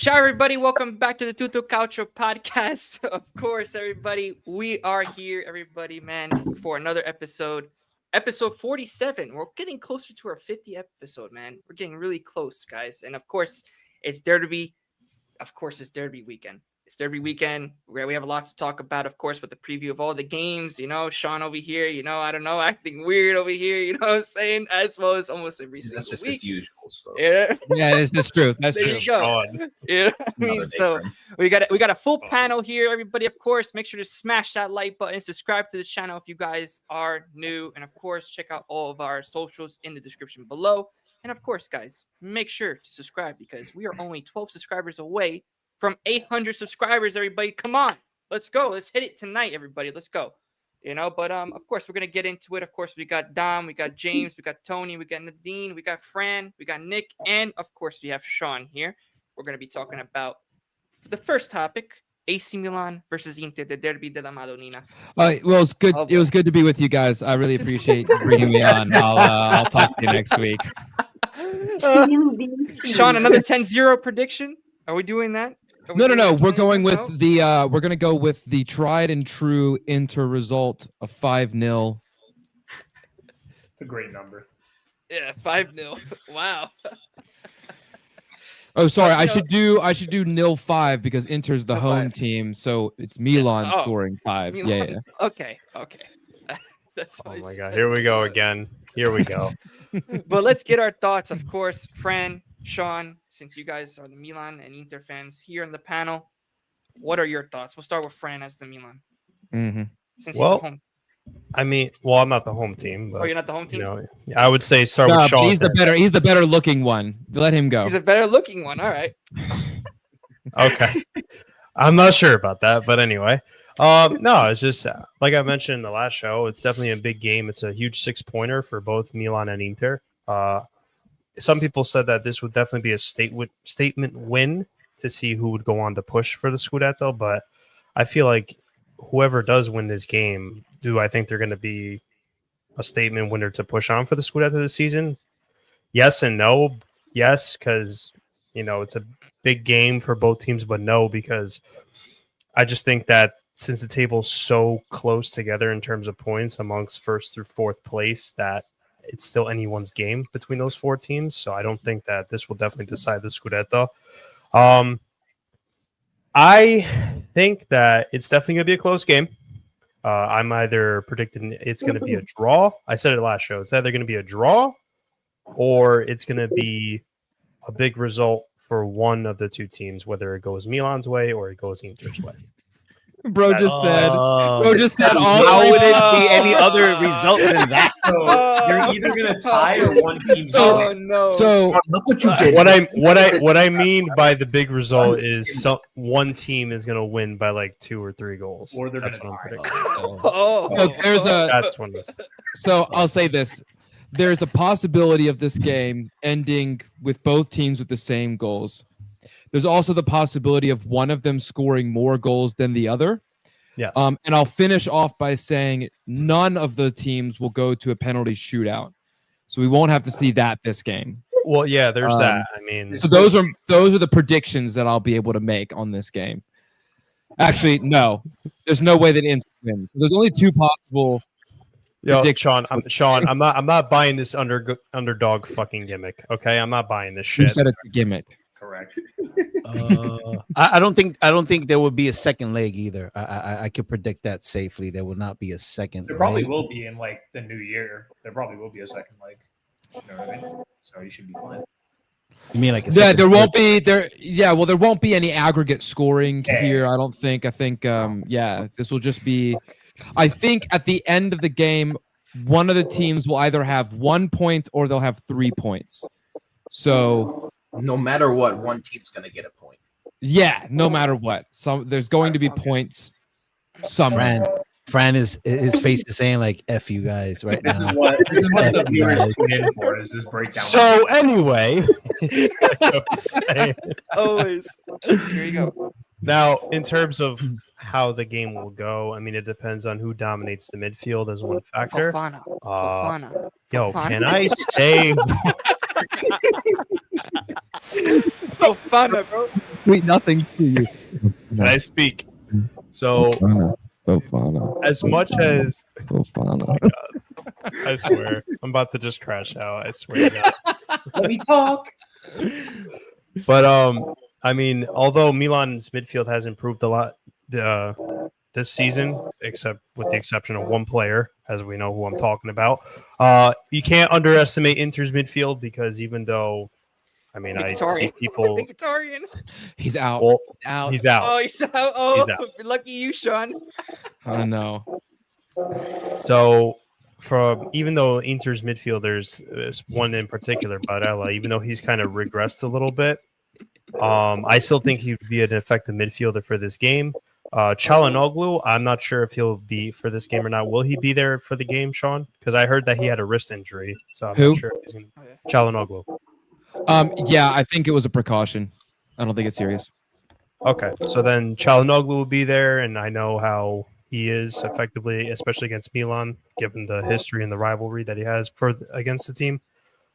Ciao, everybody. Welcome back to the Tutto Calcio podcast. Of course, everybody, we are here, everybody, man, for another episode. Episode 47. We're getting closer to our 50th episode, man. We're getting really close, guys. And of course, it's Derby. Of course, it's Derby weekend. It's Derby weekend where we have lots to talk about, of course, with the preview of all the games. You know, Sean over here, I don't know, acting weird over here. You know what I'm saying? As well as almost every single week. That's just his usual stuff. Yeah, it's true. That's there true. you go. Yeah, I mean, so we got a full panel here, everybody. Of course, make sure to smash that like button, subscribe to the channel if you guys are new, and of course, check out all of our socials in the description below. And of course, guys, make sure to subscribe because we are only 12 subscribers away from 800 subscribers. Everybody, come on, let's go. Let's hit it tonight, everybody. Let's go. But of course, we're gonna get into it. Of course, we got Dom, we got James, we got Tony, we got Nadine, we got Fran, we got Nick, and of course, we have Sean here. We're gonna be talking about the first topic: AC Milan versus Inter, the Derby della Madonnina. Well, it's good. It was good to be with you guys. I really appreciate bringing me on. I'll talk to you next week. Sean, another 10-0 prediction. Are we doing that? No. We're going with we're gonna go with the tried and true Inter result of 5-0. It's a great number. Yeah, 5-0. Wow. Oh, sorry. I should do 0-5 because Inter's the home team, so it's Milan scoring 5. Yeah. Okay. That's oh my god! Here we go again. Here we go. But let's get our thoughts, of course. Fran, Sean, since you guys are the Milan and Inter fans here in the panel, what are your thoughts? We'll start with Fran as the Milan. Mm-hmm. Since he's the home. I mean, I'm not the home team. But, you're not the home team? I would say start with Sean. He's the better looking one. Let him go. He's a better looking one. All right. Okay. I'm not sure about that, but anyway. No, it's just like I mentioned in the last show, it's definitely a big game. It's a huge 6-pointer for both Milan and Inter. Some people said that this would definitely be a statement win to see who would go on to push for the Scudetto, but I feel like whoever does win this game, do I think they're going to be a statement winner to push on for the Scudetto this season? Yes and no. Yes, because it's a big game for both teams, but no, because I just think that since the table's so close together in terms of points amongst first through fourth place, that it's still anyone's game between those four teams. So I don't think that this will definitely decide the Scudetto. I think that it's definitely going to be a close game. I'm either predicting it's going to be a draw. I said it last show. It's either going to be a draw or it's going to be a big result for one of the two teams, whether it goes Milan's way or it goes Inter's way. Bro just said. How would it be any other result than that? So you're either gonna tie or one team. No. So look what you did. What I mean by the big result is one team is gonna win by like 2 or 3 goals. Or they're That's gonna what I'm tie. predicting. That's one. So I'll say this: there's a possibility of this game ending with both teams with the same goals. There's also the possibility of one of them scoring more goals than the other. Yes. And I'll finish off by saying none of the teams will go to a penalty shootout. So we won't have to see that this game. Well, yeah, there's that. I mean, so those are the predictions that I'll be able to make on this game. Actually, no. There's no way that Inter wins. There's only 2 possible predictions. Sean, I'm not buying this underdog fucking gimmick. Okay, I'm not buying this shit. You said it's a gimmick. Correct. I don't think there would be a second leg either. I could predict that safely. There will not be a second. There probably will be in like the new year. There probably will be a second leg. You know what I mean? So you should be fine. You mean like there won't be there? Yeah, well, there won't be any aggregate scoring here. I don't think. I think this will just be. I think at the end of the game, one of the teams will either have 1 point or they'll have 3 points. So. No matter what, one team's going to get a point. Yeah, no matter what. So there's going to be points somewhere. Fran his face is saying like "F you guys" right now. This is what the viewers tune in for, is this breakdown. So anyway, always. Here you go. Now, in terms of how the game will go, I mean, it depends on who dominates the midfield as one factor. Fofana. Can I say? Fofana, bro. Sweet nothings to you. Can I speak? So, as much as oh my God, I swear, I'm about to just crash out. I swear to God. Let me talk. But I mean, although Milan's midfield has improved a lot this season, except with the exception of one player, as we know who I'm talking about, you can't underestimate Inter's midfield because even though, I mean, I see people. He's out. Well, Out. he's out. Oh, he's out. Oh, He's out. lucky you, Sean. I know. So, even though Inter's midfielders, there's one in particular, Barella, even though he's kind of regressed a little bit, I still think he would be an effective midfielder for this game. Çalhanoğlu, I'm not sure if he'll be for this game or not. Will he be there for the game, Sean? Because I heard that he had a wrist injury, so I'm not sure if he's going to. Çalhanoğlu. Yeah, I think it was a precaution. I don't think it's serious. Okay, so then Çalhanoğlu will be there, and I know how he is effectively, especially against Milan, given the history and the rivalry that he has against the team.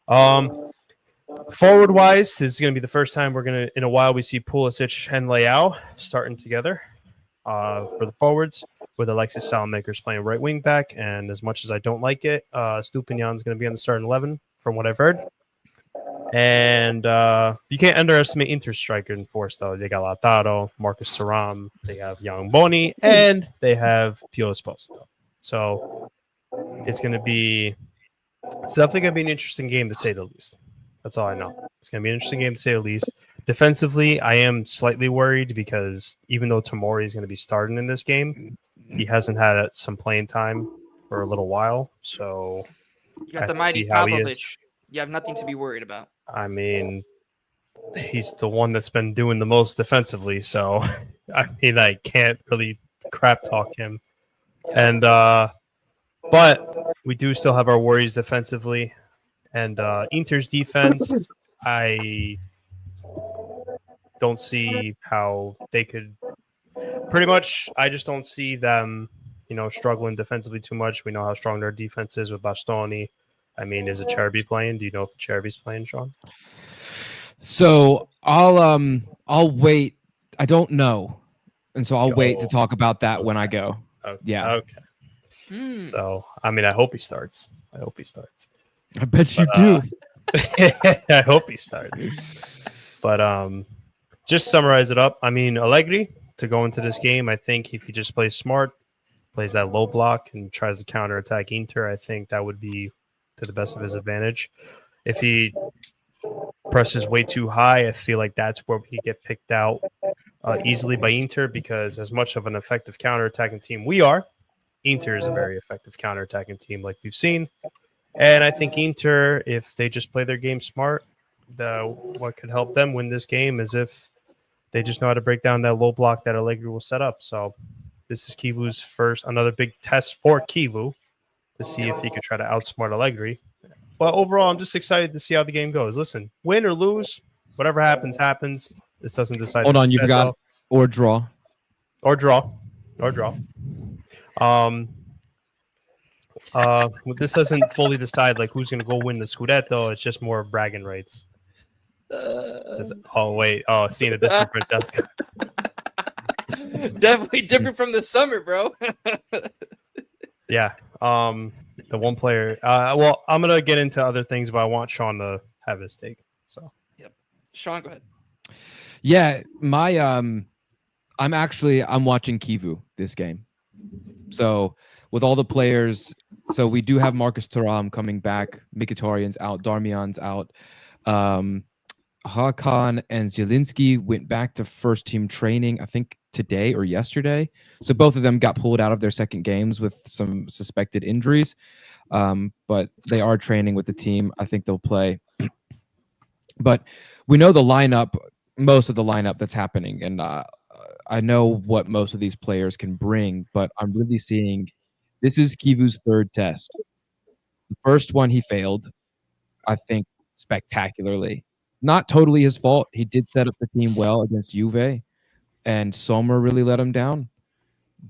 Forward wise, this is going to be the first time in a while we see Pulisic and Leao starting together for the forwards, with Alexis Salamaker's playing right wing back. And as much as I don't like it, Stupinjan's going to be on the starting 11, from what I've heard. And you can't underestimate Inter's striker in force, though. They got Lautaro, Marcus Thuram, they have Young Boni, and they have Pio Esposito. So it's definitely going to be an interesting game, to say the least. That's all I know. It's going to be an interesting game, to say the least. Defensively, I am slightly worried because even though Tomori is going to be starting in this game, he hasn't had some playing time for a little while. So you got the mighty Pavlovic. You have nothing to be worried about. I mean, he's the one that's been doing the most defensively. So, I mean, I can't really crap talk him. And but we do still have our worries defensively. And Inter's defense, I don't see how they could. Pretty much, I just don't see them, struggling defensively too much. We know how strong their defense is with Bastoni. I mean, is Cherby playing? Do you know if Cherby's playing, Sean? So I'll wait. I don't know, and so I'll wait to talk about that when I go. Okay. Yeah. Okay. So I mean, I hope he starts. I bet you do. I hope he starts. But just summarize it up. I mean, Allegri to go into this game, I think if he just plays smart, plays that low block and tries to counterattack Inter, I think that would be to the best of his advantage. If he presses way too high, I feel like that's where he get picked out easily by Inter, because as much of an effective counterattacking team we are, Inter is a very effective counterattacking team like we've seen. And I think Inter, if they just play their game smart, what could help them win this game is if they just know how to break down that low block that Allegri will set up. So this is Kivu's another big test for Kivu to see if he could try to outsmart Allegri. But overall, I'm just excited to see how the game goes. Listen, win or lose, whatever happens, happens. This doesn't decide. Hold on, you forgot. Or draw. This doesn't fully decide like who's going to go win the Scudetto. It's just more bragging rights. Seeing a different Francesca. Definitely different from the summer, bro. Yeah. The one player. Well, I'm gonna get into other things, but I want Sean to have his take. So. Yep. Sean, go ahead. Yeah, I'm watching Kivu this game. So with all the players, so we do have Marcus Thuram coming back, Mkhitaryan's out, Darmian's out. Hakan and Zielinski went back to first team training, I think today or yesterday. So both of them got pulled out of their second games with some suspected injuries. But they are training with the team. I think they'll play. But we know the lineup, most of the lineup that's happening. And I know what most of these players can bring, but I'm really seeing this is Kivu's third test. The first one he failed, I think, spectacularly. Not totally his fault. He did set up the team well against Juve, and Sommer really let him down.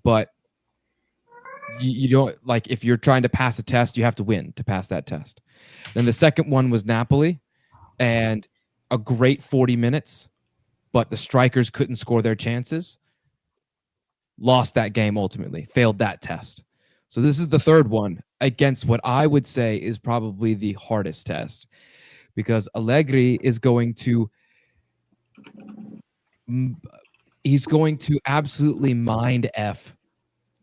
But you don't, like, if you're trying to pass a test, you have to win to pass that test. Then the second one was Napoli, and a great 40 minutes. but the strikers couldn't score their chances. Lost that game ultimately, failed that test. So this is the third one against what I would say is probably the hardest test, because Allegri is going to absolutely mind F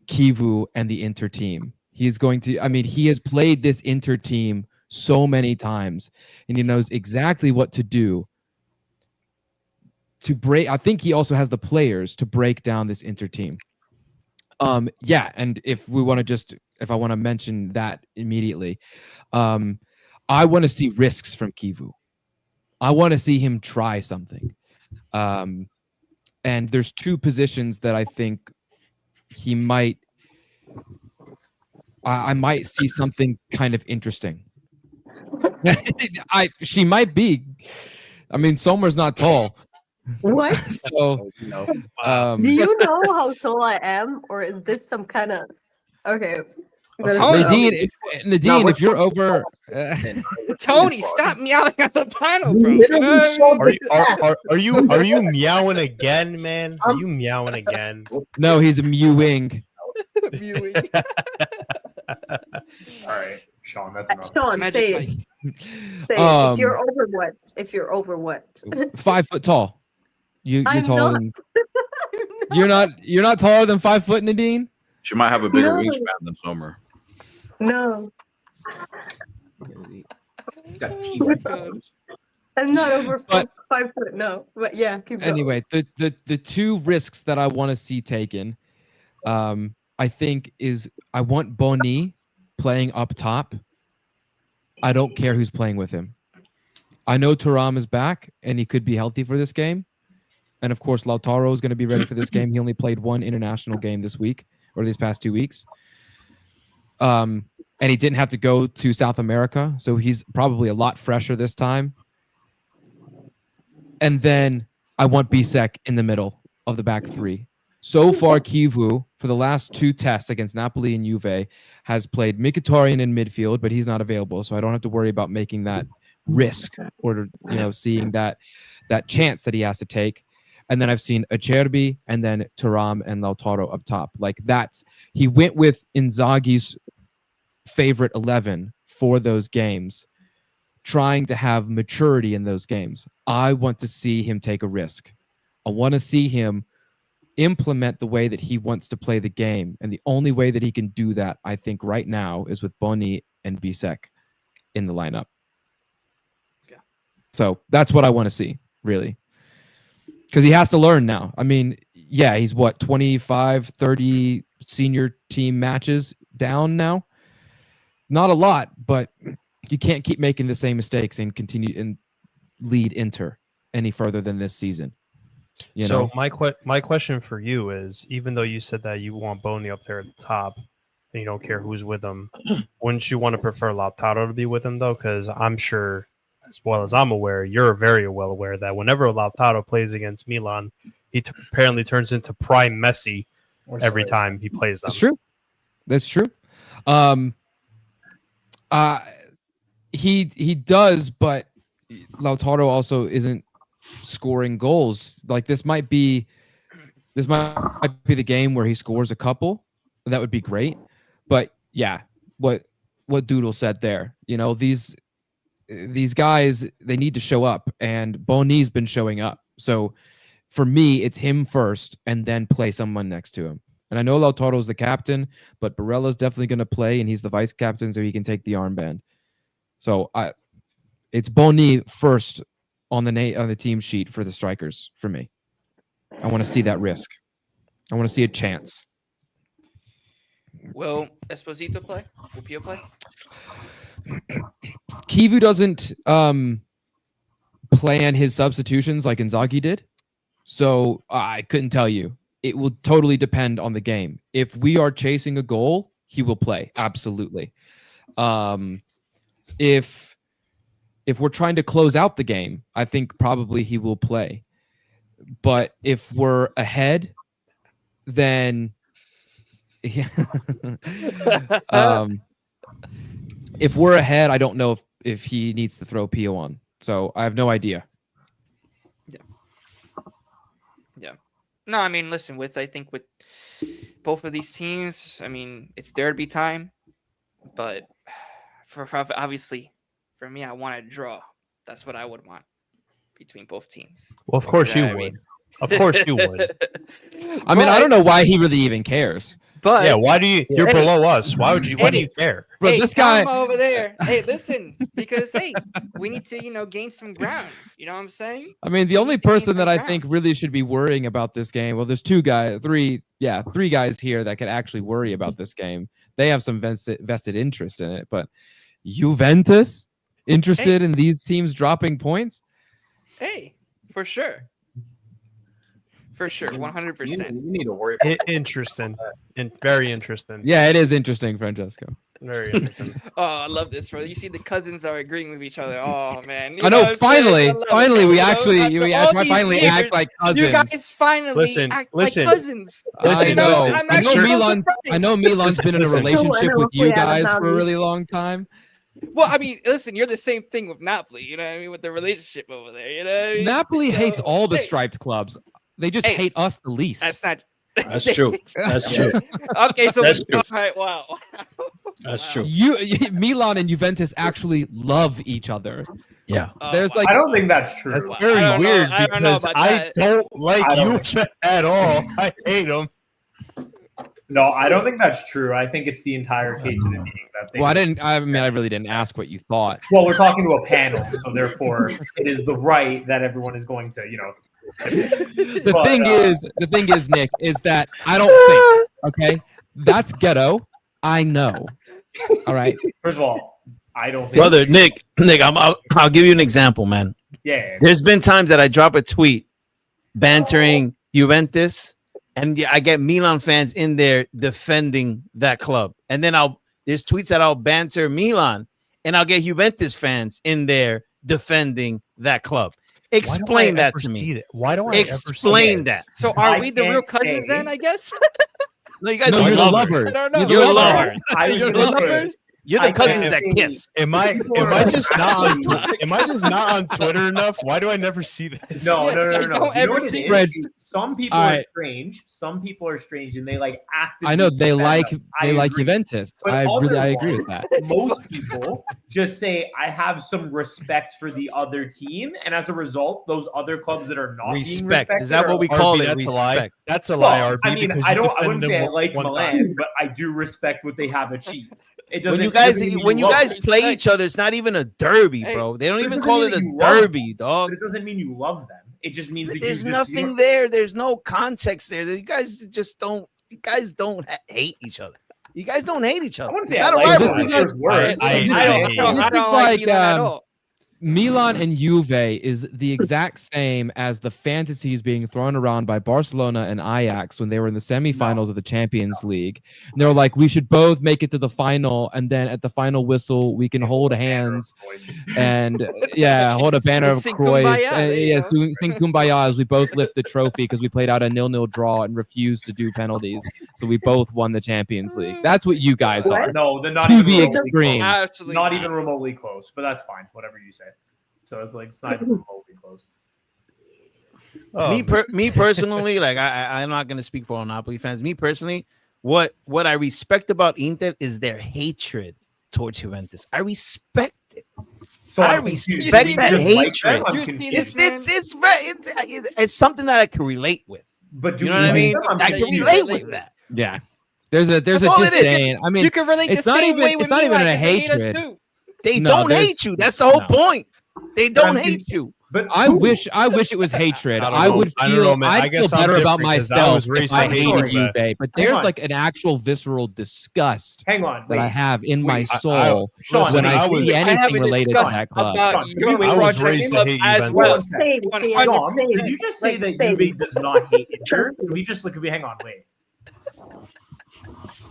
Kivu and the Inter team. He's going to, I mean, he has played this Inter team so many times, and he knows exactly what to do to break. I think he also has the players to break down this Inter team. Yeah, and if I want to mention that immediately, I want to see risks from Kivu. I want to see him try something. And there's two positions that I think he might. I might see something kind of interesting. She might be. I mean, Sommer's not tall. What? So, do you know how tall I am, or is this some kind of okay? Nadine, if you're over, Tony, stop meowing at the panel, bro. Are you meowing again, man? Are you meowing again? No, he's mewing. All right, Sean, that's enough. Sean, say it. Say it. If you're over what? 5 foot tall. You're I'm taller not. than. You're not taller than 5 foot, Nadine. She might have a bigger wingspan than Sommer. No. It's got T-Rex bones. I'm not over 5 foot. No, but yeah. Keep going. Anyway, the two risks that I want to see taken, I think is I want Boni playing up top. I don't care who's playing with him. I know Thuram is back and he could be healthy for this game. And of course, Lautaro is going to be ready for this game. He only played one international game this week or these past 2 weeks. And he didn't have to go to South America. So he's probably a lot fresher this time. And then I want Bisek in the middle of the back three. So far, Kivu, for the last 2 tests against Napoli and Juve, has played Mkhitaryan in midfield, but he's not available. So I don't have to worry about making that risk or, seeing that chance that he has to take. And then I've seen Acerbi and then Thuram and Lautaro up top. Like he went with Inzaghi's favorite 11 for those games, trying to have maturity in those games. I want to see him take a risk. I want to see him implement the way that he wants to play the game. And the only way that he can do that, I think, right now is with Boni and Bisek in the lineup. Yeah. So that's what I want to see, really. Because he has to learn now. I mean, yeah, he's 25, 30 senior team matches down now. Not a lot, but you can't keep making the same mistakes and continue and lead Inter any further than this season. So my question for you is, even though you said that you want Boni up there at the top and you don't care who's with him, wouldn't you want to prefer Lautaro to be with him, though? Because I'm sure, as well as I'm aware, you're very well aware that whenever Lautaro plays against Milan, he apparently turns into prime Messi every time he plays them. That's true. He does, but Lautaro also isn't scoring goals. Like this might be the game where he scores a couple. That would be great. But yeah, what Doodle said there, these guys, they need to show up, and Boni's been showing up. So for me, it's him first and then play someone next to him. And I know Lautaro's the captain, but Barella's definitely going to play, and he's the vice captain, so he can take the armband. So it's Boni first on the team sheet for the strikers for me. I want to see that risk. I want to see a chance. Will Esposito play? Will Pio play? Kivu doesn't plan his substitutions like Inzaghi did, so I couldn't tell you. It will totally depend on the game. If we are chasing a goal, he will play, absolutely. If we're trying to close out the game, I think probably he will play. But if we're ahead, then if we're ahead, I don't know if he needs to throw Pio on. So I have no idea. Yeah. No, I mean, listen, I think with both of these teams, I mean, it's derby time, but for obviously, for me, I want a draw. That's what I would want between both teams. Well, of course You know you what I would. mean? Of course you would. I mean, I don't know why he really even cares. But Yeah, why do you? You're Hey. below us. Why would you? Why do you care? Bro, hey, this guy. Karma over there. Hey, listen, because hey, we need to gain some ground. You know what I'm saying? I mean, the We only need to gain person that some I ground. think really should be worrying about this game. Well, there's three guys here that could actually worry about this game. They have some vested interest in it, but Juventus interested in these teams dropping points? Hey, for sure. For sure, 100%. You need to worry. Interesting. And very interesting. Yeah, it is interesting, Francesco. Very interesting. Oh, I love this, bro. You see, the cousins are agreeing with each other. Oh man, I know. what I'm saying? I love it, Finally, bro. we You know, actually, after all these years, act like cousins. You guys finally Listen, act listen. like cousins. Listen, I know. listen. I'm I know actually so Milan's. I surprised. know Milan's been in a Listen. relationship with you guys for a Family. really long time. Well, I mean, listen, you're the same thing with Napoli. You know what I mean? With the relationship over there. You know what I mean? Napoli So, hates all the hey, striped clubs. They just Hey. hate us the least. That's not. That's true. That's true. Okay, so That's true. all right. Wow. That's Wow. true. Milan and Juventus actually love each other. Yeah. Oh, There's wow. like I don't think that's true. That's Wow. very I don't know- weird I don't know because about I that. don't like I you don't- at all. I hate them. No, I don't think that's true. I think it's the entire case of the meeting that they. well, I mean, I really didn't ask what you thought. Well, we're talking to a panel, so therefore it is the right that everyone is going to, The But, thing is, Nick, is that I don't think. Okay, that's ghetto. I know. All right. First of all, I don't think. Brother Nick, I'll give you an example, man. Yeah. There's been times that I drop a tweet bantering Juventus, and I get Milan fans in there defending that club. And then there's tweets that I'll banter Milan, and I'll get Juventus fans in there defending that club. Explain that to me. Why don't I Explain ever see that. So are I we the real can't cousins say- then? I guess. No, you guys No, are you're the lovers. lovers. I don't know. You're the You're lovers. lovers. I was You're gonna say- lovers? You're the I cousins can't that say- kiss. Am I just not on? Am I just not on Twitter enough? Why do I never see this? No, Yes, no, I no, no, no. don't You know ever what it see is? Fred. Some people All are right. strange. Some people are strange, and they like actively. I know they defend like them. I agree. Juventus. But I agree otherwise, with that. Most people just say, I have some respect for the other team. And as a result, those other clubs that are not being Respect. respected Is that what we RB, call it? that's a lie. Respect. That's a lie, Well, RB. I mean, because I you don't. I defend wouldn't them say I one- like one Milan, time. but I do respect what they have achieved. It When doesn't. you guys doesn't mean when you love guys them. play each other, it's not even a derby, Hey, bro. They don't it even doesn't call mean it a that you love derby, dog. But it doesn't mean you love them. It just means that There's you just, nothing there. There's no context there. You guys just don't. You guys don't hate each other. You guys don't hate each I other. wouldn't It's say I not a like This them. is rivalry. There's words. I This don't- is- I this don't is like like, Milan at all. Milan and Juve is the exact same as the fantasies being thrown around by Barcelona and Ajax when they were in the semifinals of the Champions League. And they were like, we should both make it to the final, and then at the final whistle, we can hold hands and hold a banner of Sing Cruyff. Kumbaya, there you go. Sing Kumbaya as we both lift the trophy because we played out a 0-0 draw and refused to do penalties. So we both won the Champions League. That's what you guys are. No, they're not To even the remotely extreme. close. Actually, Not even remotely close, but that's fine. Whatever you say. So it's like it's not even remotely close. Oh, Me personally, like I'm not gonna speak for all Napoli fans. Me personally, what I respect about Inter is their hatred towards Juventus. I respect it. So I I'm confused. respect You that just like hatred. them? I'm You see confused. this, It's something that I can relate with. But do You know what I mean? them? I'm I can you confused. relate relate with that. Yeah. There's a That's all it is. disdain. I mean, you can relate the it's not same even- way it's with not even Milan a 'cause they hate us hatred. too. They No, don't there's- hate you. That's the whole no. point. They don't I'm hate you. But I who? wish it was hatred. I don't I know. would I don't feel know, man. I I'd feel guess I'm better about different 'cause I myself was if raised I to hated hate Juve, Juve. but Hang there's on. like an actual visceral disgust Hang on. that I Wait. have in my Wait, soul Sean, when I I was- see I have anything a related to disgust that club. about Sean, your I was fraudulent raised to club hate as Juventus. well. Same, yeah, 100%. same. Did you just say Like, that same. Juve does not hate Inter? Trust me. Can we just look? Hang on, wait.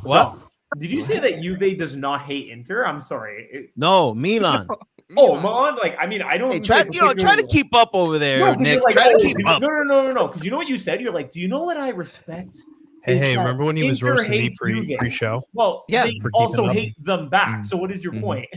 What? No. Did you say that Juve does not hate Inter? I'm sorry. No, Milan. Oh, Milan. Like, I mean, I don't. Hey, try to keep up over there, No, 'cause Nick. you're like, Try to oh, keep up. No. Because you know what you said? You're like, do you know what I respect? Hey, that remember when he was Inter roasting me hates Juve. pre-show? Well, Yeah, they for keeping also it up. hate them back. So what is your point?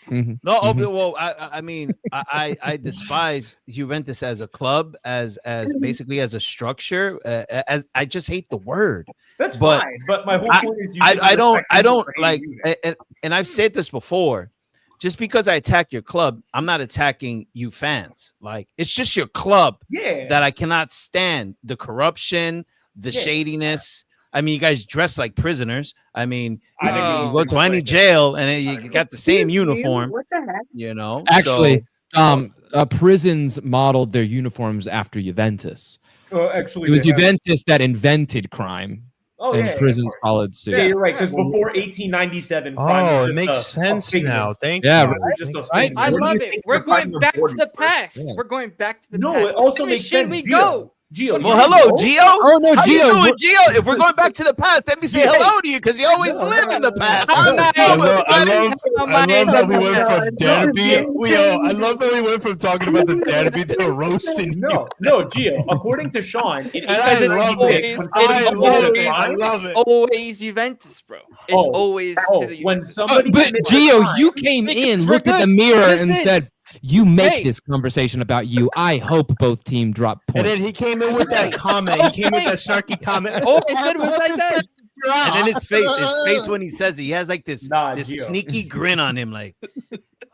No, well, I mean, I despise Juventus as a club, as basically as a structure. As I just hate the word. That's But fine. But my whole point is, I don't Inter for like, hating Juve. and I've said this before. Just because I attack your club, I'm not attacking you fans. Like, it's just your club Yeah. that I cannot stand. The corruption, the shadiness. I mean, you guys dress like prisoners. I mean, I think Oh, you go to any jail and then you got the same uniform. What the heck? You know, Actually, so- prisons modeled their uniforms after Juventus. Actually, It was they have- Juventus that invented crime, Oh, and yeah, prisons of course. followed suit. Yeah, you're right. Because before 1897, crime was Oh, just it makes a sense figment. now. Thank Yeah, you. right. It was just a Right. figment. I What do love you it. think We're the final going back to board the was? past. Yeah. We're going back to the No, past. it also Finish makes in sense. we Gio. go. Gio, Well, you hello, know? Gio. Oh no, How you Gio! doing, Gio? If we're going back to the past, let me say Yeah. hello to you because you always No, live in the past. I'm not- I I love that we went from God. Derby. No. I love that we went from talking about the Derby to roasting you. No, Gio. According to Sean, in And I love it. It's I love it. I always, love it's it. always Juventus, bro. It's Oh, always to the when Juventus. somebody But commits a Gio, crime- you came Because in, we're looked at the good. mirror, Listen. and said, "You make Hey. this conversation about you. I hope both team drop And points." then he came in with that comment. He came with that snarky comment. All I said was like that. And then his face when he says it, he has like this Nah, this Gio. sneaky grin on him, like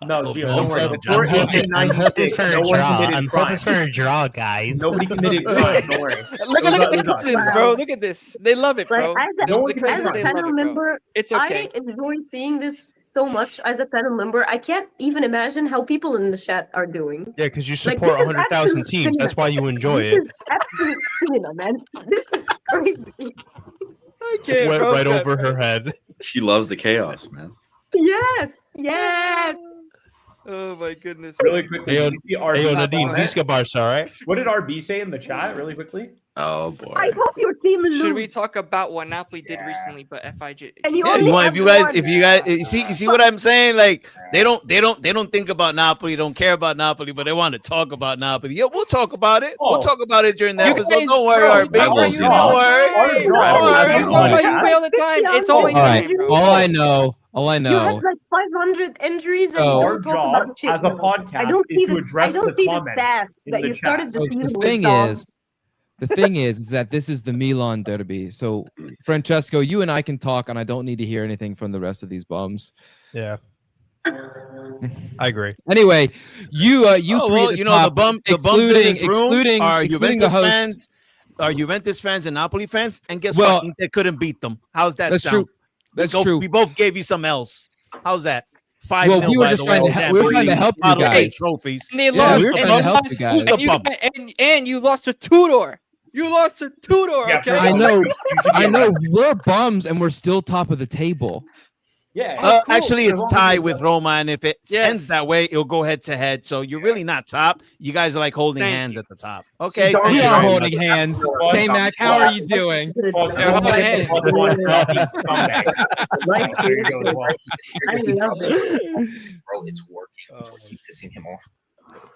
No, Oh, Gio, man. don't worry. I'm Before I'm hoping 1896, for no a one draw. committed I'm crime. hoping for a draw, guys. Nobody committed crime. Don't worry. Look It was at the it was us. cousins, bro. Look at this. They love it, bro. Like, No one as commits a crime. panel bro. member, It's okay. I enjoy seeing this so much as a panel member. I can't even imagine how people in the chat are doing. Yeah, because you Like, support this is 100,000 absolute teams. That's why you enjoy This it. is absolute cinema, man. This is crazy. I can't, Went bro. right over her head. She loves the chaos, man. Yes, yes. Oh my goodness. Really quickly, Hey, did you see RB Hey, yo, Nadine, comment? please get Barca, all right? What did RB say in the chat? Really quickly. Oh boy. I hope your team loses. Should we talk about what Napoli did recently? But FIG. And you yeah, only you want have if you guys you see what I'm saying? Like they don't think about Napoli, don't care about Napoli, but they want to talk about Napoli. Yeah, we'll talk about it. We'll Oh. talk about it during the You episode. guys, Don't worry, bro, RB. don't worry, Don't worry. Our draw Don't has worry. a We talk about podcast. Juve all the time. It's always All right, time, bro. all I know, You had like 500 entries and you Oh. Our don't talk job about shit. as a man. I podcast don't is see to the, I address don't the see the comments stats in that the you chat. started the So season the with. thing Dom. is that this is the Milan derby. So Francesco, you and I can talk, and I don't need to hear anything from the rest of these bums. Yeah. I agree. Anyway, you Oh, three well, at the you know the top, bums in this room excluding are excluding Juventus the host. fans, are Juventus fans and Napoli fans, and guess Well, what? Inter couldn't beat them. How's that That's sound? true. That's we true. We both gave you some L's. How's that? 5-0, Well, we were by just the way, trying to we were trying to help you Bottle of guys. trophies. And they Yeah, lost. we were and trying to you help you lost- guys. Who's the and you bum? and you lost to Tudor. You lost to Tudor. Yeah, Okay. first I of all, know, you should be I know. arrested. We're bums, and we're still top of the table. Yeah. Oh, cool. Actually, it's As long as tied it with does. Roma, and if it Yes. ends that way, it'll go head to head. So you're really not top. You guys are like holding Thank hands you. at the top. Okay, Dom, thank We you you're are very holding much. hands. Well, Hey, Mac, how are you doing? Well, Yeah, hold somebody hands. plus one fucking scumbag. Right, There you go. Well, I love it. Bro, it's working. It's working, pissing him off.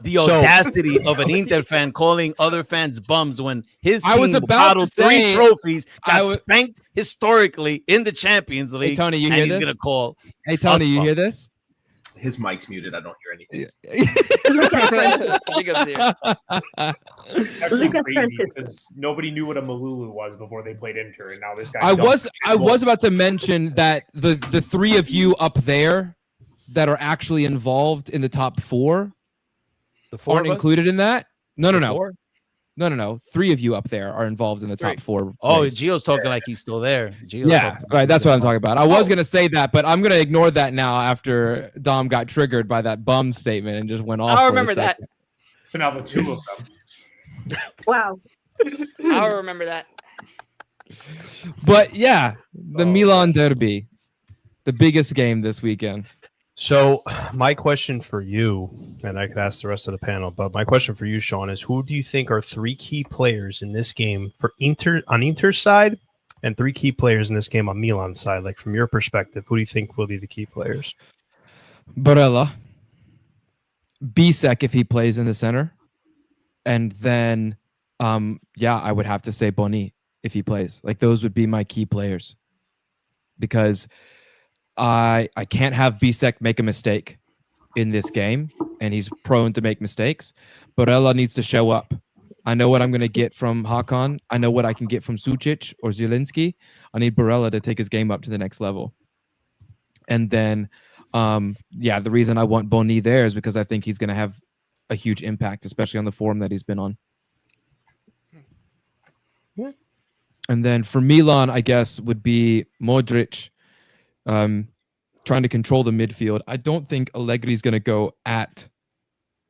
The So- audacity of an Inter fan calling other fans bums when his I was team about to bottled three say- trophies, I got was- spanked historically in the Champions League, Hey, Tony, you and hear he's this? gonna call. Hey, Tony, you hear this? His mic's muted. I don't hear anything. Big ups here. actually Look at crazy Francis. because nobody knew what a Malulu was before they played Inter, and now this guy. I dumps was about to mention that the three of you up there that are actually involved in the top four The four aren't of us? included in that. No. The four? No. Three of you up there are involved in the top four. Oh, place. Gio's talking like he's still there. Gio's Yeah, talking right. That's what I'm talking about. I Oh. was gonna say that, but I'm gonna ignore that now after Dom got triggered by that bum statement and just went off. I for a remember that. second. So now the two of them. Wow. I remember that. But yeah, the Oh, Milan derby, the biggest game this weekend. So my question for you, and I could ask the rest of the panel, but my question for you, Sean, is who do you think are three key players in this game for Inter on Inter's side, and three key players in this game on Milan's side? Like from your perspective, who do you think will be the key players? Barella, Bisek if he plays in the center, and then I would have to say Boni. if he plays. Like those would be my key players, because I can't have Bisek make a mistake in this game, and he's prone to make mistakes. Barella needs to show up. I know what I'm going to get from Hakan. I know what I can get from Sucic or Zielinski. I need Barella to take his game up to the next level. And then, the reason I want Boni there is because I think he's going to have a huge impact, especially on the form that he's been on. Yeah. And then for Milan, I guess, would be Modric trying to control the midfield. I don't think Allegri's going to go at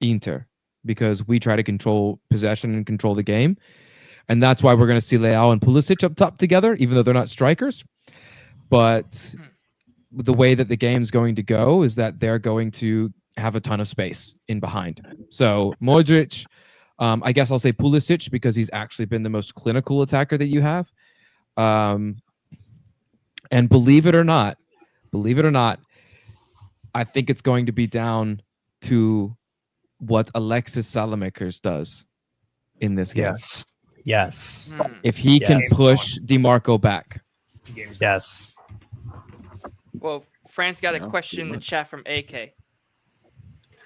Inter, because we try to control possession and control the game. And that's why we're going to see Leao and Pulisic up top together, even though they're not strikers. But the way that the game's going to go is that they're going to have a ton of space in behind. So Modric, I guess I'll say Pulisic, because he's actually been the most clinical attacker that you have. And believe it or not, I think it's going to be down to what Alexis Salamakers does in this game. Yes. If he can push DiMarco back. Yes. Well, France got a question in the chat from AK.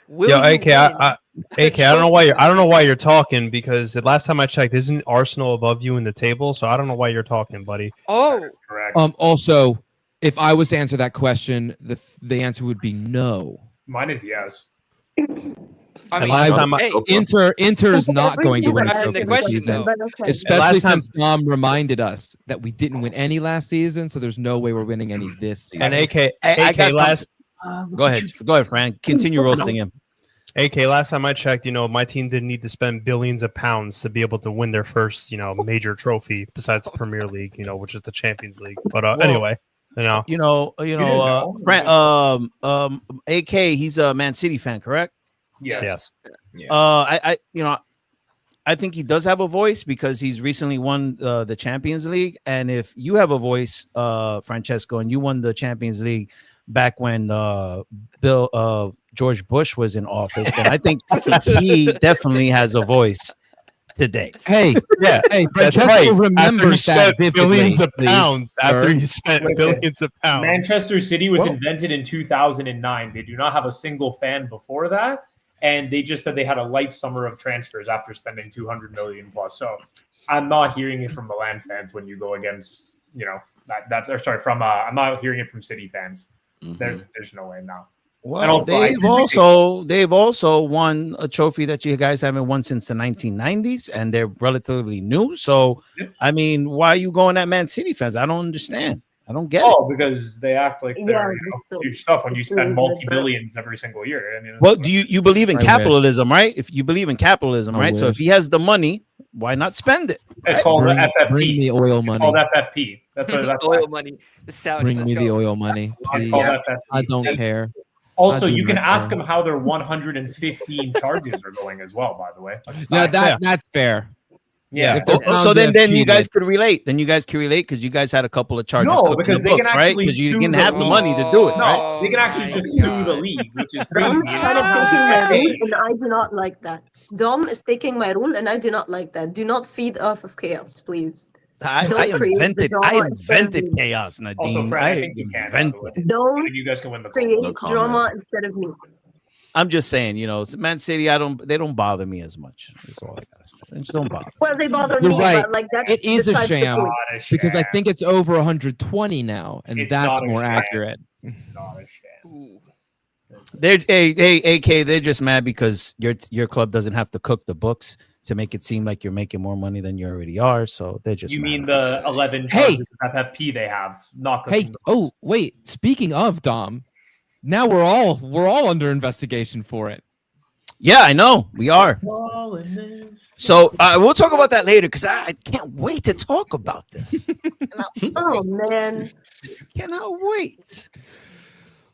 Yo, AK, AK, I don't know why you're talking, because the last time I checked, isn't Arsenal above you in the table? So I don't know why you're talking, buddy. Oh, correct. Also, if I was to answer that question, the answer would be no. Mine is yes. I mean, last time Inter is not going to win a Answering trophy the this question, season, though. especially Last time- since Tom reminded us that we didn't win any last season, so there's no way we're winning any this season. And AK, I got last Go ahead, Frank. Continue roasting him. AK, last time I checked, my team didn't need to spend billions of pounds to be able to win their first, major trophy besides the Premier League, which is the Champions League. But anyway, Frank, AK, he's a Man City fan, correct? Yes. I think he does have a voice because he's recently won the Champions League. And if you have a voice, Francesco, and you won the Champions League back when George Bush was in office, then I think he definitely has a voice today. Hey, yeah, hey, that's Francesco right. remembers that billions of please, pounds. After you spent Wait, billions of pounds. Manchester City was invented in 2009. They do not have a single fan before that. And they just said they had a light summer of transfers after spending 200 million plus. So I'm not hearing it from Milan fans when you go against, I'm not hearing it from City fans. Mm-hmm. There's no way now. Well, also, they've also won a trophy that you guys haven't won since the 1990s, and they're relatively new. So, I mean, why are you going at Man City fans? I don't understand. I don't get it. Because they act like they're huge stuff when you spend multi-billions every single year. I mean, well, do you believe in capitalism, right? If you believe in capitalism, right? So if he has the money, why not spend it? It's called FFP. Bring me oil money. It's called FFP. That's what that's oil money. The Saudi. Bring me the oil money. Please. I don't care. Also, you can ask them how their 115 charges are going as well, by the way. No, that's fair. Yeah. So then you guys could relate. Then you guys can relate because you guys had a couple of charges. No, because they can actually because you sue didn't have the league. money to do it. No, right? they can actually just sue the league, which is crazy. Dom is kind of taking my rule, and I do not like that. Dom is taking my rule, and I do not like that. Do not feed off of chaos, please. I invented chaos, Nadine. Also, Fred, I think you can. Don't you guys can win the create drama instead of me. I'm just saying, Man City, they don't bother me as much. That's all I gotta say. They just don't bother. Well, they bother You're me, right. but like that. It is a sham because I sham. think it's over 120 now, and It's that's not a more sham. accurate. It's not a sham. They're AK. They're just mad because your club doesn't have to cook the books to make it seem like you're making more money than you already are. So they're just. You mad mean about the 11 charges of FFP they have? Not Hey, oh wait. Speaking of Dom, now we're all under investigation for it. Yeah, I know we are. So we'll talk about that later because I can't wait to talk about this. Oh man, cannot wait.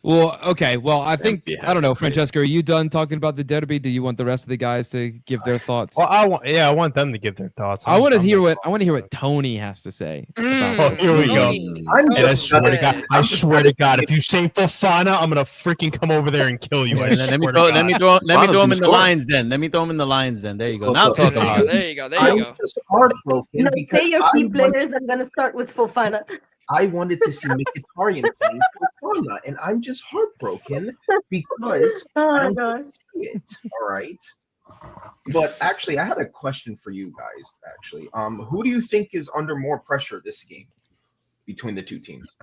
Well, okay. Well, I think Empty I don't know, hat. Francesco. Are you done talking about the derby? Do you want the rest of the guys to give their thoughts? Well, I want them to give their thoughts. I want to I'm hear like, what Tony has to say. Oh, here we go. I'm And I just swear to God, gonna- I I'm just swear to gonna- God, if you say Fofana, I'm gonna freaking come over there and kill you. I Let me swear throw, to let me God. throw, let me throw him Fofana's in the scoring. lines then. Let me throw him in the lines then. There you go. Now talk about it. There you go. I'm There you go. just heartbroken No, because say your key players. I'm gonna start with Fofana. I wanted to see Mkhitaryan playing Fofana, and I'm just heartbroken because Oh I my don't god. see it. All right. But actually, I had a question for you guys. Actually, who do you think is under more pressure this game between the two teams?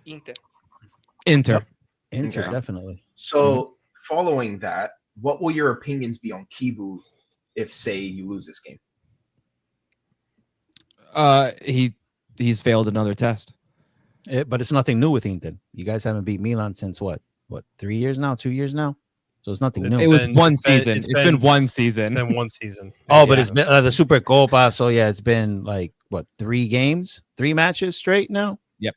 Inter. Inter. Inter, Okay. definitely. So, following that, what will your opinions be on Kivu if, say, you lose this game? He's failed another test. But it's nothing new with Inter. You guys haven't beat Milan since what 3 years now, 2 years now. So it's nothing new. It was been- one it's been- season. it's It's been been- one It's season. been one season. Oh, but Yeah. it's been the Super Copa. So yeah, it's been like what 3 games, 3 matches straight now. Yep.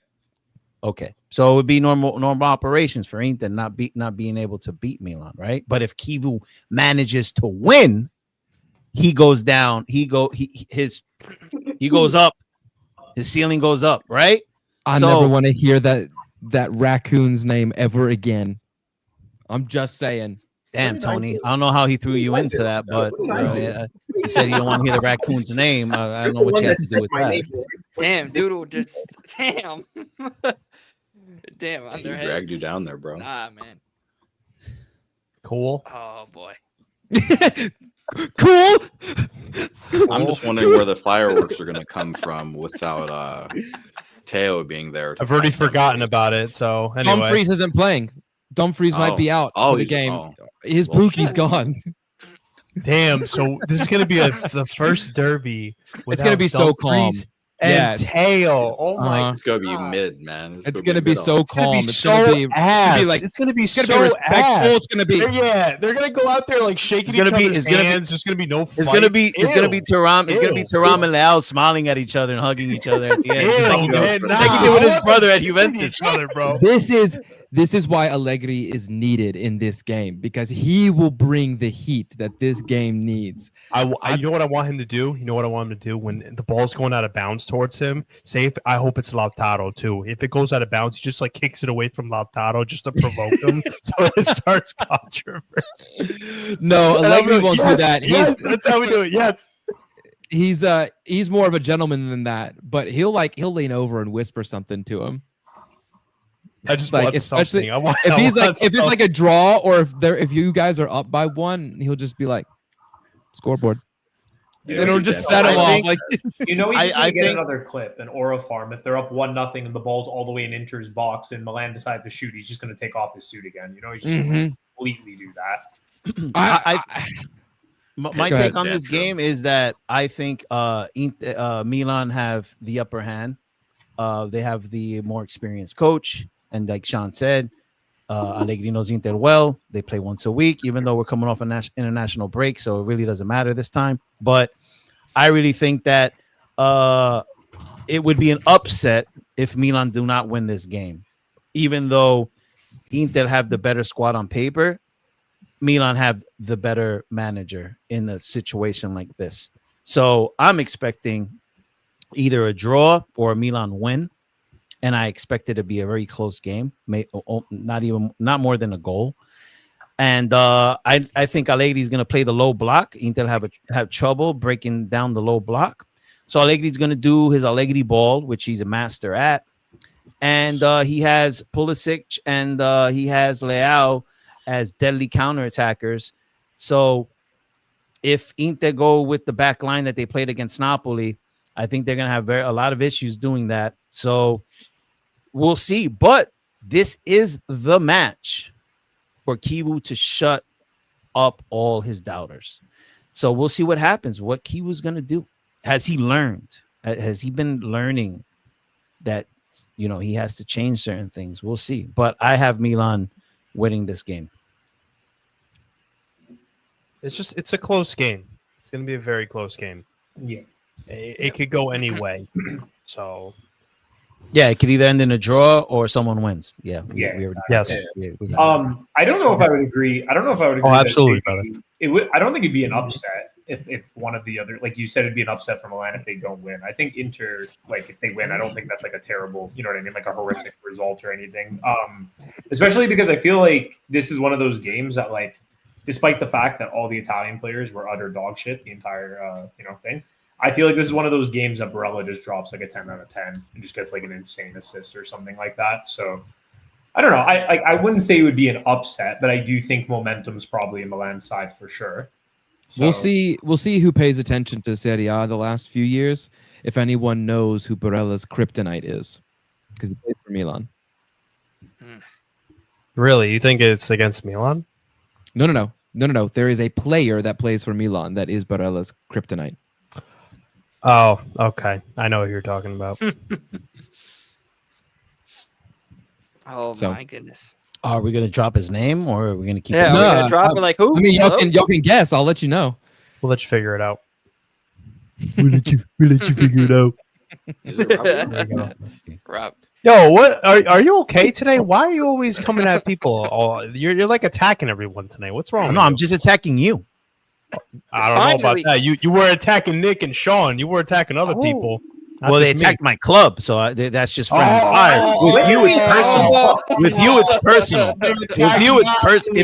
Okay, so it would be normal operations for Inter not being able to beat Milan, right? But if Kivu manages to win, he goes down. He goes up. His ceiling goes up, right? I So- never want to hear that raccoon's name ever again. I'm just saying. Damn, Tony. I don't know how he threw you into that, but he said you don't want to hear the raccoon's name. I don't know what you have to do with that. Damn, Doodle just damn. Damn, He under dragged you down there, bro. Nah, man. Cool. Oh boy. Cool. I'm just wondering where the fireworks are going to come from without Teo being there. I've already forgotten about it. So anyway, Dumfries isn't playing. Dumfries might Oh. be out Oh, for the he's- game. oh. His Well, Pookie's shit. gone. damn. So this is gonna be the first derby. It's gonna be so calm. Dumfries and Yeah. Teo. Oh my! It's going to be God. mid, man. It's gonna be so It's gonna calm. be It's so gonna be ass. like- it's gonna be it's so gonna be respectful. ass. It's gonna be They're gonna go out there like shaking It's gonna each be- other's it's gonna be- hands. There's gonna be no. It's gonna be fight. Taram. It's gonna be Ew. Taram and Leao smiling at each other and hugging each other at the end. Just like he Ew, did- man, just like he did with his brother at Juventus. Each other, bro. This is why Allegri is needed in this game, because he will bring the heat that this game needs. You know what I want him to do? You know what I want him to do when the ball's going out of bounds towards him? I hope it's Lautaro too. If it goes out of bounds, he just like kicks it away from Lautaro just to provoke him, so it starts controversy. No, And I'm Allegri like, won't do yes, that. yes, that's how we do it. Yes. He's more of a gentleman than that, but he'll lean over and whisper something to him. I just Like, want especially something. I want, If I he's want like, if it's like a draw, or if you guys are up by 1, he'll just be like, scoreboard. You And know, it'll he's just just- set him I off. think- Like, You know, he's I just gonna get think- another clip, an Aura farm. If they're up 1-0 and the ball's all the way in Inter's box and Milan decide to shoot, he's just gonna take off his suit again. You know, he's just gonna Mhm. completely do that. My Go take ahead. on this game is that I think Milan have the upper hand. They have the more experienced coach, and like Sean said, Allegri knows Inter well. They play once a week, even though we're coming off an international break, so it really doesn't matter this time. But I really think that it would be an upset if Milan do not win this game, even though Inter have the better squad on paper. Milan have the better manager in a situation like this. So I'm expecting either a draw or a Milan win. And I expect it to be a very close game, not more than a goal. And I think Allegri is going to play the low block. Inter have trouble breaking down the low block. So Allegri is going to do his Allegri ball, which he's a master at. And he has Pulisic and he has Leao as deadly counterattackers. So if Inter go with the back line that they played against Napoli, I think they're going to have a lot of issues doing that. So we'll see. But this is the match for Kivu to shut up all his doubters. So we'll see what happens, what Kivu's going to do. Has he learned? Has he been learning that, you know, he has to change certain things? We'll see. But I have Milan winning this game. It's a close game. It's going to be a very close game. Yeah. It could go any way. So Yeah, it could either end in a draw or someone wins. Yeah. Yeah, we already Yes. we got that. I don't know if I would agree. I don't know if I would agree. Oh, that absolutely, it would. I don't think it'd be an upset if one of the other, like you said, it'd be an upset for Milan if they don't win. I think Inter, like if they win, I don't think that's like a terrible, you know what I mean, like a horrific result or anything. Especially because I feel like this is one of those games that, like, despite the fact that all the Italian players were utter dog shit the entire thing, I feel like this is one of those games that Barella just drops like a 10 out of 10 and just gets like an insane assist or something like that. So I don't know. I wouldn't say it would be an upset, but I do think momentum's probably in Milan's side for sure. So, We'll see who pays attention to Serie A the last few years. If anyone knows who Barella's kryptonite is, because he plays for Milan. Really? You think it's against Milan? No. There is a player that plays for Milan that is Barella's kryptonite. Oh, okay. I know what you're talking about. Oh So- my goodness. Are we gonna drop his name or are we gonna keep Yeah, it? we're No, gonna drop it like who? I mean, Hello? y'all can guess. I'll let you know. We'll let you figure it out. We'll let you figure it out. Is it Rabiot? There you go. Rob. Yo, what are you okay today? Why are you always coming at people? You're like attacking everyone tonight. What's wrong? No, with I'm you? just attacking you. I don't know Finally. about that. You were attacking Nick and Sean. You were attacking other people. not Well, they just me. attacked my club, so that's just friendly fire. With you, it's personal. With you, it's personal. With you, it's personal.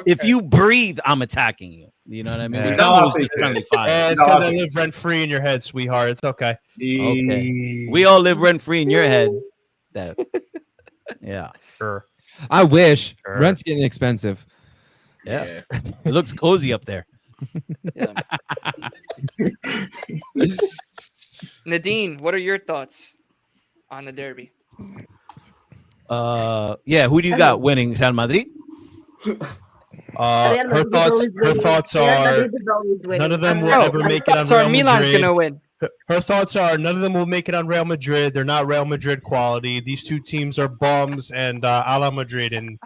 If you breathe, I'm attacking you. You know what I mean? Yeah. With someone who's just friendly fire. Yeah, it's because I live rent free in your head, sweetheart. It's okay. Okay. We all live rent free in your head. That, yeah. Sure. I wish. Sure. Rent's getting expensive. Yeah. It looks cozy up there. Nadine, what are your thoughts on the derby? Yeah. Who do you got winning? Real Madrid? Her thoughts are none of them will ever make it on Sorry, Real Milan's Madrid. gonna win. Her thoughts are none of them will make it on Real Madrid. They're not Real Madrid quality. These two teams are bums and a la Madrid and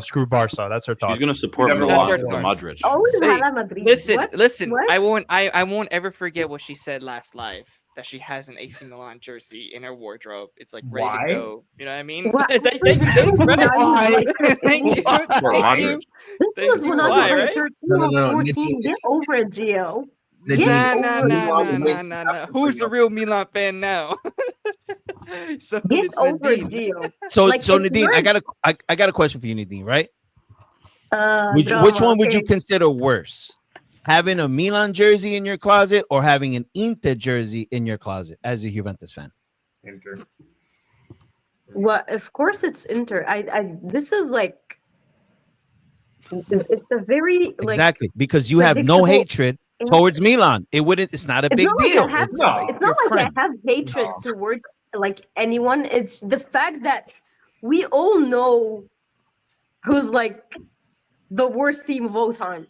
screw Barca. That's her thoughts. She's gonna support Never Milan watched over it. Madrid. Oh, Hey, Real Madrid. Listen, listen. What? I won't ever forget what she said last live. That she has an AC Milan jersey in her wardrobe. It's like ready Why? to go. You know what I mean? What? Thank you. Why? Thank you. For Thank Madrid. you. This Thank was you. when Why, I was right? like 13 No, or 14. Nadine, Get over it, Gio. Nadine, Get Nah. Milan wins Who's the real Milan fan now? So Get it's over it, Nadine. Gio. So, Like, so if Nadine, you're- I got a question for you, Nadine. Right? Which drama, one would you okay. consider worse? Having a Milan jersey in your closet or having an Inter jersey in your closet as a Juventus fan? Inter. Well, of course it's Inter. This is like, it's a very like. Exactly, because you have no predictable- hatred towards Milan. It's not a It's big not like deal. I have, It's No. like it's your not like friend. I have hatred towards like anyone. It's the fact that we all know who's like the worst team of all time.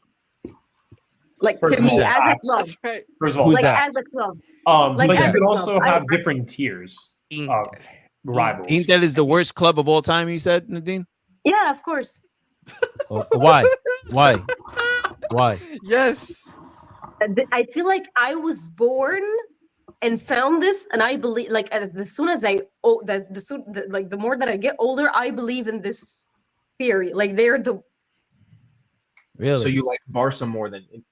Like First to of me, all, as a facts. club, That's right. First of all, Who's like that? as a club. but like, you as could a also club, have I- different tiers of Inter. rivals. Inter is the worst club of all time. You said, Nadine. Yeah, of course. Why? Why? Yes. I feel like I was born and found this, and I believe like as soon as I the more that I get older, I believe in this theory. Like they're the Really? So you like Barca more than Inter?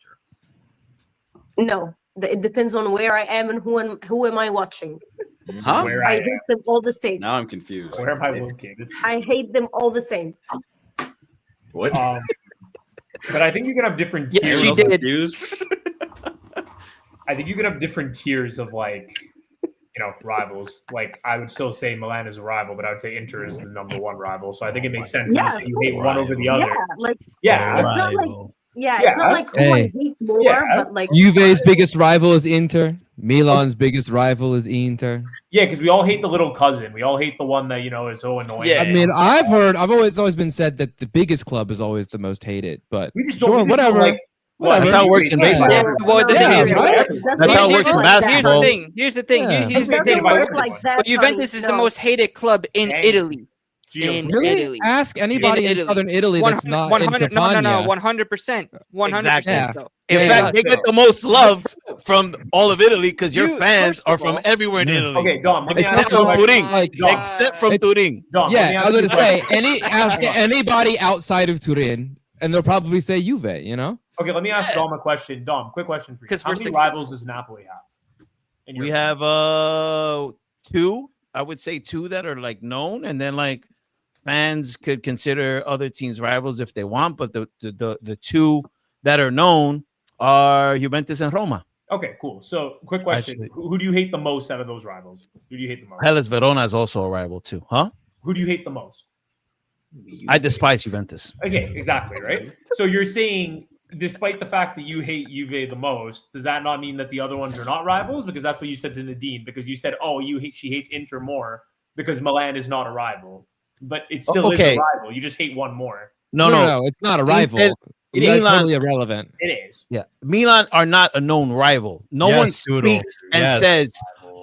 no. It depends on where I am and who am I watching. Huh? Where I I hate am. them all the same. Now I'm confused. Where am I located? I hate them all the same. What? But I think you can have different Yes, tiers. she I'm did. confused. I think you could have different tiers of like, rivals. Like I would still say Milan is a rival, but I would say Inter is the number one rival. So I think it makes sense Yeah. that you hate one over the other. Yeah, like Yeah. it's not like Yeah. it's not like who I Hey. hate more, Yeah. but like Juve's biggest rival is Inter. Milan's biggest rival is Inter. Yeah, because we all hate the little cousin. We all hate the one that is so annoying. Yeah. I mean, I've always been said that the biggest club is always the most hated, but we just sure, don't. we just don't whatever. like. That's how it works in Yeah. baseball. Yeah, well, the thing Yeah, is, right? That's how it works in Here's basketball. Here's the thing. Here's the thing. Yeah. Here's It the doesn't thing. work like that. But Juventus is the no. most hated club in Dang. Italy. In Gio, Italy. Ask anybody in Italy. Southern Italy that's not in 100. No, Campania. 100%. 100%. Exactly. Though. In Yeah, fact, they get the most love from all of Italy because your You- fans first are of from all- everywhere in Italy. Okay, Dom, let me It's ask Except you a from question. Turin. like, Except from Turin. Dom, let me Yeah, I ask was you a gonna say question. ask anybody outside of Turin, and they'll probably say Juve. You know, Okay, let me ask Dom a question. Dom, quick question for you. 'Cause How we're many successful. rivals does Napoli have? in your We opinion? have two. I would say two that are like known, and then like fans could consider other teams rivals if they want. But the two that are known are Juventus and Roma. Okay, cool. So, quick question: Actually- who do you hate the most out of those rivals? Who do you hate the most? Hellas Verona is also a rival too, huh? Who do you hate the most? I despise Juventus. Okay, exactly, right? So you're saying, despite the fact that you hate Juve the most, does that not mean that the other ones are not rivals? Because that's what you said to Nadine. Because you said, "Oh, she hates Inter more because Milan is not a rival," but it still is Okay. a rival. You just hate one more. No. it's not a rival. Inter- It That's is. Milan- totally irrelevant. It is. Yeah, Milan are not a known rival. No Yes, one Doodle. speaks and Yes. says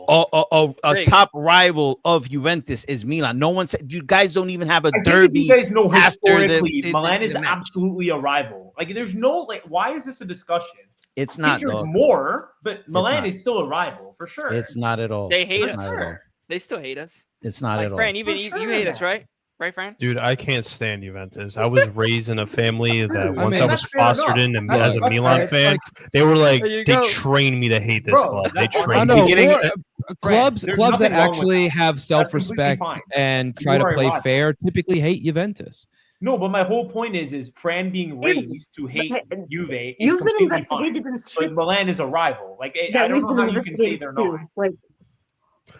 a Great. top rival of Juventus is Milan. No one said. You guys don't even have a I think derby. if you guys know after the- historically, the- Milan the is match. absolutely a rival. Like, there's no why is this a discussion? It's not. Inter's Dog. more, but Milan not. is still a rival for sure. It's not at all. They hate It's us. not at all. They still hate us. It's not Like at all. Fran, even For you sure. hate us, right? Right, Fran? Dude, I can't stand Juventus. I was raised in a family that once mean, I was that's fair fostered enough. in That's as a fair. Milan It's fan, like- they were like, There you they go. trained me to hate this Bro, club. They that's- I trained know me. beginning- clubs there's that nothing wrong with actually that. have self-respect fine. and try You to are a play rival. fair typically hate Juventus. No, but my whole point is Fran being raised to hate Juve is You've been completely fine. investigated and But strict. Milan is a rival. Like, I Yeah, don't we've know been how you can say investigated they're too. not. Like,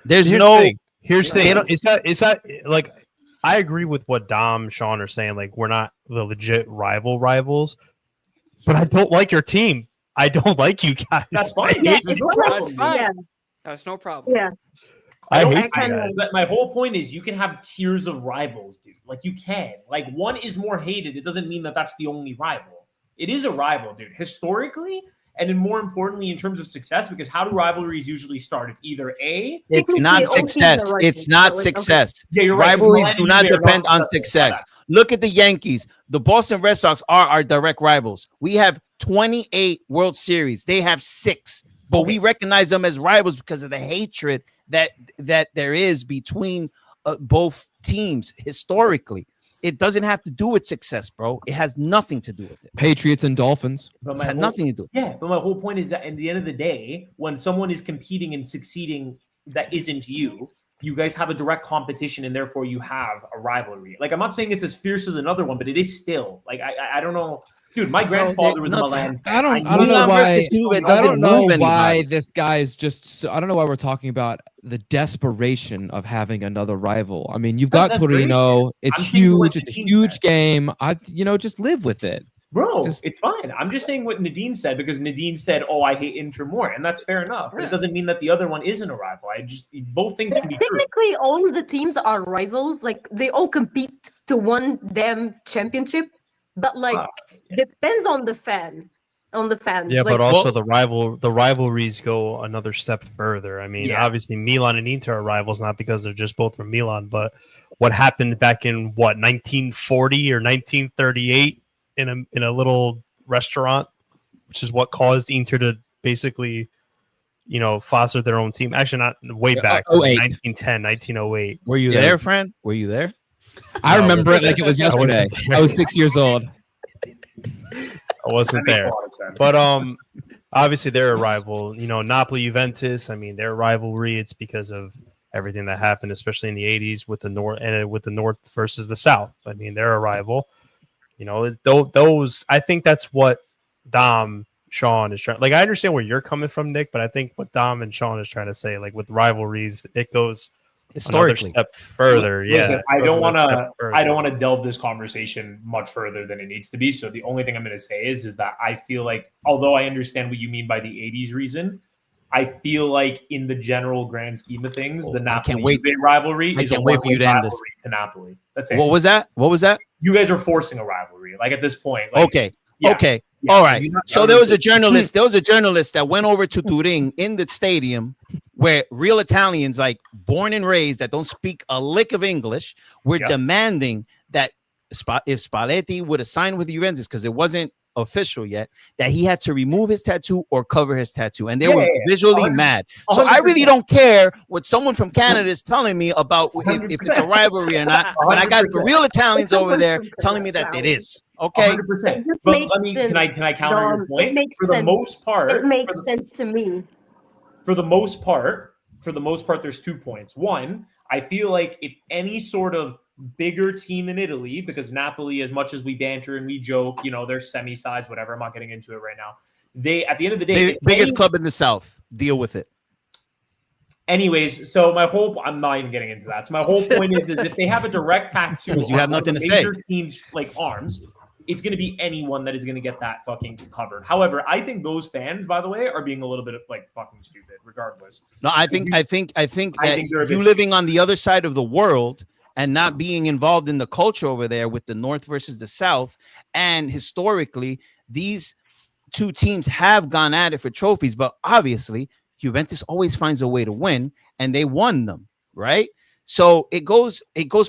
There's Here's no. the thing. Here's the They thing. don't- It's not like I agree with what Dom, Sean are saying. Like, we're not the legit rivals, but I don't like your team. I don't like you guys. That's fine. yeah, There's no it's problem. That's fine. Yeah, That's no problem. yeah. I don't- hate you kinda- guys. But my whole point is you can have tiers of rivals, dude. Like, you can. Like, one is more hated. It doesn't mean that that's the only rival. It is a rival, dude. Historically, and then more importantly, in terms of success, because how do rivalries usually start? It's either A. It's Technically, not all teams success. are It's rivals, not but, like, success. Yeah, you're right. 'cause Rivalries Milan do and not Juve are depend on successful. success. Look at the Yankees. The Boston Red Sox are our direct rivals. We have 28 World Series. They have 6. But we recognize them as rivals because of the hatred that there is between both teams historically. It doesn't have to do with success, bro. It has nothing to do with it. Patriots and Dolphins. But It's my had whole- nothing to do with it. Yeah, but my whole point is that at the end of the day, when someone is competing and succeeding that isn't you, you guys have a direct competition and therefore you have a rivalry. Like, I'm not saying it's as fierce as another one, but it is still. Like, I don't know. Dude, my grandfather was a nothing- Milan fan. I don't know Milan why. versus Juve I doesn't don't know move why anybody. this guy is just. So, I don't know why we're talking about the desperation of having another rival. I mean, you've got That's very Torino. It's I'm saying what huge. It's a Nadine huge said. game. Just live with it. Bro, Just- it's fine. I'm just saying what Nadine said because Nadine said, "Oh, I hate Inter more," and that's fair enough. But Yeah. it doesn't mean that the other one isn't a rival. Both things can be true. Technically, all of the teams are rivals. Like, they all compete to one damn championship. But like, Ah, depends on the fans. Yeah, like, but also the rivalries go another step further. I mean, Yeah. obviously Milan and Inter are rivals not because they're just both from Milan, but what happened back in 1940 or 1938 in a little restaurant, which is what caused Inter to basically, foster their own team. Actually, not way back, 08. 1910, 1908. Were you there, Fran? Were you there? I No, remember it like it was I wasn't yesterday. there. I was 6 years old. I wasn't that makes there. a lot of sense. But obviously they're a rival. Napoli Juventus. I mean, their rivalry. It's because of everything that happened, especially in the '80s with the North versus the South. I mean, they're a rival. Those. I think that's what Dom, Sean is trying. Like, I understand where you're coming from, Nick, but I think what Dom and Sean is trying to say, like with rivalries, it goes Historically. another step further. Listen, Yeah, I it goes don't want another to. step further. I don't want to delve this conversation much further than it needs to be. So the only thing I'm going to say is that I feel like, although I understand what you mean by the '80s reason, I feel like in the general grand scheme of things, the I can't Napoli wait. rivalry I is a can't wait for you to end this. rivalry to Napoli. That's it. What was that? What was that? You guys are forcing a rivalry. Like, at this point. Like, Okay. yeah, Okay. yeah. All right. You're not- So there was a journalist. There was a journalist that went over to Turin in the stadium, where real Italians like born and raised that don't speak a lick of English. We're demanding that if Spalletti would have signed with Juventus, because it wasn't official yet, that he had to remove his tattoo or cover his tattoo, and they were visually mad. So 100%. I really don't care what someone from Canada is telling me about if it's a rivalry or not. When I got the real Italians over there telling me that it is. Okay, 100%. But let me, can I counter your point? It makes For sense. the most part, It makes sense to me. For the most part, there's 2 points. One, I feel like if any sort of bigger team in Italy, because Napoli, as much as we banter and we joke, you know, they're semi-size, whatever. I'm not getting into it right now. They, at the end of the day, biggest club in the South. Deal with it. Anyways, so I'm not even getting into that. So my whole point is if they have a direct tattoo, you have nothing to major say. Teams like arms, it's going to be anyone that is going to get that fucking covered. However, I think those fans, by the way, are being a little bit of like fucking stupid. Regardless, no, I think that you living on the other side of the world and not being involved in the culture over there with the North versus the South, and historically, these two teams have gone at it for trophies, but obviously, Juventus always finds a way to win, and they won them, right? So it goes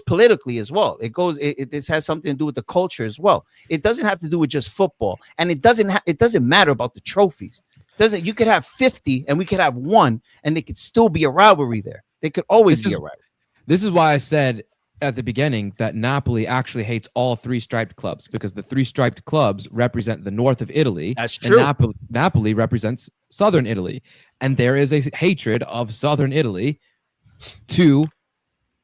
politically as well. This has something to do with the culture as well. It doesn't have to do with just football, and it doesn't matter about the trophies. You could have 50 and we could have 1, and they could still be a rivalry there. They could always be a rivalry. This is why I said at the beginning that Napoli actually hates all 3 striped clubs, because the 3 striped clubs represent the north of Italy. That's true. And Napoli represents southern Italy, and there is a hatred of southern Italy to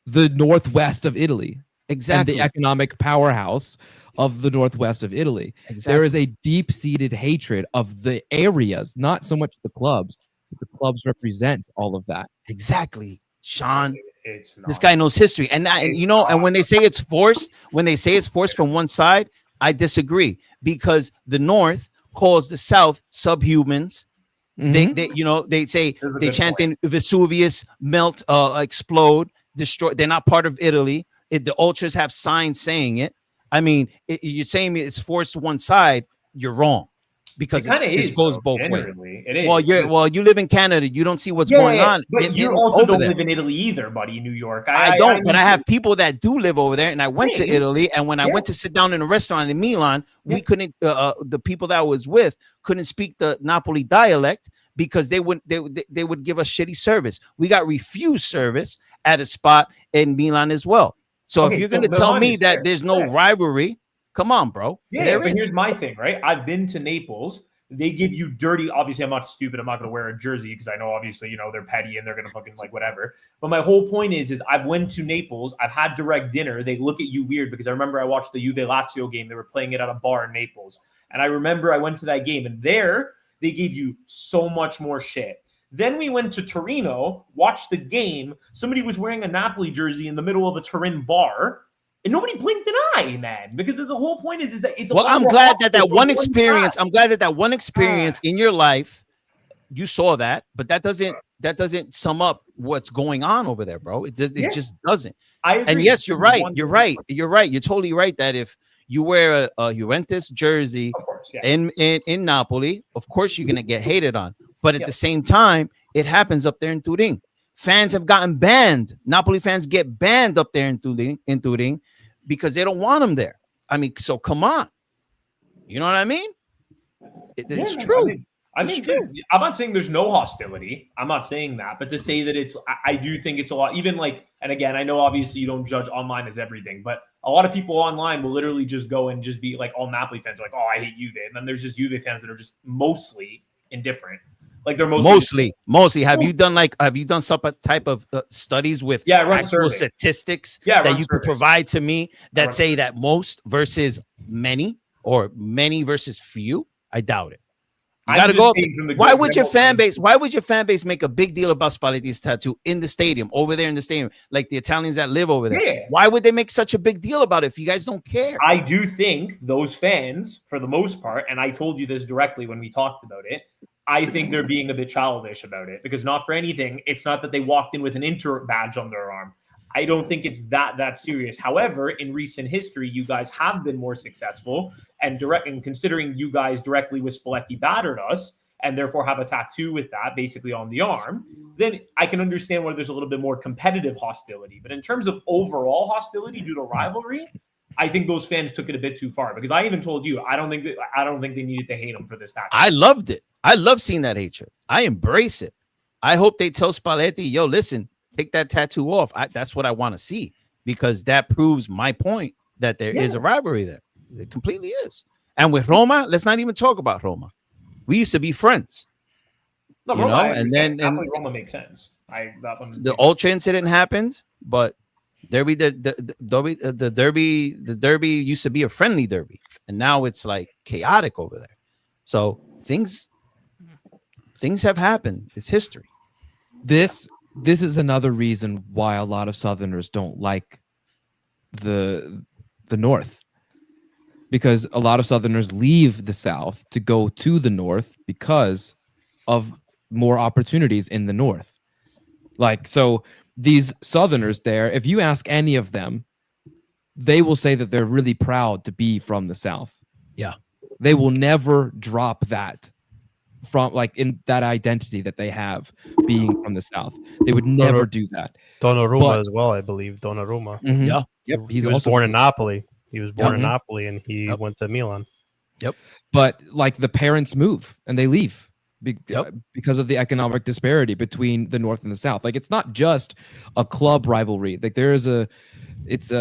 the northwest of Italy. Exactly. And the economic powerhouse of the northwest of Italy. Exactly. There is a deep-seated hatred of the areas, not so much the clubs. The clubs represent all of that. Exactly, Sean. It's this guy knows history, and when they say it's forced, from one side, I disagree, because the North calls the South subhumans. Mm-hmm. They say they chant in Vesuvius, melt, explode, destroy. They're not part of Italy. The ultras have signs saying it. I mean, you're saying it's forced one side. You're wrong, because it goes both ways. It is. Well, you live in Canada. You don't see what's going on. But you also don't live in Italy either, buddy. New York. I don't, but I have people that do live over there, and I went to Italy. And when I went to sit down in a restaurant in Milan, we couldn't. The people that I was with couldn't speak the Napoli dialect, because they would give us shitty service. We got refused service at a spot in Milan as well. So if you're going to tell me that there's no rivalry, come on, bro. Yeah, but here's my thing, right? I've been to Naples. They give you dirty. Obviously, I'm not stupid. I'm not going to wear a jersey, because I know, obviously, they're petty and they're going to fucking like whatever. But my whole point is I've went to Naples. I've had direct dinner. They look at you weird, because I remember I watched the Juve Lazio game. They were playing it at a bar in Naples. And I remember I went to that game, and there they gave you so much more shit. Then we went to Torino, watched the game. Somebody was wearing a Napoli jersey in the middle of a Turin bar, and nobody blinked an eye, man. Because the whole point is that it's. Well, I'm glad that one experience. I'm glad that one experience in your life, you saw that, but that doesn't sum up what's going on over there, bro. It just doesn't. And yes, you're right. You're totally right that if you wear a Juventus jersey in Napoli, of course you're gonna get hated on. But at the same time, it happens up there in Turin. Fans have gotten banned. Napoli fans get banned up there in Turin because they don't want them there. I mean, so come on. You know what I mean? It's true. I'm not saying there's no hostility. I'm not saying that. But to say that I do think it's a lot. Even like, and again, I know obviously you don't judge online as everything, but a lot of people online will literally just go and just be like all Napoli fans are like, oh, I hate Juve. And then there's just Juve fans that are just mostly indifferent. Like they're mostly. Have you done some type of studies with actual statistics that you could provide to me that say that most versus many, or many versus few? I doubt it. You gotta go. Why would your fan base make a big deal about Spalletti's tattoo in the stadium, over there in the stadium, like the Italians that live over there? Yeah. Why would they make such a big deal about it if you guys don't care? I do think those fans, for the most part, and I told you this directly when we talked about it, I think they're being a bit childish about it, because not for anything, it's not that they walked in with an Inter badge on their arm. I don't think it's that serious. However, in recent history, you guys have been more successful, and considering you guys directly with Spalletti battered us, and therefore have a tattoo with that basically on the arm, then I can understand where there's a little bit more competitive hostility. But in terms of overall hostility due to rivalry, I think those fans took it a bit too far, because I even told you I don't think they needed to hate him for this tattoo. I loved it. I love seeing that hatred. I embrace it. I hope they tell Spalletti, yo, listen, take that tattoo off. That's what I want to see, because that proves my point that there is a rivalry there. It completely is. And with Roma, let's not even talk about Roma. We used to be friends. No, you Roma, know, I and understand. then Roma makes sense. The Ultra incident happened, but Derby, the derby used to be a friendly derby, and now it's like chaotic over there. So things have happened. It's history. This is another reason why a lot of Southerners don't like the North, because a lot of Southerners leave the South to go to the North because of more opportunities in the North. Like, so these Southerners there, if you ask any of them, they will say that they're really proud to be from the South. Yeah. They will never drop that from, like, in that identity that they have being from the South. They would never do that. Donnarumma as well, I believe. Donnarumma. Mhm. Yeah. Yep. He was born in Napoli. He was born in Napoli, and he went to Milan. Yep. But like, the parents move and they leave because of the economic disparity between the North and the South. Like, it's not just a club rivalry. Like, there is it's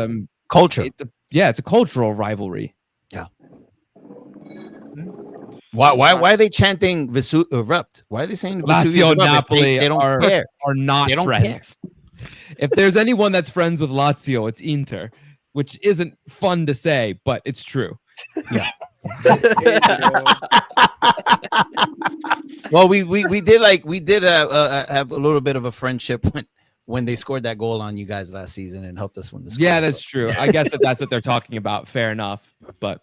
culture. It's a cultural rivalry. Yeah. Why are they chanting erupt? Why are they saying Lazio and Napoli they don't care. Are not They don't friends. If there's anyone that's friends with Lazio, it's Inter, which isn't fun to say, but it's true. Yeah. Well, we did have a little bit of a friendship when they scored that goal on you guys last season and helped us win the score. Yeah, that's true. I guess that's what they're talking about. Fair enough. But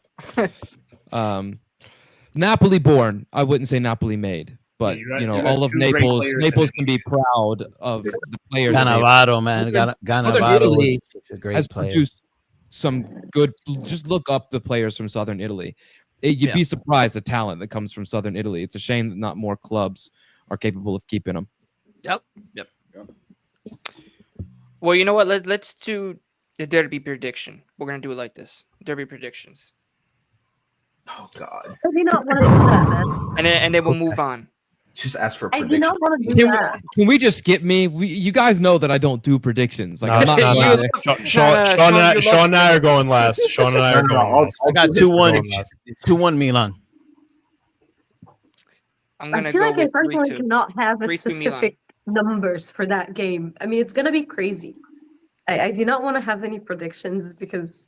Napoli born, I wouldn't say Napoli made. But all of Naples can be proud of the players. Cannavaro, man. Cannavaro was such a great player. Produced some good. Just look up the players from Southern Italy. You'd be surprised the talent that comes from Southern Italy. It's a shame that not more clubs are capable of keeping them. Yep. Well, you know what? Let's do the derby prediction. We're gonna do it like this: derby predictions. Oh God! I do not want to do that, man. And then we'll move on. Just ask for I prediction. do not want to do that. Can we just skip me? You guys know that I don't do predictions. Like, I'm not. Sean and I are going last. Sean and I are going last. I got 2-1. 2-1 Milan. I'm gonna I feel go like I with personally 3-2. cannot have a 3-2 specific numbers for that game. I mean, it's gonna be crazy. I do not want to have any predictions because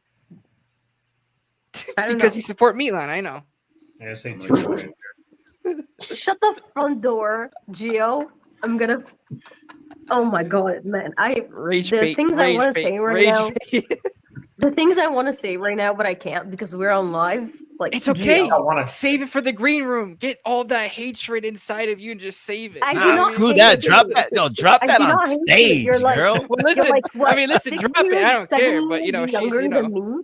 I don't Because know. you support Milan, I know. I'm gonna say 2-1. Shut the front door, Gio. I'm gonna. Oh my god, man! Rage the bait, things I rage want to bait, say right rage now. bait. The things I want to say right now, but I can't because we're on live. Like, It's okay. Gio. Save it for the green room. Get all that hatred inside of you and just save it. I do Nah, not screw hate that. it. Drop that. Yo, drop I that do on not hate it. stage, You're like- girl. Well, listen. You're like, what, I mean, listen. 6 Drop it. I don't years, care. 7 But years she's younger than me.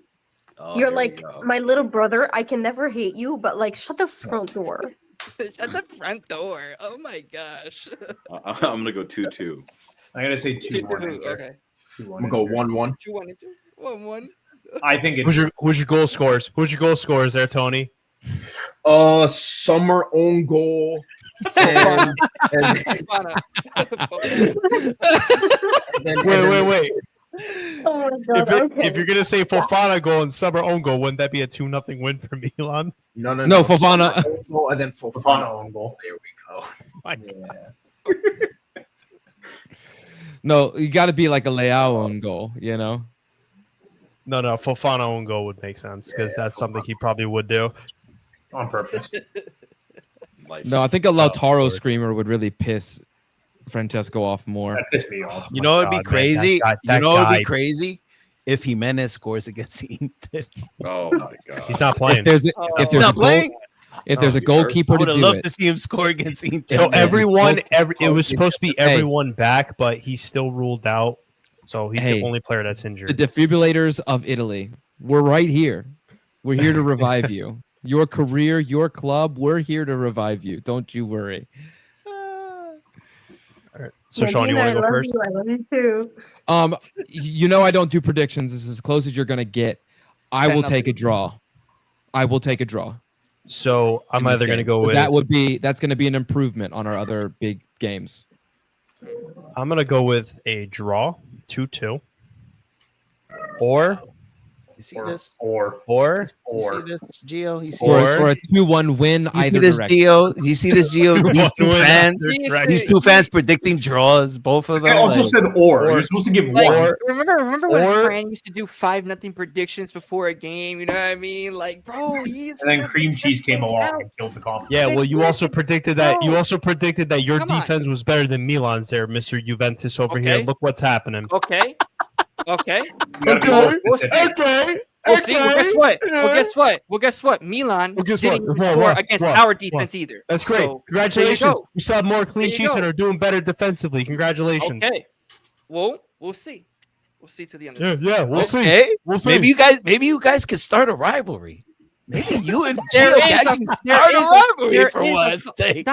Oh, You're here like we go. my little brother. I can never hate you, but like, shut the front door. Shut the front door. Oh my gosh. I'm gonna go 2-2. I'm gonna say 2-1. Okay. I'm gonna go 1-1. 2-1 and 1-1. I think it's Who's your goal scorers? Who's your goal scorers there, Tony? Summer own goal. And Wait. Oh my god. Okay. If you're gonna say Fofana goal and Summer own goal, wouldn't that be a 2-0 win for Milan? No, Fofana. Summer own goal and then Fofana Fofana. own goal. There we go. My Yeah. No, you got to be like a Leao own goal. You know. No, Fofana own goal would make sense because that's something he probably would do. On purpose. No, I think a Lautaro screamer would really piss Francesco off more. That pissed me off. You know, it'd be God, man, crazy. that You know, it'd guy. be crazy if Jimenez scores against Inter. Oh my god. He's not playing. If there's He's a not goal, playing. if there's a goalkeeper I to would have do loved it, to see him score against Inter. So everyone, Well, it was supposed to be Hey. everyone back, but he's still ruled out. So he's Hey. the only player that's the injured. defibrillators of Italy, we're right here. We're here to revive you. Your career, your club. We're here to revive you. Don't you worry. So, Sean, you want to go first? I love you too. You know I don't do predictions. This is as close as you're gonna get. I will take a draw. I will take a draw. So I'm either going to go with that's going to be an improvement on our other big games. I'm going to go with a draw, 2-2, or You see this? or You see this, Gio? You see Or a 2-1 win You see either this, direction. Gio? You see this, Gio? These two fans predicting draws, both of them. I also like- said or. You're supposed to give Like, one. remember when or- Fran used to do 5-0 predictions before a game? You know what I mean? Like, bro, he's And then cream cheese came along and killed the confidence. yeah. Well, you also predicted that. You No. also predicted that your Come on. defense was better than Milan's. There, Mr. Juventus over here. Okay. Look what's happening. Okay. Okay. You gotta be more specific. Okay. We'll see. Well, guess what? Milan guess didn't what? even What? score What? against What? our defense either. That's great. So, Congratulations. go. We still have more clean There you sheets and go. are doing better defensively. Congratulations. Okay. Well, we'll see. We'll see to the end of Yeah, this. yeah. We'll see. Okay. We'll see. Maybe you guys could start a rivalry. Maybe you and There Gio is guys a- can there start a is a- rivalry there for is a once. fu-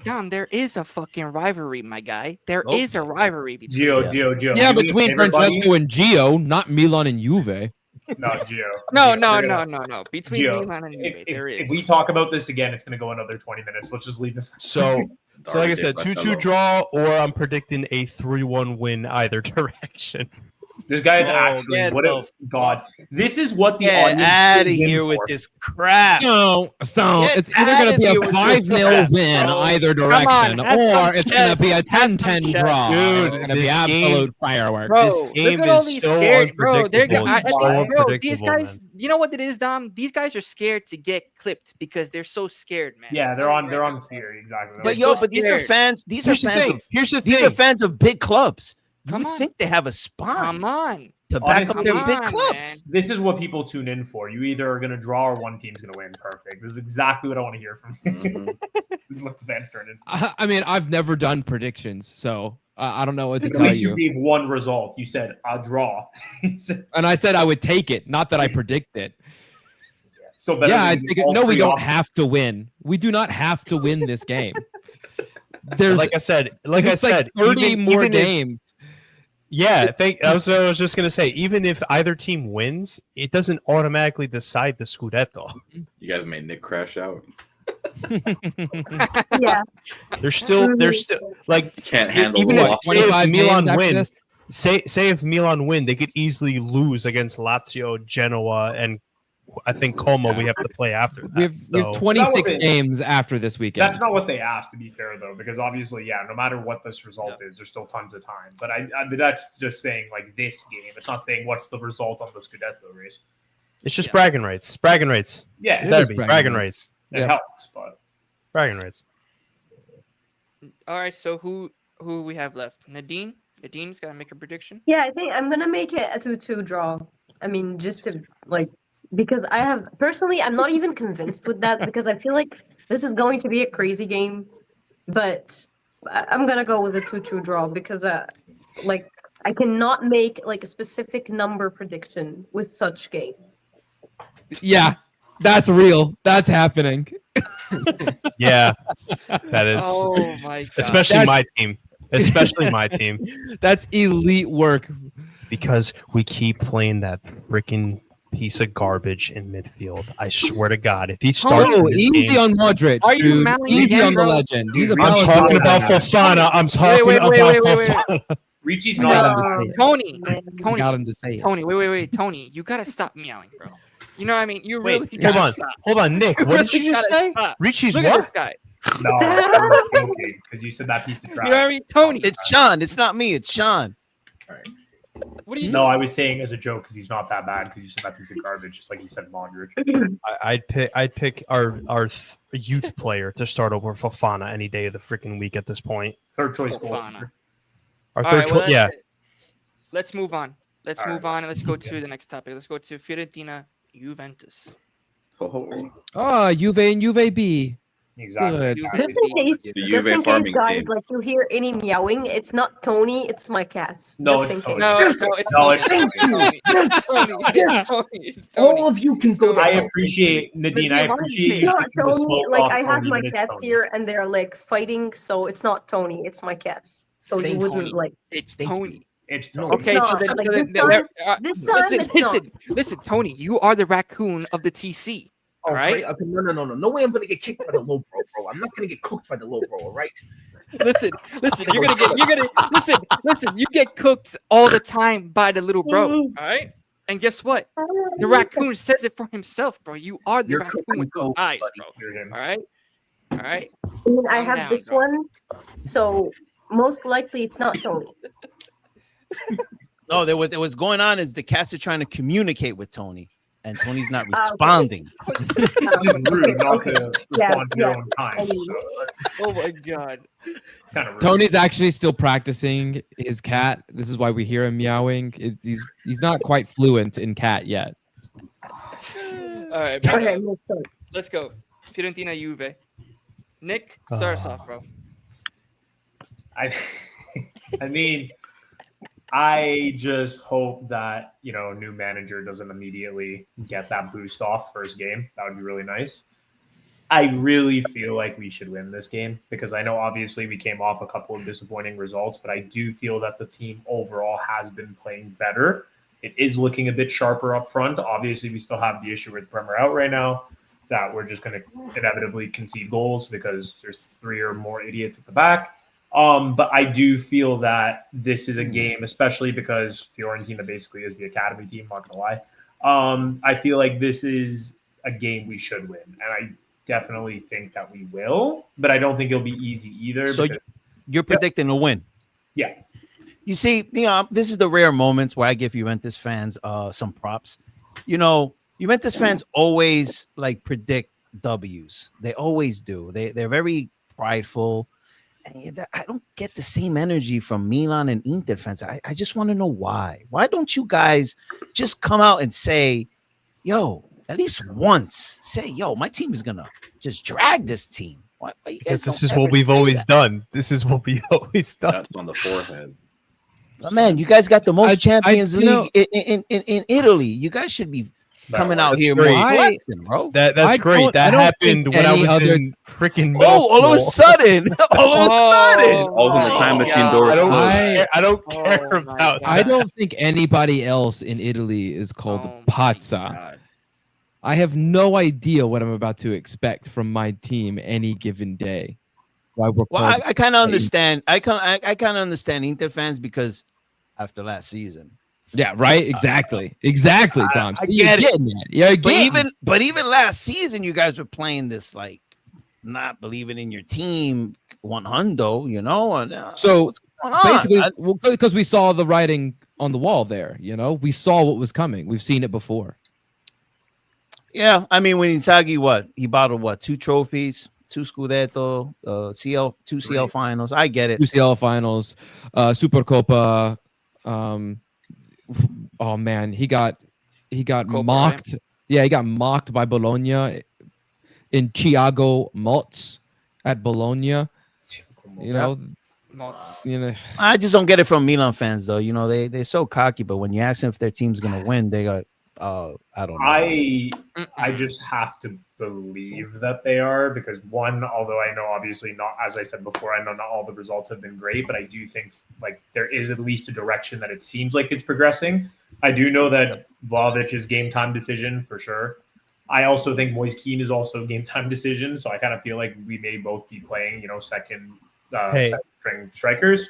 Dom, there is a fucking rivalry, my guy. There Okay. is a rivalry between Gio, us. Gio. Yeah, Do me a between favor, buddy. Francesco and Gio, not Milan and Juve. No, Gio. No, Gio, no, we're no, gonna- no, no. Between Gio, Milan and Juve, If, there is. if we talk about this again, it's going to go another 20 minutes. Let's just leave it. So, like I Already said, did, 2-2 but draw, or I'm predicting a 3-1 win either direction. This guy is Oh, actually get what the a god. This is what the Get audience out of tunes in here with for. this crap. So Get it's either going out to be of a here with 5-0 this win crap. either on, direction, have some or it's going to be a chess, have some 10-10 chess. draw. Dude, It's going to be this absolute game- fireworks. Bro, This game look at all is these so scared, bro. They're unpredictable. I It's think, so bro, these unpredictable, guys. You know what it is, Dom? These guys are scared to get clipped because they're so scared, man. Yeah, I'm they're telling on you they're right on now. fear exactly. But They're yo, so but these are scared. fans. These are Here's the fans thing. of Here's the these are thing. fans of big clubs. Come You on. think they have a spine Come on. to back up Honestly, their big come on, clubs? man. this is what people tune in for. You either are going to draw or one team's going to win. Perfect. This is exactly what I want to hear from you. Mhm. This is what the fans turn into. I mean, I've never done predictions, so I don't know what to At tell least you. you gave one result. You said a draw. And I said I would take it, not that I predict it. So better Yeah, I than think it. all No, we three don't options. have to win. We do not have to win this game. There's Like I said, like I it's like said, 30 more even if- games. yeah, I was just gonna say, even if either team wins, it doesn't automatically decide the Scudetto. You guys made Nick crash out. Yeah. They're still like You can't handle even the if loss. say if 25 Milan games after win, this? say if Milan win, they could easily lose against Lazio, Genoa, and I think Como. We have to play after that. We have So- 26 That was it. games after this weekend. That's not what they asked, to be fair, though, because obviously, yeah, no matter what this result is, there's still tons of time. But I mean, that's just saying like this game. It's not saying what's the result on the Scudetto race. It's just bragging rights. Bragging rights. Yeah, It That'd is be bragging bragging rights. rights. it helps, but Bragging rights. All right, so who we have left? Nadine. Nadine's got to make a prediction. Yeah, I think I'm gonna make it a 2-2 draw. I mean, just to like, because I have personally, I'm not even convinced with that because I feel like this is going to be a crazy game, but I'm gonna go with a 2-2 draw because like I cannot make like a specific number prediction with such game. Yeah, that's real. That's happening. Yeah, that is Oh my god. especially That's- my team. Especially my team. That's elite work. Because we keep playing that freaking piece of garbage in midfield. I swear to God, if he starts Oh, in this easy game, on Modric, Are you dude. mounting Easy again, on the bro? legend. He's a I'm I'm Palace talking player. about Fofana. I'm talking wait, about wait, wait. Fofana. Ricci's I not got that him to bad. say it. Tony, I Tony, got him to say it. Tony, wait, Tony, you gotta stop meowing, bro. You know what I mean? You Wait, really hold gotta on. stop. Hold on, Nick. What did you just Gotta say? stop. Richie's Look at this what? guy. No, I was joking because you said that piece of trash. You know what I mean? Tony, It's Sean. It's not me. It's Sean. what are you No, I was saying as a joke because he's not that bad because you said that piece of garbage, just like you said Modric. I'd pick our youth player to start over Fofana any day of the freaking week at this point. Third choice Fofana. goalkeeper. Our All third right, choice, well, yeah. Let's move on. Let's All move on and let's go to the next topic. Let's go to Fiorentina-Juventus. Oh, Oh, Juve and Juve B. Exactly. Good. Just in The case, Juve farming guys, team. like you hear any meowing, it's not Tony, it's my cats. No, just it's in Tony. case. No, Yes. it's No, Tony. it's It's Tony. It's Tony. It's Tony. It's Tony. All of you can go to I hell. appreciate Nadine. I appreciate It's you not taking the Tony. smoke Like off I have Tony, my but it's cats Tony. here, and they're like fighting, so it's not Tony, it's my cats. So you Thank wouldn't Tony. like. It's Thank Tony. you. It's No, Tony. Okay, It's so not. then, Like, so this then time it's not. listen, Tony, you are the raccoon of the TC. All right. Okay, no way I'm gonna get kicked by the low bro. I'm not gonna get cooked by the low bro, all right? Listen, you're gonna listen, you get cooked all the time by the little bro. All right. And guess what? The raccoon says it for himself, bro. You are the You're raccoon cooking with those coke, eyes, buddy. bro. Hear him. All right. All right. I mean, I Calm have down, this bro. one, so most likely it's not Tony. No, what's going on is the cats are trying to communicate with Tony, and Tony's not okay. responding. Which is rude not to Yeah, respond to your yeah. own time. I mean- So Oh my god. it's kind of rude. Tony's actually still practicing his cat. This is why we hear him meowing. He's not quite fluent in cat yet. All right. Okay, makes sense. Let's go. Fiorentina-Juve. Nick, start us off, bro. I mean, I just hope that new manager doesn't immediately get that boost off first game. That would be really nice. I really feel like we should win this game because I know obviously we came off a couple of disappointing results, but I do feel that the team overall has been playing better. It is looking a bit sharper up front. Obviously, we still have the issue with Bremer out right now that we're just going to inevitably concede goals because there's 3 or more idiots at the back. But I do feel that this is a game, especially because Fiorentina basically is the academy team, not gonna lie. I feel like this is a game we should win. And I definitely think that we will, but I don't think it'll be easy either. So you're predicting a win. Yeah. You see, this is the rare moments where I give Juventus fans some props. Juventus fans always predict W's. They always do. They're very prideful. And I don't get the same energy from Milan and Inter fans. I just want to know why. Why don't you guys just come out and say, yo, at least once, say, yo, my team is going to just drag this team. Why you guys This don't is what ever we've say always that? done. This is what we always done. That's on the forehead. But man, you guys got the most Champions you know- League in Italy. You guys should be coming out That's here great. more flexing, bro. That's I great. don't- That I don't happened think when I any was other- in freaking Oh, all of a sudden, all of a sudden. All's in the time machine God. doors I don't, closed. care, I don't Oh care my about God. I that. don't think anybody else in Italy is called Oh my Pazza. God. I have no idea what I'm about to expect from my team any given day. Why we're Well, called I kind of understand. I kind of understand Inter fans because after last season. yeah, right. Exactly, Tom. I You're get it. getting it. You're But getting even last season, you guys were playing this not believing in your team, one hundo, And, So, what's going on? basically, because we saw the writing on the wall there. We saw what was coming. We've seen it before. Yeah, I mean, when Inzaghi, he bottled 2 trophies, 2 Scudetto, two CL finals. I get it. UCL finals, Supercopa. Oh man, he got Copa, mocked. Yeah, he got mocked by Bologna in Thiago Mott's at Bologna. Nuts. I just don't get it from Milan fans, though. They're so cocky, but when you ask them if their team's gonna win, they got, I don't know. I just have to believe that they are because although I know obviously not, as I said before, I know not all the results have been great, but I do think there is at least a direction that it seems like it's progressing. I do know that Vlahovic is game time decision for sure. I also think Moise Kean is also game time decision, so I kind of feel like we may both be playing, second string strikers.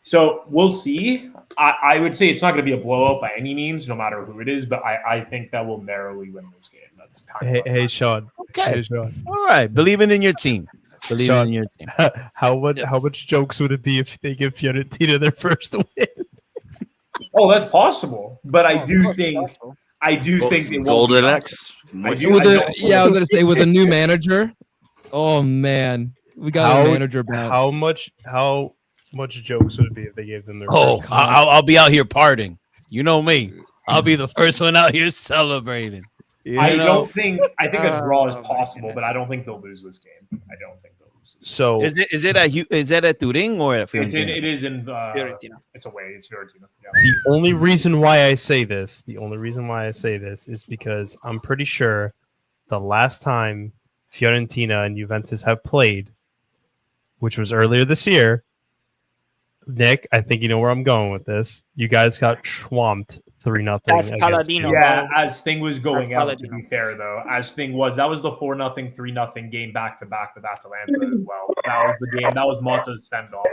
So we'll see. I would say it's not going to be a blowout by any means, no matter who it is, but I think that we'll narrowly win this game. That's kind of Hey, Sean. Okay. Hey, Sean. All right, believing in your team. Believing Sean, in your team. How much jokes would it be if they give Fiorentina their first win? Oh, that's possible, but I do think they won't. Golden X. I do- With I a, don't- yeah, I was gonna say with a new manager. Oh man, we got a manager bounce. How much jokes would it be if they gave them their Oh, first? I'll be out here partying. You know me. I'll be the first one out here celebrating. I don't think. I think a draw is Oh, my possible, but I goodness. don't think they'll lose this game. I don't think they'll lose. This So Is it at Turin or at game. Fiorentina? It is in Fiorentina. It's away. It's Fiorentina. Yeah. the only reason why I say this, is because I'm pretty sure the last time Fiorentina and Juventus have played, which was earlier this year, Nick, I think you know where I'm going with this. You guys got swamped 3-0. That's against Paladino. Fiorentina. Yeah, as thing was going That's out, to Paladino. be fair though, as thing was, that was the 4-0, 3-0 game back to back with Atalanta as well. That was the game. That was Monta's send off,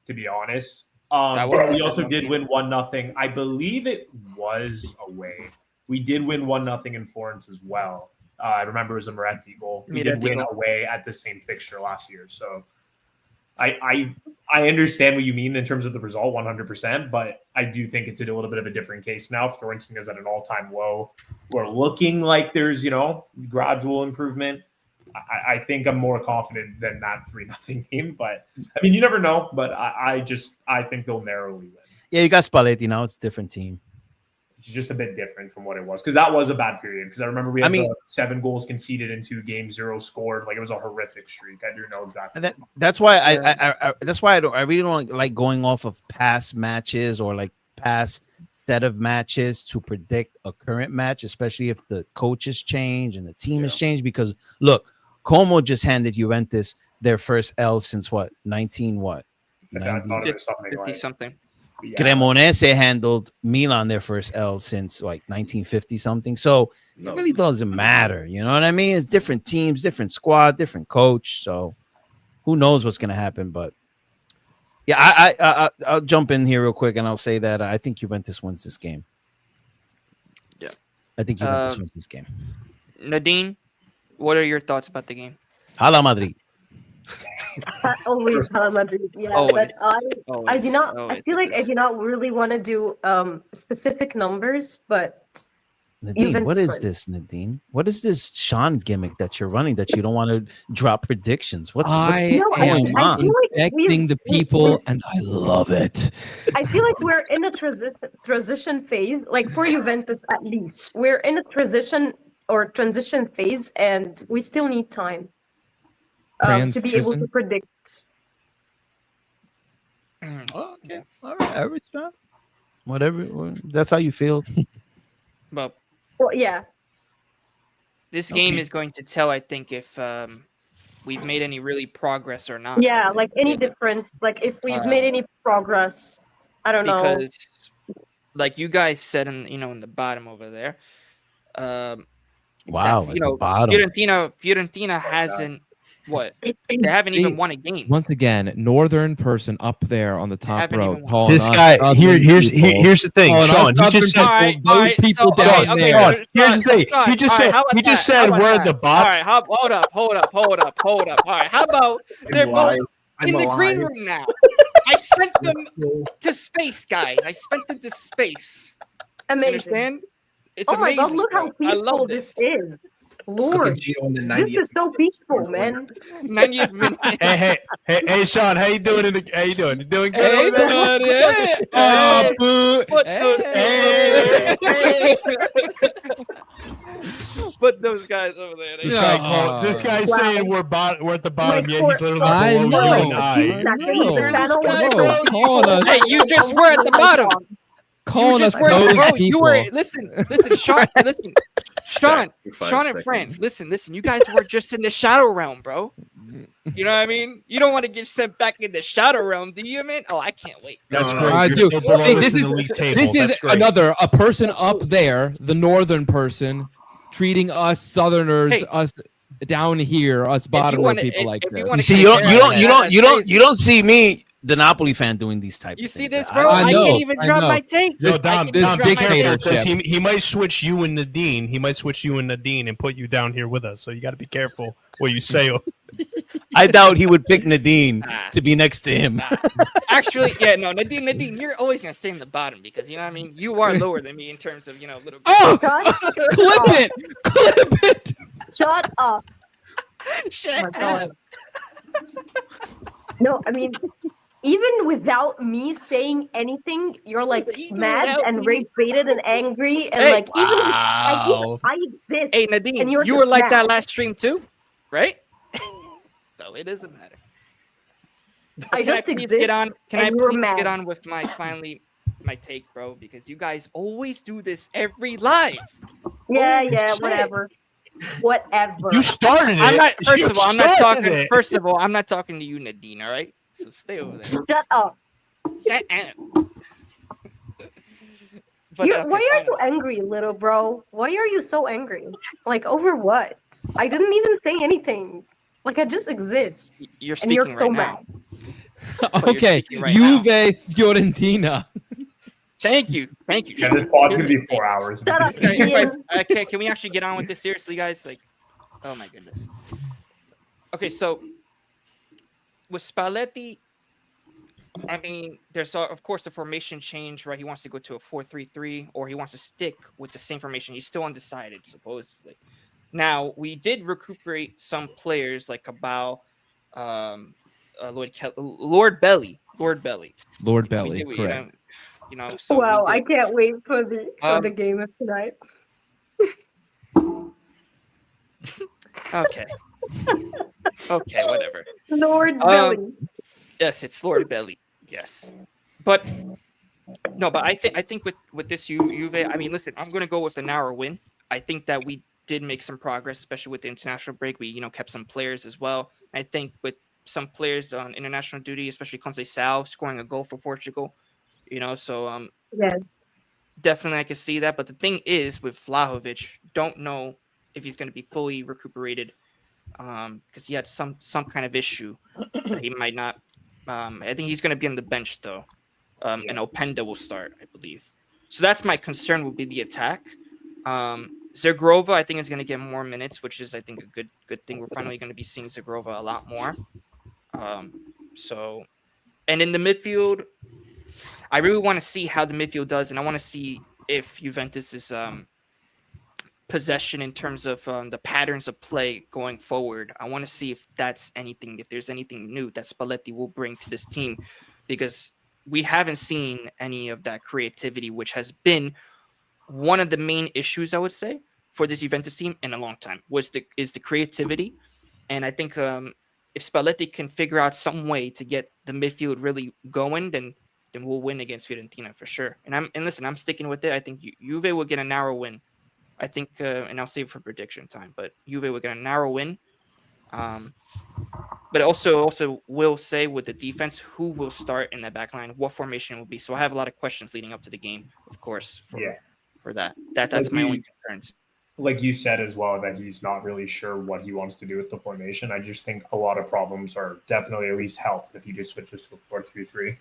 to be honest. That was the We also send-off did game. win 1-0. I believe it was away. We did win 1-0 in Florence as well. I remember it was a Moretti goal. We did Moretti win goal. away at the same fixture last year. So I understand what you mean in terms of the result 100%, but I do think it's a little bit of a different case now. Fiorentina is at an all-time low. We're looking like there's, gradual improvement. I think I'm more confident than that 3-0 game, but I mean, you never know, but I think they'll narrowly win. Yeah, you got Spalletti now. It's a different team. It's just a bit different from what it was because that was a bad period. Because I remember we had 7 goals conceded in 2 games, 0 scored. Like it was a horrific streak. I do know exactly. And that's why I really don't like going off of past matches or like past set of matches to predict a current match, especially if the coaches change and the team has changed. Because look, Como just handed Juventus their first L since what 19 what I thought it was something 50 like something. yeah. Cremonese handled Milan their first L since like 1950 something. So it really doesn't matter. You know what I mean? It's different teams, different squad, different coach. So who knows what's going to happen? But yeah, I'll jump in here real quick and I'll say that I think Juventus wins this game. Yeah. I think Juventus wins this game. Nadine, what are your thoughts about the game? Hala Madrid. Always Real Madrid. Yeah, Always. but I do not. I Always. feel like I do not really want to do specific numbers, but Nadine, what Juventus is this, Nadine? What is this Sean gimmick that you're running that you don't want to drop predictions? What's I going am I feel like infecting the people, and I love it. I feel like we're in a transition phase, like for Juventus at least. We're in a transition phase, and we still need time to be able to predict. Okay, all right, average job. Whatever, that's how you feel. But Well, yeah, this game Okay. is going to tell, I think, if we've made any really progress or not. I yeah, think. like any difference, like if we've made any progress, I don't know. Because, like you guys said, in the bottom over there. Wow, that, at the bottom. Fiorentina hasn't they haven't even won a game. Once again, northern person up there on the top Haven't row. even won. calling This us guy southern here's people. here's the thing, Calling us Sean. You just southern said people, those people down there. Sean, here's the thing. Sean, You just all said right, how about you just that? said How about we're that? the All bottom. right, hold up. All right, how about they're both lying. in the I'm green alive. room now? I sent them to space, guys. I sent them to space. You Amazing. understand? It's Oh my amazing. god, look how bro. I peaceful love this this. is. Lord, Gino in the this 90th is so peaceful, man. 90th minute. Hey, Sean, how you doing? How you doing? You doing good? Hey, over there? buddy. Hey, boo. Put those Hey. Put those guys over there. They- This guy's Wow. saying we're at the bottom, Wait, yet he's literally I below you know. and I. Calling us, Hey, you just were at the bottom. calling You us just were, those bro. people. You were. Listen, Sean. Listen, Sean Five and seconds. Fran. Listen. You guys were just in the shadow realm, bro. You know what I mean? You don't want to get sent back in the shadow realm, do you, man? Oh, I can't wait. That's No, great. I You're do. still below See, us this in is the league table. this is That's great. a person up there, the northern person, treating us Southerners, Hey. us down here, us bottom wanna- people if- like if you this. wanna You see, compare that, you don't see me, the Napoli fan, doing these type. You of see things. this, bro? I I know, can't even I drop know. my take. Yo, I Dom, can't even Dom, drop be my careful take. because he might switch you and Nadine. He might switch you and Nadine and put you down here with us. So you got to be careful what you say. I doubt he would pick Nadine to be next to him. Actually, yeah, no, Nadine, you're always gonna stay in the bottom because you know what I mean. You are lower than me in terms of little. Oh, Shut clip it. Shut up. Shit. Oh my God. No, I mean, even without me saying anything, you're like Even mad without and me- rage-baited and angry, and Hey. like even Wow. I exist, Hey, Nadine, and you're you just were like mad. that last stream too, right? So it doesn't matter. I Can I just please exist, get on? Can I and you were please mad. get on with my take, bro? Because you guys always do this every live. Yeah, Holy yeah, shit. whatever. Whatever. You started it. I'm not. First You of all, I'm not started talking. it. First of all, I'm not talking to you, Nadine. All right. So stay over there. Shut up. Shut up. But, Why okay, are you fine. angry, little bro? Why are you so angry? Like, over what? I didn't even say anything. Like, I just exist. You're And you're speaking so right now. mad. But you're Okay, speaking right now. Juve Fiorentina. Thank you. Yeah, this pod's gonna be 4 hours. Shut up, Okay, Ian. okay, can we actually get on with this seriously, guys? Like, oh my goodness. Okay, so with Spalletti, I mean, there's of course the formation change, right? He wants to go to a 4-3-3, or he wants to stick with the same formation. He's still undecided, supposedly. Now, we did recuperate some players like Cabal, Lord Belly. Lord We Belly, did, correct. So Wow, we I did. can't wait for the Um, game of tonight. Okay. Okay, whatever. Lord Belly. Yes, it's Lord Belly. Yes, but no, but I think with this Juve, I mean, listen, I'm gonna go with a narrow win. I think that we did make some progress, especially with the international break. We kept some players as well. I think with some players on international duty, especially Conceição scoring a goal for Portugal. So Yes. definitely I can see that. But the thing is with Vlahovic, don't know if he's going to be fully recuperated because he had some kind of issue that he might not. I think he's going to be on the bench though, and Openda will start, I believe. So that's my concern. Will be the attack. Zagrova, I think, is going to get more minutes, which is, I think, a good thing. We're finally going to be seeing Zagrova a lot more. And in the midfield, I really want to see how the midfield does, and I want to see if Juventus's possession in terms of the patterns of play going forward. I want to see if there's anything new that Spalletti will bring to this team, because we haven't seen any of that creativity, which has been one of the main issues, I would say, for this Juventus team in a long time, is the creativity. And I think if Spalletti can figure out some way to get the midfield really going, then we'll win against Fiorentina for sure. And listen, I'm sticking with it. I think Juve will get a narrow win. I think, and I'll save it for prediction time, but Juve will get a narrow win. But also will say with the defense who will start in that back line, what formation will be. So I have a lot of questions leading up to the game, of course, for that. That's my only concerns. Like you said as well, that he's not really sure what he wants to do with the formation. I just think a lot of problems are definitely at least helped if he just switches to a 4-3-3.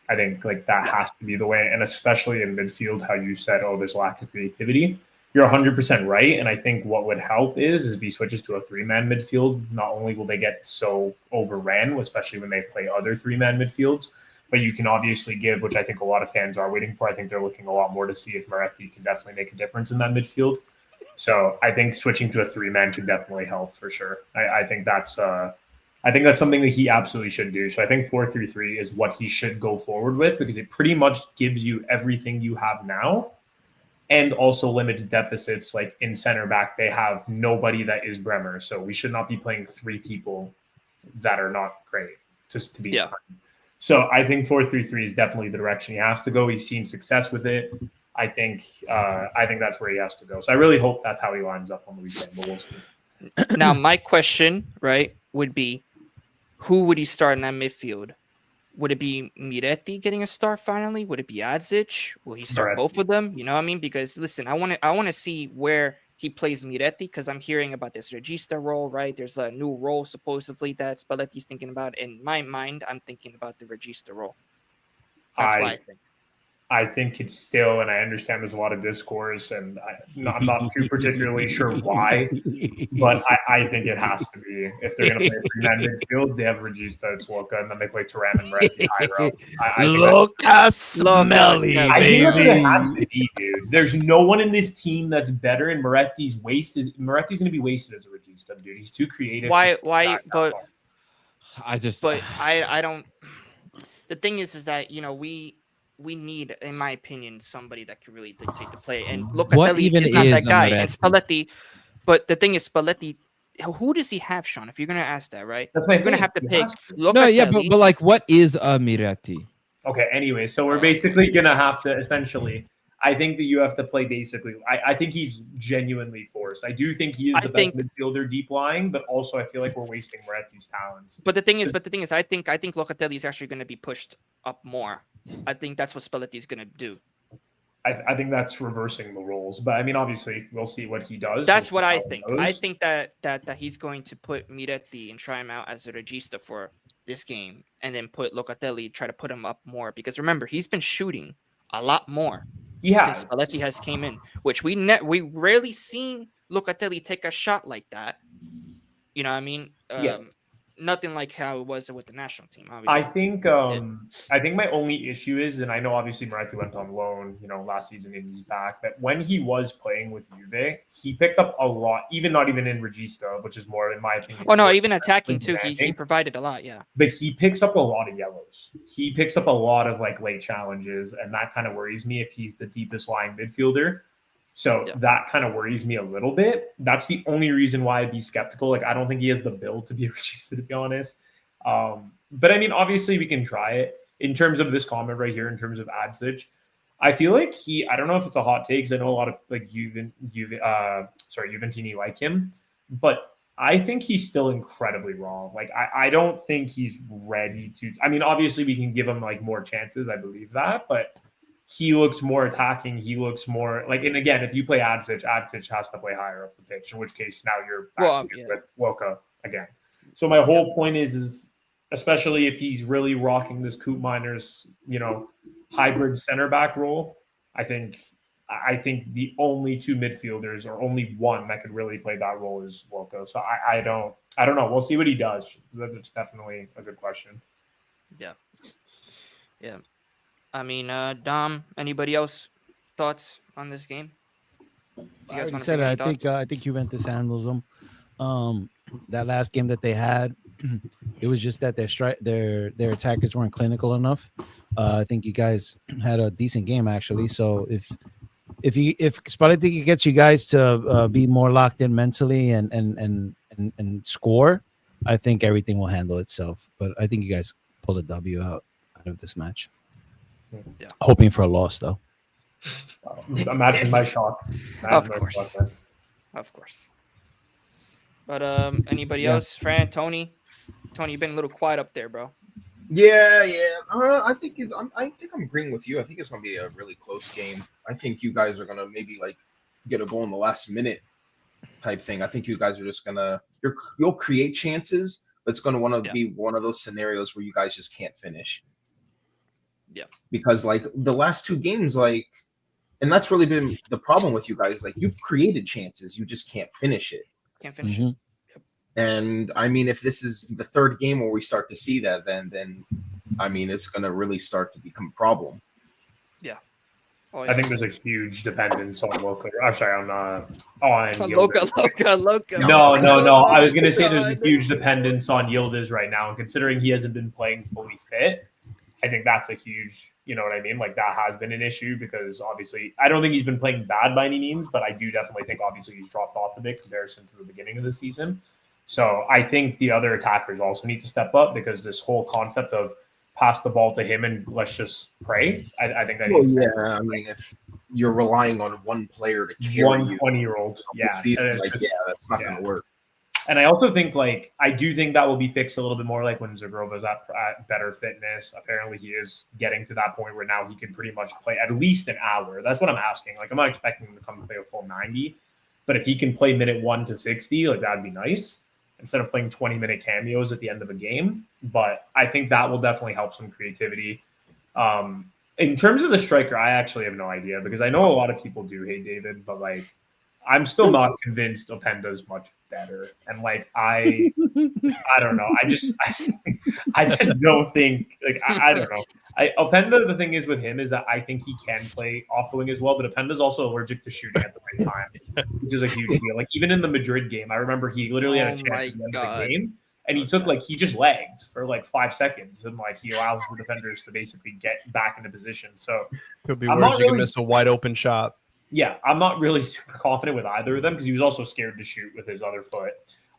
I think like that has to be the way, and especially in midfield, how you said, there's lack of creativity. You're 100% right, and I think what would help is if he switches to a 3-man midfield. Not only will they get so overran, especially when they play other 3-man midfields, but you can obviously give, which I think a lot of fans are waiting for. I think they're looking a lot more to see if Moretti can definitely make a difference in that midfield. So I think switching to a 3-man can definitely help for sure. I think that's something that he absolutely should do. So I think 4-3-3 is what he should go forward with, because it pretty much gives you everything you have now, and also limits deficits. Like in center back, they have nobody that is Bremer, so we should not be playing 3 people that are not great. Just to be kind. So I think 4-3-3 is definitely the direction he has to go. He's seen success with it. I think that's where he has to go. So I really hope that's how he lines up on the weekend. But we'll see. Now, my question, right, would be, who would he start in that midfield? Would it be Miretti getting a start finally? Would it be Adzic? Will he start both of them? You know what I mean? Because listen, I want to see where he plays Miretti, because I'm hearing about this regista role, right? There's a new role supposedly that Spalletti's thinking about. In my mind, I'm thinking about the regista role. That's why I think. I think it's still, and I understand there's a lot of discourse, and I'm not too particularly sure why, but I think it has to be. If they're going to play a 3-man midfield, they have Regista, it's Luka, and then they play Turan and Moretti higher up. Luka Smelly, I think that's what it has baby. to be, dude. There's no one in this team that's better, and Moretti's going to be wasted as a Regista, dude. He's too creative. Why? But I just. But I don't. the thing is that we need, in my opinion, somebody that can really dictate the play. And What Locatelli even is not is that guy. And Amaretti? Spalletti, but the thing is, Spalletti, who does he have, Sean? If you're gonna ask that, right? That's my You're gonna thing. have to He pick has to. No, yeah, Locatelli. but like, what is Amaretti? Okay, anyway, so we're basically gonna have to essentially. I think that you have to play basically. I think he's genuinely forced. I do think he is the best midfielder deep lying, but also I feel like we're wasting Moretti's talents. But the thing is, I think Locatelli is actually going to be pushed up more. I think that's what Spalletti is going to do. I think that's reversing the roles, but I mean, obviously, we'll see what he does. That's what I think. I think that he's going to put Miretti and try him out as a regista for this game, and then put Locatelli, try to put him up more, because remember, he's been shooting a lot more. Since Spalletti has came in, which we rarely seen Locatelli take a shot like that. You know what I mean? Nothing like how it was with the national team. Obviously, I think my only issue is, and I know obviously Moretti went on loan, last season and he's back, but when he was playing with Juve, he picked up a lot, not even in Regista, which is more in my opinion. Oh no, even attacking too. He provided a lot, yeah. But he picks up a lot of yellows. He picks up a lot of like late challenges, and that kind of worries me if he's the deepest lying midfielder. So that kind of worries me a little bit. That's the only reason why I'd be skeptical. Like, I don't think he has the build to be a regista, to be honest. But I mean, obviously we can try it. In terms of this comment right here, in terms of Adsic, I feel like I don't know if it's a hot take, because I know a lot of like Juventini like him, but I think he's still incredibly raw. Like, I don't think he's ready to. I mean, obviously we can give him like more chances. I believe that, but he looks more attacking. He looks more like, and again, if you play Adsic has to play higher up the pitch, in which case now you're back with Woka again. So my whole point is especially if he's really rocking this Coop Miners, hybrid center back role, I think the only two midfielders, or only one that could really play that role, is Woka. So I don't know. We'll see what he does. That's definitely a good question. Yeah. I mean, Dom, anybody else thoughts on this game? I already said it. I think Juventus handles them. That last game that they had, it was just that their attackers weren't clinical enough. I think you guys had a decent game actually. So if Spalletti gets you guys to be more locked in mentally and score, I think everything will handle itself. But I think you guys pull a W out of this match. Yeah. Hoping for a loss, though. Imagine my shock. Of course. But anybody else? Fran, Tony, you've been a little quiet up there, bro. Yeah. I think I'm agreeing with you. I think it's gonna be a really close game. I think you guys are gonna maybe like get a goal in the last minute type thing. I think you guys are just gonna you'll create chances, but it's gonna want to be one of those scenarios where you guys just can't finish. Yeah, because like the last two games, like, and that's really been the problem with you guys. Like, you've created chances, you just can't finish it. Can't finish it. Yep. And I mean, if this is the third game where we start to see that, then I mean, it's gonna really start to become a problem. Yeah. I think there's a huge dependence on Loka. I'm sorry, on Loka. No. I was gonna say there's a huge dependence on Yildiz right now, and considering he hasn't been playing fully fit, I think that's a huge, you know what I mean? Like, that has been an issue, because obviously I don't think he's been playing bad by any means, but I do definitely think obviously he's dropped off a bit in comparison to the beginning of the season. So I think the other attackers also need to step up, because this whole concept of pass the ball to him and let's just pray, I think that needs I mean, if you're relying on one player to carry one 20-year-old, that's not going to work. And I also think, like, I do think that will be fixed a little bit more, like when Zagrova's at better fitness. Apparently he is getting to that point where now he can pretty much play at least an hour. That's what I'm asking. Like, I'm not expecting him to come play a full 90, but if he can play minute 1 to 60, like, that'd be nice, instead of playing 20-minute cameos at the end of a game. But I think that will definitely help some creativity. In terms of the striker, I actually have no idea, because I know a lot of people do hate David, but like, I'm still not convinced Openda's much better. And like, I don't know. I just don't think, like, I don't know. Openda, the thing is with him is that I think he can play off the wing as well, but Openda's also allergic to shooting at the right time, which is a huge deal. Like, even in the Madrid game, I remember he literally had a chance at the end of the game, And he took he just lagged for 5 seconds, and he allows the defenders to basically get back into position. So Could be worse. You can miss a wide open shot. yeah, I'm not really super confident with either of them because he was also scared to shoot with his other foot.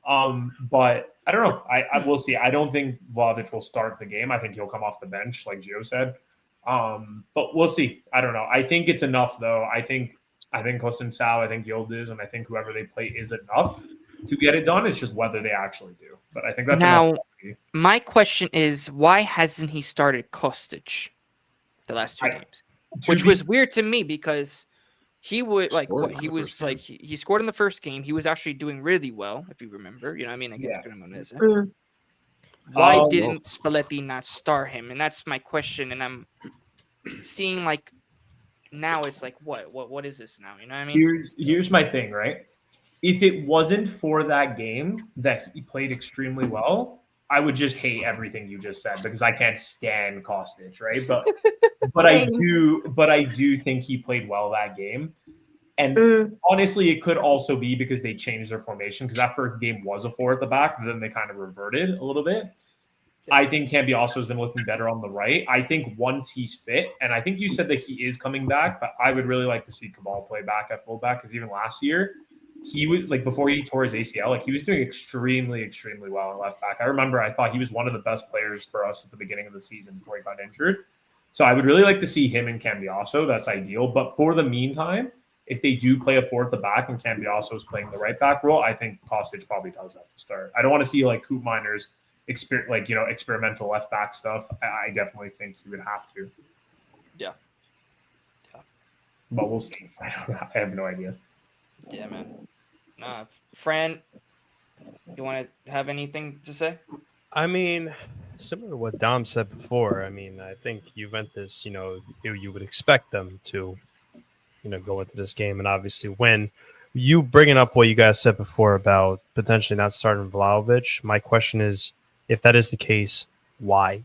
But I don't know. I will see. I don't think Vlahovic will start the game. I think he'll come off the bench, like Gio said. But we'll see. I don't know. I think it's enough though. I think Kosin Sao, I think Yildiz, and I think whoever they play is enough to get it done. It's just whether they actually do. But I think that's now. enough. My question is, why hasn't he started Kostic the last two games? Which was weird to me because he would he scored in the first game. He was actually doing really well, if you remember. You know what I mean? Against Cremonese. Why didn't Spalletti not start him? And that's my question. And I'm seeing now it's what is this now? You know what I mean? Here's my thing, right? If it wasn't for that game that he played extremely well, I would just hate everything you just said because I can't stand Kostic, right? But I do think he played well that game. And honestly, it could also be because they changed their formation because that first game was a 4 at the back, but then they kind of reverted a little bit. I think Cambiasso has been looking better on the right. I think once he's fit, and I think you said that he is coming back, but I would really like to see Cabal play back at fullback because even last year, he was before he tore his ACL, he was doing extremely, extremely well at left back. I remember I thought he was one of the best players for us at the beginning of the season before he got injured. So I would really like to see him and Cambiasso. That's ideal. But for the meantime, if they do play a 4 at the back and Cambiasso is playing the right back role, I think Kostic probably does have to start. I don't want to see Coop Miner's experimental left back stuff. I definitely think he would have to. Yeah. But we'll see. I have no idea. Yeah, man. Fran, you want to have anything to say? I mean, similar to what Dom said before. I mean, I think Juventus, you would expect them to, go into this game. And obviously when you bringing up what you guys said before about potentially not starting Vlahovic, my question is, if that is the case, why?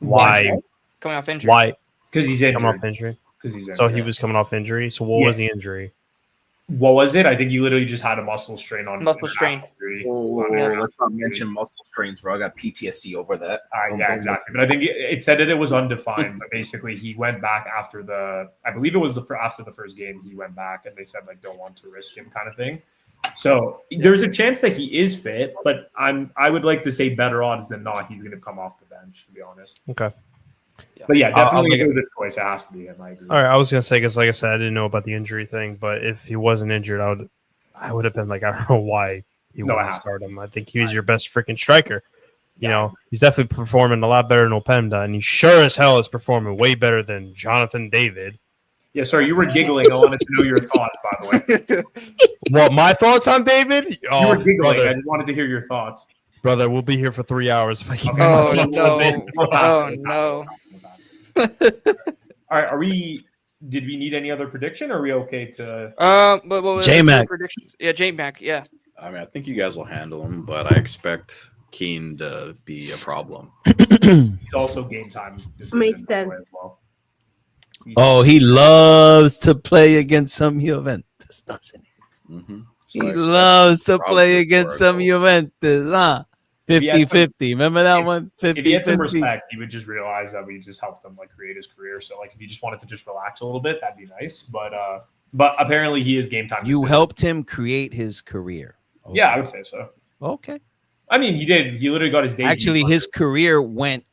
Why? Coming off injury. Why? Because he's injured. Coming off injury. Because he's injured. So he was coming off injury. So what was the injury? What was it? I think he literally just had a muscle strain on muscle strain. Let's not mention muscle strains, bro. I got PTSD over that. Yeah, exactly. But I think it said that it was undefined. But basically, he went back after I believe it was after the first game. He went back and they said don't want to risk him, kind of thing. So there's a chance that he is fit, but I would like to say better odds than not he's going to come off the bench. To be honest. Okay. But yeah, definitely if it was a choice, it has to be him. I agree. All right, I was gonna say because, like I said, I didn't know about the injury thing, but if he wasn't injured, I would have been I don't know why you wouldn't start him. I think he was your best freaking striker. He's definitely performing a lot better than Openda, and he sure as hell is performing way better than Jonathan David. Yeah, sorry, you were giggling. I wanted to know your thoughts, by the way. What, my thoughts on David? You were giggling. Brother. I just wanted to hear your thoughts. Brother, we'll be here for 3 hours if I keep no. All right, did we need any other prediction? Or are we okay to J-Mac. Predictions? Yeah, J-Mac, yeah. I mean, I think you guys will handle him, but I expect Keane to be a problem. He's also game time. Makes sense. Well. He loves to play against some Juventus, doesn't he? Mm-hmm. He loves to play against some Juventus, huh? 50-50. Remember that one? 50-50. If he had some respect, he would just realize that we just helped him create his career. So if he just wanted to just relax a little bit, that'd be nice. But apparently he is game time. You helped him create his career. Okay. Yeah, I would say so. Okay. I mean, he did. He literally got his debut. Actually, his career went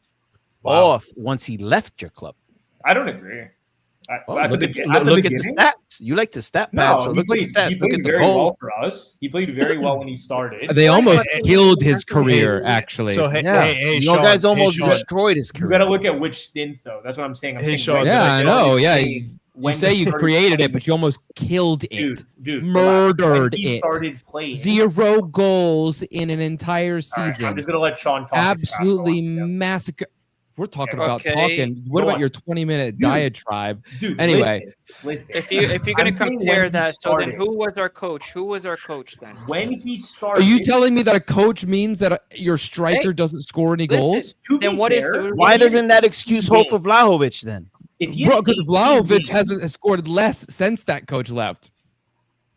off once he left your club. I don't agree. Look at the stats. You like to stat pad, so look at the stats. He played very well for us. He played very well when he started. They almost killed his career, actually. So, hey, you Sean, guys almost destroyed his career. You got to look at which stint, though. That's what I'm saying. Sean, I know. Yeah, you say you created it, but you almost killed it. Dude, murdered he it. Started playing 0 goals in an entire season. Right, I'm just gonna let Sean talk. Absolutely massacre. We're talking about talking. What about your 20-minute diatribe? Dude, anyway, listen. If you're gonna compare that, so then who was our coach? Who was our coach then? When he started, are you telling me that a coach means that your striker doesn't score any goals? Then what is? Why doesn't that excuse hold for Vlahovic then? Bro, because Vlahovic hasn't scored less since that coach left.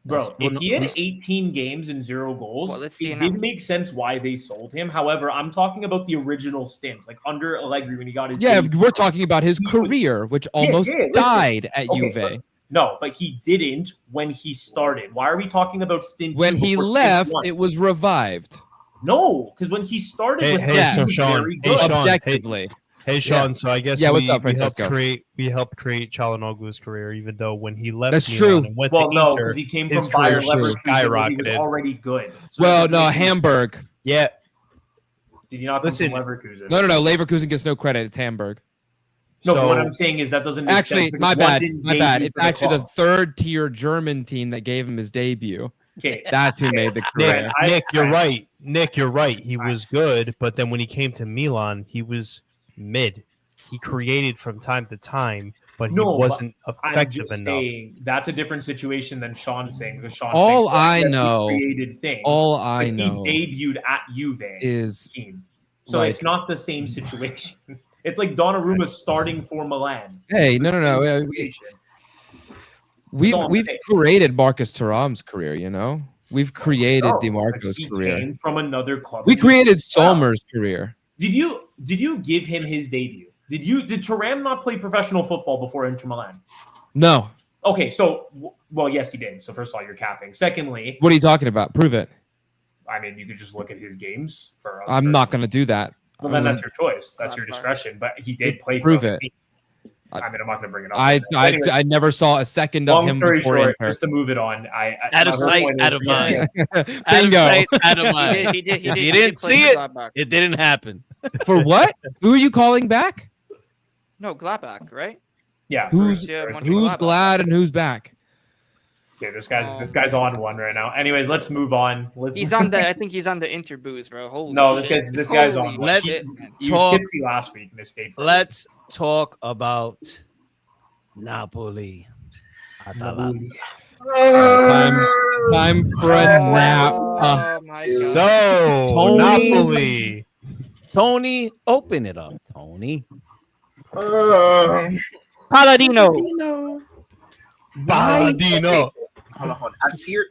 Bro, Well, if he had 18 games and 0 goals, Well, let's see it now. did make sense why they sold him. However, I'm talking about the original stint, like under Allegri when he got his. Yeah, debut. we're talking about his career, which almost listen. died at Okay, Juve. No, but he didn't when he started. Why are we talking about stint When 2 he before stint left, 1? it was revived. No, because when he started Hey, with hey, us, so he was Sean, very hey, good. Sean, Objectively. Hey Sean, so I guess Yeah, what's we, up, we helped Francesco? create Çalhanoğlu's career, even though when he left That's Milan true. and went Well, to no, Inter, because he came his from career Bayer Leverkusen, where he was skyrocketed. already good. So Well, that no, doesn't make any Hamburg. sense. Yeah, Did he not come Listen, from Leverkusen? No. Leverkusen gets no credit. It's Hamburg. No, but what so I'm saying is that doesn't make sense. Actually, because my one bad. didn't My bad. debut It's for the actually the club. third-tier German team that gave him his debut. Okay. That's who made the career. Nick, you're right. Nick, you're right. He was good, but then when he came to Milan, he was mid. He created from time to time, but he wasn't I'm effective just enough. saying that's a different situation than Sean saying. Because Sean All saying, I he know- created things. All I but know he debuted at Juve is team, so like- it's not the same situation. It's like Donnarumma starting for Milan. Hey, It's the no. same situation. We've all I'm we've saying. created Marcus Thuram's career. You know, we've created No, DiMarco's because he career. came from another club. We and he created did well. Sommer's career. Did you give him his debut? Did Thuram not play professional football before Inter Milan? No. Okay, so well, yes, he did. So first of all, you're capping. Secondly, What are you talking about? Prove it. I mean, you could just look at his games for. I'm not going to do that. Well, then that's your choice. That's your discretion. But he did play. Prove for it. I mean, I'm not going to bring it up. I never saw a second of Long him. story before short, Inter. just to move it on, Out my of whole sight, point out is- of mind. Out of Bingo. sight, out of mind. He did. If He you did didn't play see for it, Gladbach. it didn't happen. For what? Who are you calling back? No, Gladbach, right? Yeah. Who's Borussia who's Mönchengladbach. glad and who's back? Okay, this guy's on one right now. Anyways, let's move on. He's on the. I think he's on the Interboost, bro. Holy No, this shit. guy's on. Holy one. Let's shit, man. He was talk. tipsy last week and they stayed for Let's talk about Napoli. Atalanta. Time for a nap. Oh my god. So Tony- Napoli. Tony, open it up, Tony. Paladino. Paladino. Hold on.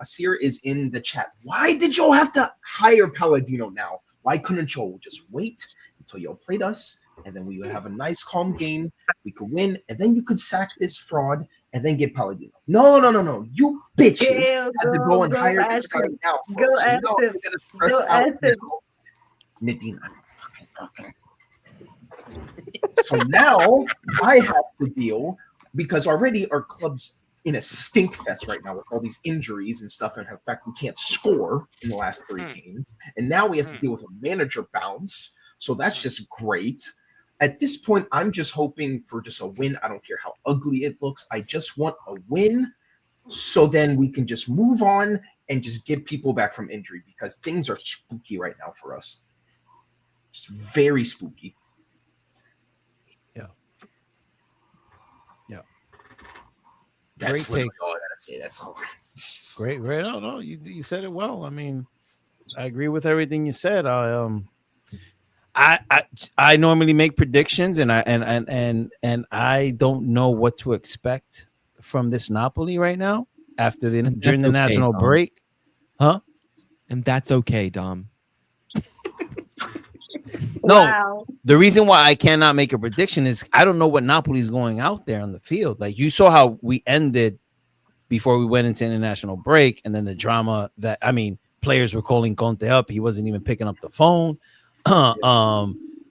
Asir is in the chat. Why did y'all have to hire Paladino now? Why couldn't y'all just wait until y'all played us, and then we would have a nice, calm game. We could win, and then you could sack this fraud and then get Paladino. No. You bitches Yeah, had to go and go hire this ask guy him. now. Go So ask now him. you're gonna stress Go out ask him. now. Nadine, I'm fucking talking. So now I have to deal because already our club's in a stink fest right now with all these injuries and stuff. And in fact, we can't score in the last 3 games. And now we have to deal with a manager bounce. So that's just great. At this point, I'm just hoping for just a win. I don't care how ugly it looks. I just want a win. So then we can just move on and just get people back from injury because things are spooky right now for us. Just very spooky. That's Great literally take. all I gotta say. That's all. Great. No, you said it well. I mean, I agree with everything you said. I normally make predictions, and I don't know what to expect from this Napoli right now after during the national Dom. break, huh? And that's okay, Dom. No, Wow. the reason why I cannot make a prediction is I don't know what Napoli's going out there on the field. Like you saw how we ended before we went into international break, and then the drama that players were calling Conte up. He wasn't even picking up the phone.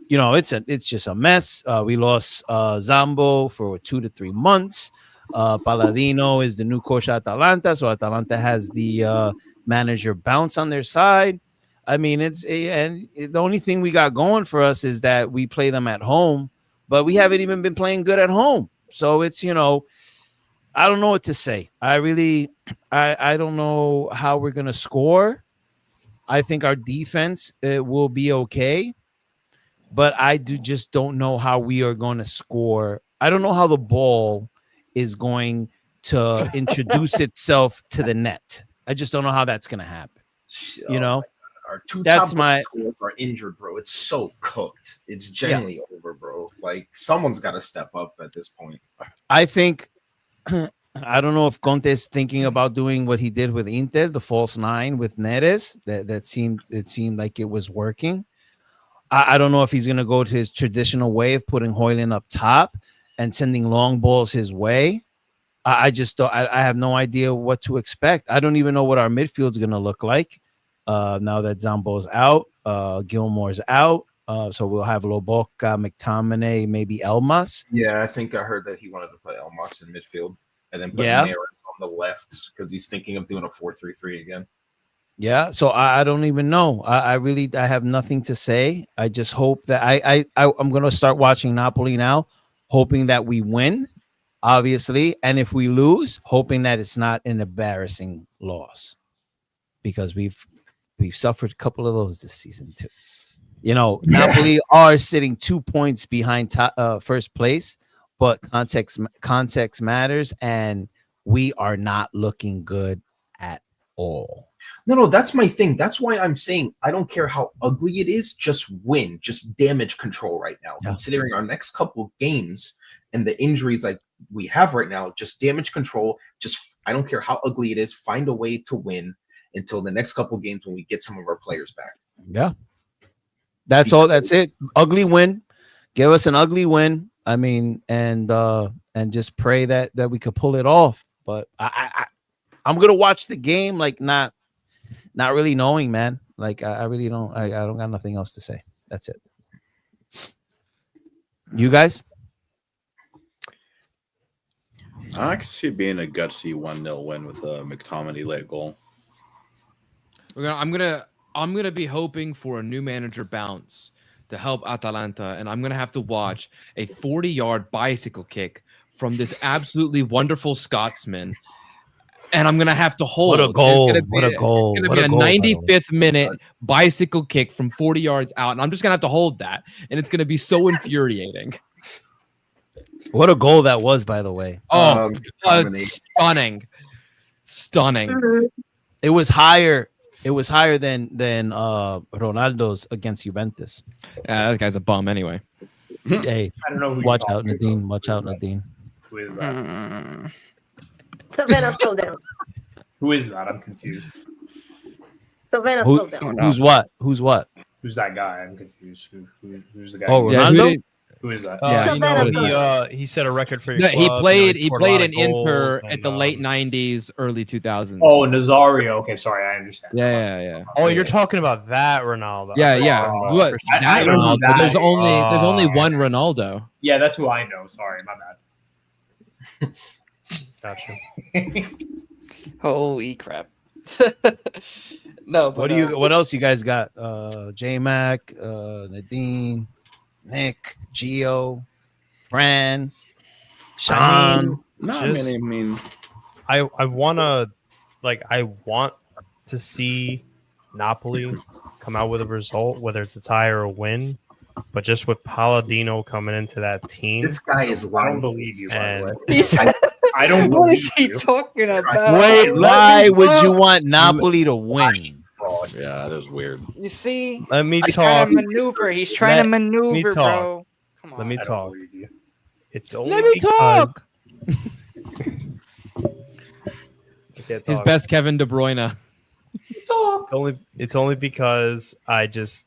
It's just a mess. We lost Zambo for 2 to 3 months. Paladino is the new coach at Atalanta, so Atalanta has the manager bounce on their side. I mean, the only thing we got going for us is that we play them at home, but we haven't even been playing good at home. So it's, I don't know what to say. I don't know how we're going to score. I think our defense will be okay, but I just don't know how we are going to score. I don't know how the ball is going to introduce itself to the net. I just don't know how that's going to happen. Our two That's top my- scores are injured, bro. It's so cooked. It's genuinely over, bro. Like someone's got to step up at this point. I think I don't know if Conte is thinking about doing what he did with Inter, the false nine with Neres. It seemed like it was working. I don't know if he's going to go to his traditional way of putting Højlund up top and sending long balls his way. I just don't. I have no idea what to expect. I don't even know what our midfield is going to look like now that Zambo's out, Gilmore's out. So we'll have Lobotka, McTominay, maybe Elmas. Yeah, I think I heard that he wanted to play Elmas in midfield and then put Neres on the left because he's thinking of doing a 4-3-3 again. Yeah, so I don't even know. I have nothing to say. I just hope that I'm going to start watching Napoli now, hoping that we win, obviously, and if we lose, hoping that it's not an embarrassing loss, because we've suffered a couple of those this season too. You know, Napoli are sitting 2 points behind first place, but context matters, and we are not looking good at all. No, that's my thing. That's why I'm saying I don't care how ugly it is, just win, just damage control right now. Yeah. Considering our next couple games and the injuries like we have right now, just damage control. Just I don't care how ugly it is, find a way to win until the next couple games when we get some of our players back. Yeah. That's all. That's it. Ugly win. Give us an ugly win. I mean, and just pray that we could pull it off. But I'm gonna watch the game like not really knowing, man. Like I really don't. I don't got nothing else to say. That's it. You guys? I could see it being a gutsy 1-0 win with a McTominay late goal. I'm gonna be hoping for a new manager bounce to help Atalanta, and I'm gonna have to watch a 40-yard bicycle kick from this absolutely wonderful Scotsman, and I'm gonna have to hold. What a goal! What a goal! It's gonna be a 95th minute bicycle kick from 40 yards out, and I'm just gonna have to hold that, and it's gonna be so infuriating. What a goal that was, by the way. Oh, stunning! It was higher. It was higher than Ronaldo's against Juventus. Yeah, that guy's a bum anyway. Hey, I don't know who watch out, Nadine. Watch out, Nadine. Who is that? Savannah, slow down. Who is that? I'm confused. Savannah, slow down. Who's what? Who's what? Who's that guy? I'm confused. Who's the guy? Oh, Ronaldo? Who is that? Yeah, you know, he set a record for your he club, played you know, he played in goals Inter and, at the late 90s, early 2000s. Oh, Nazario. Okay, sorry, I understand. Yeah. Oh, you're talking about that Ronaldo. Yeah. What? I don't know that. There's only one Ronaldo. Yeah, that's who I know. Sorry, my bad. Gotcha. Holy crap. No, but What else you guys got? J-Mac, Nadine, Nick, Gio, Fran, Sean. I want to see Napoli come out with a result, whether it's a tie or a win. But just with Palladino coming into that team, this guy is lying. I don't believe you. By the way. I don't. What is he talking about? Wait, why would you want Napoli to win? Yeah, that is weird. You see, let me he's talk. trying to maneuver. He's trying to maneuver, bro. Come on. Let me talk. It's only Let me talk. His best Kevin De Bruyne. It's only because I don't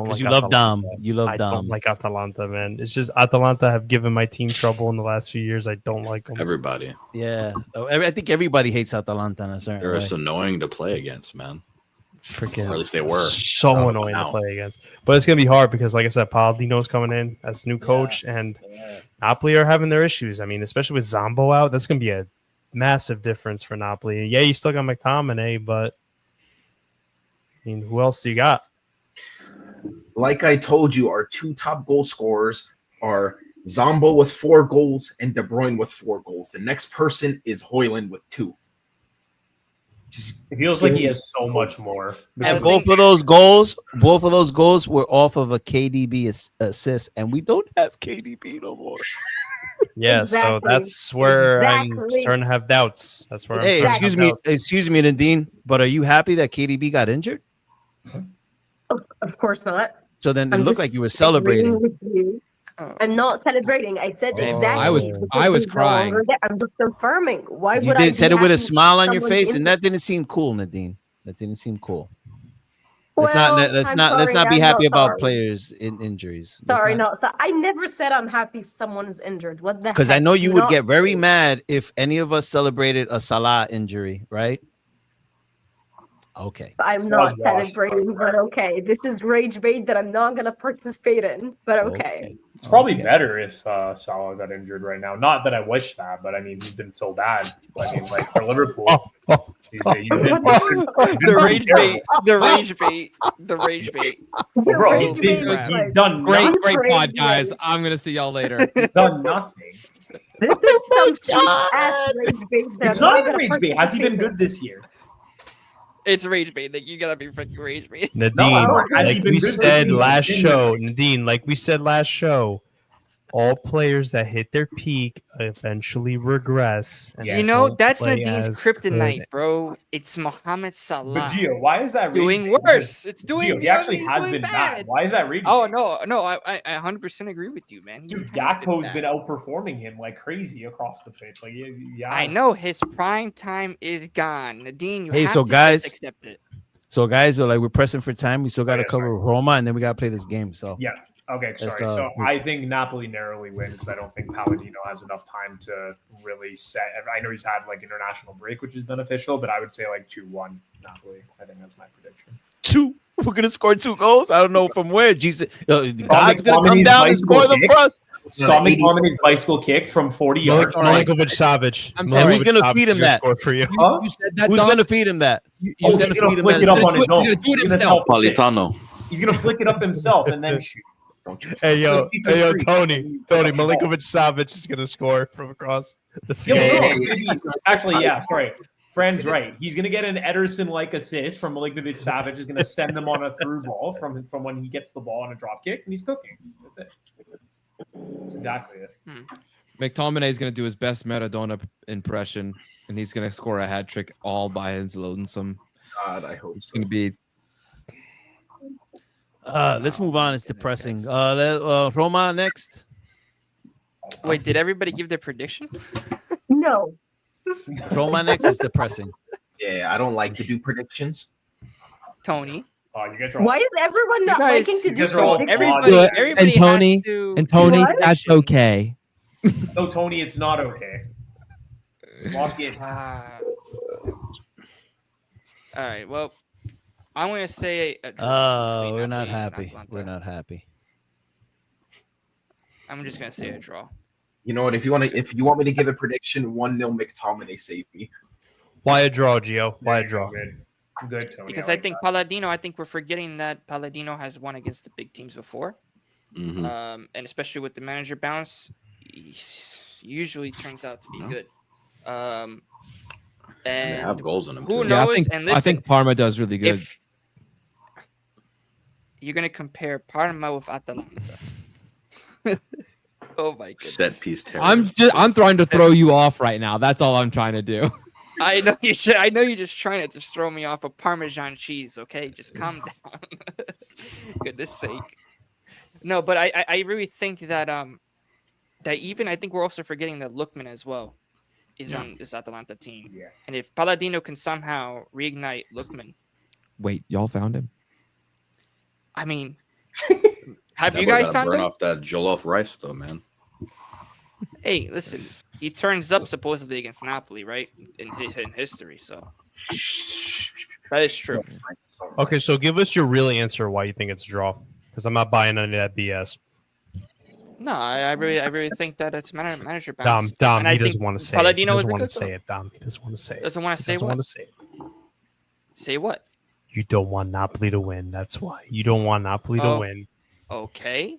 like you love Atalanta. Dom. You love I Dom. don't like Atalanta, man. It's just Atalanta have given my team trouble in the last few years. I don't like them. Everybody. Yeah. I think everybody hates Atalanta in a certain They're way. just annoying to play against, man. Freaking, or at least they were. So annoying to play against. But it's going to be hard because, like I said, Palladino's coming in as new coach, and Napoli are having their issues. I mean, especially with Zambo out, that's going to be a massive difference for Napoli. Yeah, you still got McTominay, but I mean, who else do you got? Like I told you, our two top goal scorers are Zambo with 4 goals and De Bruyne with 4 goals. The next person is Højlund with 2. It feels like he has so much more. And both of those goals were off of a KDB assist, and we don't have KDB no more. Yeah, so that's where I'm starting to have doubts. That's where Hey, I'm starting to have doubts. excuse me, Nadine, but are you happy that KDB got injured? Of course not. So then it I'm looked just like you were celebrating. agreeing with you. I'm not celebrating. I said exactly. I was he's no longer crying. there. I'm just confirming. Why You would I did said it with a happy smile on your someone's face, and injured? that didn't seem cool, Nadine. That didn't seem cool. Well, Let's I'm not sorry, be I'm happy not about sorry. players in injuries. Sorry, no. So I never said I'm happy someone's injured. What the heck? Because I know you Do would not- get very mad if any of us celebrated a Salah injury, right? Okay. I'm not celebrating, but okay. This is rage bait that I'm not gonna participate in. But okay. It's probably better if Salah got injured right now. Not that I wish that, but I mean, he's been so bad. I mean, like for Liverpool, he's been The rage bait. The rage bait. The rage bait. Bro, rage bait is he's like- done Great nothing. pod, guys. I'm gonna see y'all later. He's done nothing. This is some sweet ass rage bait that It's I'm not gonna a rage bait. Has he been participate in. good this year? It's rage bait. Like you gotta be freaking rage bait. Nadine, has he like been we good said this last season? show, Nadine, like we said last show, all players that hit their peak eventually regress. and You know, don't that's play Nadine's as kryptonite, good. bro. It's Mohamed Salah. But Gio, why is that rage doing bait? worse? It's doing. Gio, he actually he's has doing been bad. bad. Why is that rage? Oh bait? no, I 100% agree with you, man. He Dude, has Gakpo's bad. been outperforming him like crazy across the pitch. Like, yeah, I know his prime time is gone. Nadine, you Hey, have so to guys- just accept it. So guys, so like we're pressing for time. We still got to yeah, cover sorry. Roma, and then we got to play this game. So Yeah. Okay, Let's, sorry. So I think Napoli narrowly win because I don't think Palladino has enough time to really set. I know he's had like international break, which is beneficial, but I would say like 2-1 Napoli. I think that's my prediction. 2. We're gonna score 2 goals. I don't know from where. Jesus, God's gonna come McTominay's down and score them bicycle for us. Scott McTominay's bicycle kick from 40 yards. Milinkovic Savic. I'm sorry. Who's gonna feed him that? Score for you. Huh? You said that. Who's Dom. gonna feed him that? You Oh, said he's gonna flick it that. up on his He's own. gonna do it He's gonna himself. help fit. Politano. He's gonna flick it up himself and then shoot. Hey yo, Tony, Tony Milinkovic Savic is gonna score from across the Yo, field. no, maybe- actually, yeah, sorry. Friend's right. He's gonna get an Ederson-like assist from Milinkovic Savic. Is gonna send them on a through ball from when he gets the ball on a drop kick, and he's cooking. That's it. That's exactly it. McTominay is going to do his best Maradona impression, and he's going to score a hat trick all by his lonesome. God, I hope It's so. going to be. Let's move on. It's depressing. Roma next. Wait, did everybody give their prediction? No. Roma next is depressing. Yeah, I don't like to do predictions. Tony. Oh, you guys are Why is everyone not guys- liking to you do guys are all predictions? Everybody, Good. everybody And Tony- has to. And Tony, What? that's okay. No, Tony, it's not okay. Lost game. All right. Well, I'm gonna say. A draw Oh, between we're not Napoli and happy. Atalanta. We're not happy. I'm just gonna say a draw. You know what? If you want me to give a prediction, 1-0 McTominay save me. Why a draw, Gio? Why a There you draw? go, Good, Tony. Because like I think that. Palladino. I think we're forgetting that Palladino has won against the big teams before, Mhm. and especially with the manager bounce, he usually turns out to be good. They And have goals in them. who too. knows? Yeah, I think, And I listen, think Parma does really good. if you're gonna compare Parma with Atalanta, oh my goodness! Set piece terror. I'm trying to throw you off right now. That's all I'm trying to do. I know you should. I know you're just trying to just throw me off of Parmesan cheese. Okay, just calm down. Goodness sake. No, but I really think that that even I think we're also forgetting that Lookman as well is on this Atalanta team. Yeah. And if Palladino can somehow reignite Lookman, Wait, y'all found him? I mean, have Yeah, you we guys gotta found burn him? off that jollof rice though, man. Hey, listen, he turns up supposedly against Napoli, right? In history, so that is true. Okay, so give us your real answer why you think it's a draw. Because I'm not buying any of that BS. No, I really think that it's manager Dom, bounce. Dom, And I he doesn't think want to say it. He Palladino is doesn't want to good, say though. it, Dom. He doesn't want to say it. Doesn't want to He say doesn't what? want to say it. Say what? You don't want Napoli to win. That's why. You don't want Napoli to Oh. win. Okay.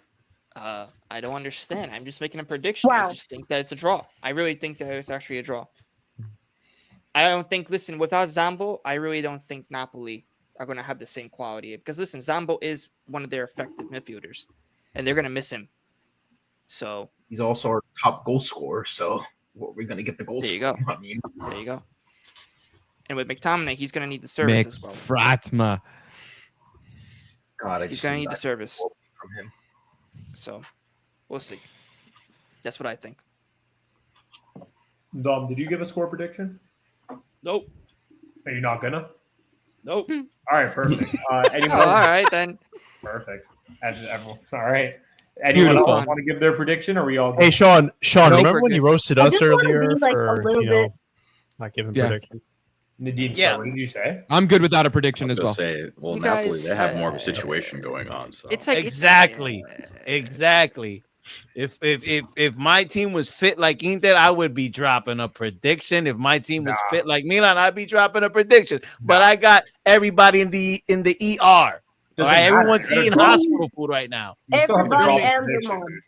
I don't understand. I'm just making a prediction. Wow. I just think that it's a draw. I really think that it's actually a draw. I don't think, listen, without Zambo, I really don't think Napoli are going to have the same quality. Because, listen, Zambo is one of their effective midfielders, and they're going to miss him. So, He's also our top goal scorer, so what we're gonna get the goals. There you go. from. I mean, there you go. And with McTominay, he's going to need the service as well. McFratma. God, I He's just going to need need the that service. goal from him. So, We'll see. That's what I think. Dom, did you give a score prediction? Nope. Are you not gonna? Nope. All right, perfect. Anyone? All right then. Perfect. Everyone. All right. Anyone Beautiful. else want to give their prediction? Or are we all? Hey, Sean, Nope, remember we're when you good. roasted I us just wanna earlier be, like, a for, little bit- not giving Yeah. predictions? Nadine, Yeah. so what did you say? I'm good without a prediction as well. Say, well, You Napoli, guys, they have more of a situation going on. So It's like Exactly. Exactly. If my team was fit like Inter, I would be dropping a prediction. If my team was fit like Milan, I'd be dropping a prediction. But I got everybody in the ER. All Doesn't right, matter. everyone's You eating gotta- hospital food right now. You still have to Everybody drop a and the prediction. mom.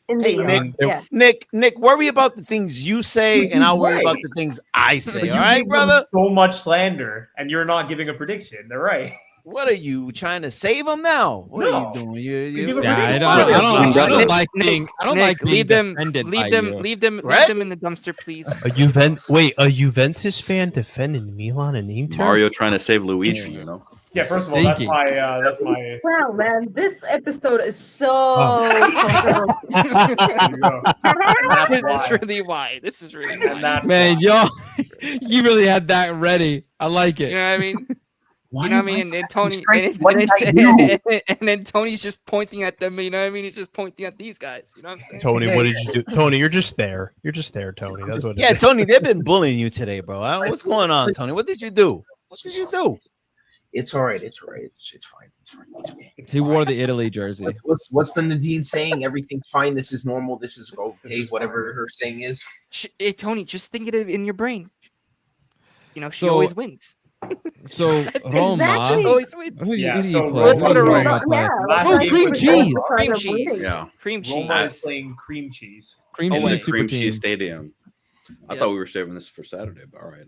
In Hey, the Nick, yeah. Nick, worry about the things you say, and I'll worry Right. about the things I But say. you All right, give them brother. so much slander, and you're not giving a prediction. They're right. What are you trying to save them now? What are you doing? You give a Yeah, I prediction. don't, I don't, I don't Nick, like being. I don't Nick, like being leave them, defended by leave them, you. leave them, Right? leave them in the dumpster, please. A Juventus fan defending Milan and Inter? Mario trying to save Luigi, you know. Yeah, first of all, Thank that's you. my. Wow, man, this episode is so There you go. And that's This is why. really why. This is really And why. that's Man, why. y'all, you really had that ready. I like You it. know what I mean? Why You know what I am mean? And then fucking Tony, straight? and, What did I do? and then Tony's just pointing at them. You know what I mean? He's just pointing at these guys. You know what I'm saying? Tony, what did you do? Tony, you're just there. You're just there, Tony. That's what it Yeah, is. Tony, they've been bullying you today, bro. I don't know what's going on, Tony. What did you do? What did you do? It's all right. It's all right. It's fine. It's fine. It's okay. He wore the Italy jersey. What's the Nadine saying? Everything's fine. This is normal. This is okay. Whatever her saying is. Hey, Tony, just think it in your brain. You know, she So- always wins. So Exactly. Roma. She always wins. Who, Yeah, who do so you play? let's Who go to does Roma. Roma play? Last Oh, game cream was cheese. Roma. Cream Kind of cheese. winning. Yeah, Cream Roma cheese. is playing cream cheese. Cream in cheese the super Cream team. Cheese Stadium. I Yeah. thought we were saving this for Saturday, but all right.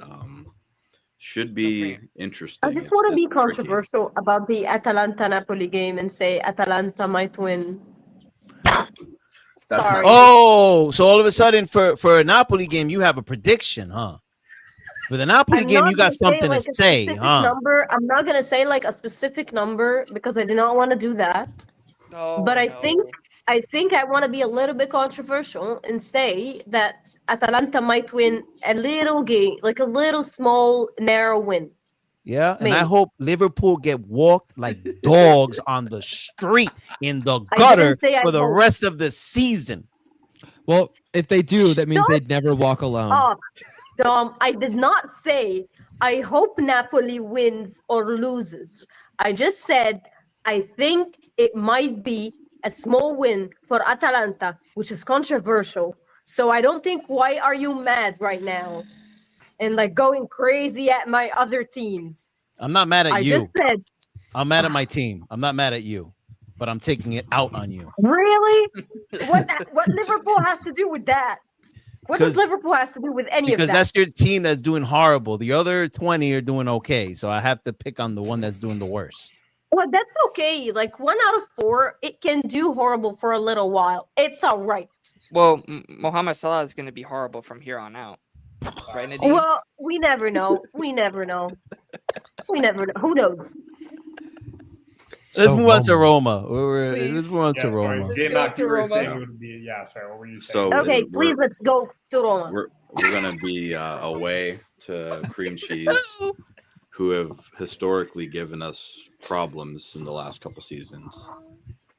Should be interesting. I just It's- want to be it's tricky. controversial about the Atalanta-Napoli game and say Atalanta might win. That's Sorry. Oh, so all of a sudden for a Napoli game, you have a prediction, huh? For the Napoli I'm game, not you got gonna say, something like, to a say, specific huh? Number. I'm not gonna say like a specific number because I do not want to do that. Oh, But I no. think I want to be a little bit controversial and say that Atalanta might win a little game, like a little small narrow win. Yeah, and I Maybe. hope Liverpool get walked like dogs on the street in the I gutter didn't say I for the hope. rest of the season. Well, if they do, that means Stop. they'd never walk alone. Oh, Dom, I did not say I hope Napoli wins or loses. I just said I think it might be a small win for Atalanta, which is controversial. So I don't think why are you mad right now and like going crazy at my other teams. I'm not mad at I you. just said, I'm mad at my team. I'm not mad at you, but I'm taking it out on you. really? What Liverpool has to do with that? What does 'Cause- Liverpool has to do with any Because of that? that's your team that's doing horrible. The other 20 are doing okay. So I have to pick on the one that's doing the worst. Well, that's okay. Like 1 out of 4, it can do horrible for a little while. It's all right. Well, Mohamed Salah is going to be horrible from here on out. Right, Nadine? Well, we never know. We never know. We never know. Who knows? Let's So move on to Roma. Roma. Let's Please. move on Yeah, to sorry. Roma. J-Mac, you were Roma. saying it would be. Yeah, sorry. What were you saying? So Okay, we're- please let's go to Roma. We're gonna be away to Cream Cheese, who have historically given us problems in the last couple seasons,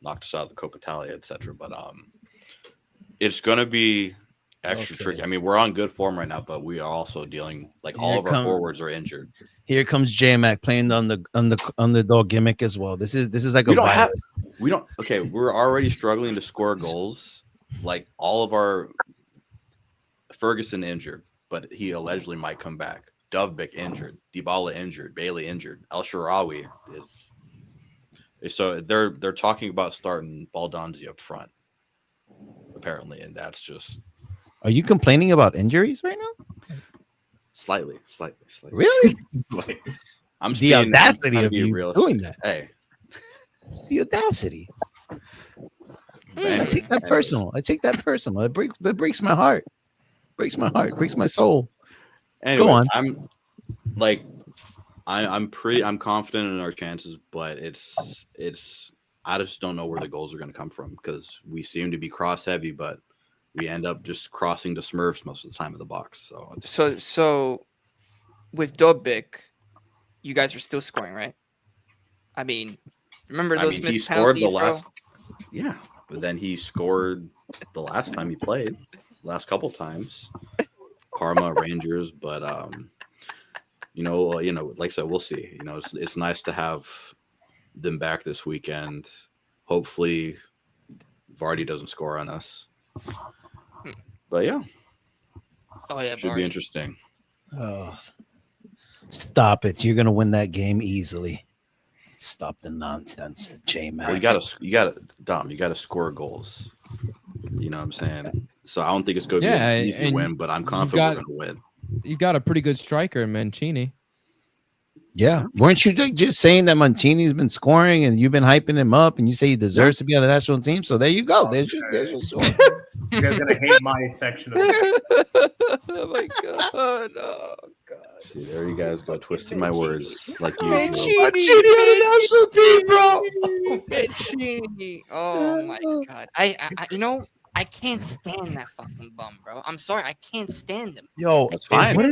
knocked us out of the Coppa Italia, etc. But it's gonna be extra Okay. tricky. I mean, we're on good form right now, but we are also dealing like all Here of our come- forwards are injured. Here comes J-Mac playing on the underdog gimmick as well. This is like a We don't have- virus. We don't. Okay, we're already struggling to score goals. Like all of our Ferguson injured, but he allegedly might come back. Dovbik injured, Dybala injured, Bailey injured, El Shaarawy is. So they're talking about starting Baldonzi up front, apparently, and that's just Are you complaining about injuries right now? slightly. Really? Like, I'm The being- I'm audacity trying to of be you realistic. doing that. Hey, The audacity. but I anyway, take that personal. I take that personal. That breaks my heart. Breaks my heart. Breaks my soul. Anyways, on. I'm confident in our chances, but it's I just don't know where the goals are going to come from because we seem to be cross heavy, but we end up just crossing the Smurfs most of the time in the box. So with Dobbik, you guys are still scoring, right? I mean, remember those he missed scored penalties, the last. bro? Yeah, but then he scored the last time he played, last couple times. Parma, Rangers, but like I said, we'll see. It's nice to have them back this weekend. Hopefully, Vardy doesn't score on us. But yeah, should be interesting. Oh, stop it! You're gonna win that game easily. Stop the nonsense, J-Mac. Well, you gotta score goals. You know what I'm saying? So I don't think it's going to be an easy win, but I'm confident we're going to win. You got a pretty good striker in Mancini. Yeah. Weren't you just saying that Mancini's been scoring and you've been hyping him up and you say he deserves to be on the national team? So there you go. There's your story. You guys are going to hate my section of it. Oh, my God. Oh, God. See, there you guys go, twisting my words like you. Mancini on the national team, bro. Mancini. Oh, my God. I can't stand that fucking bum, bro. I'm sorry, I can't stand him. Yo, that's fine. I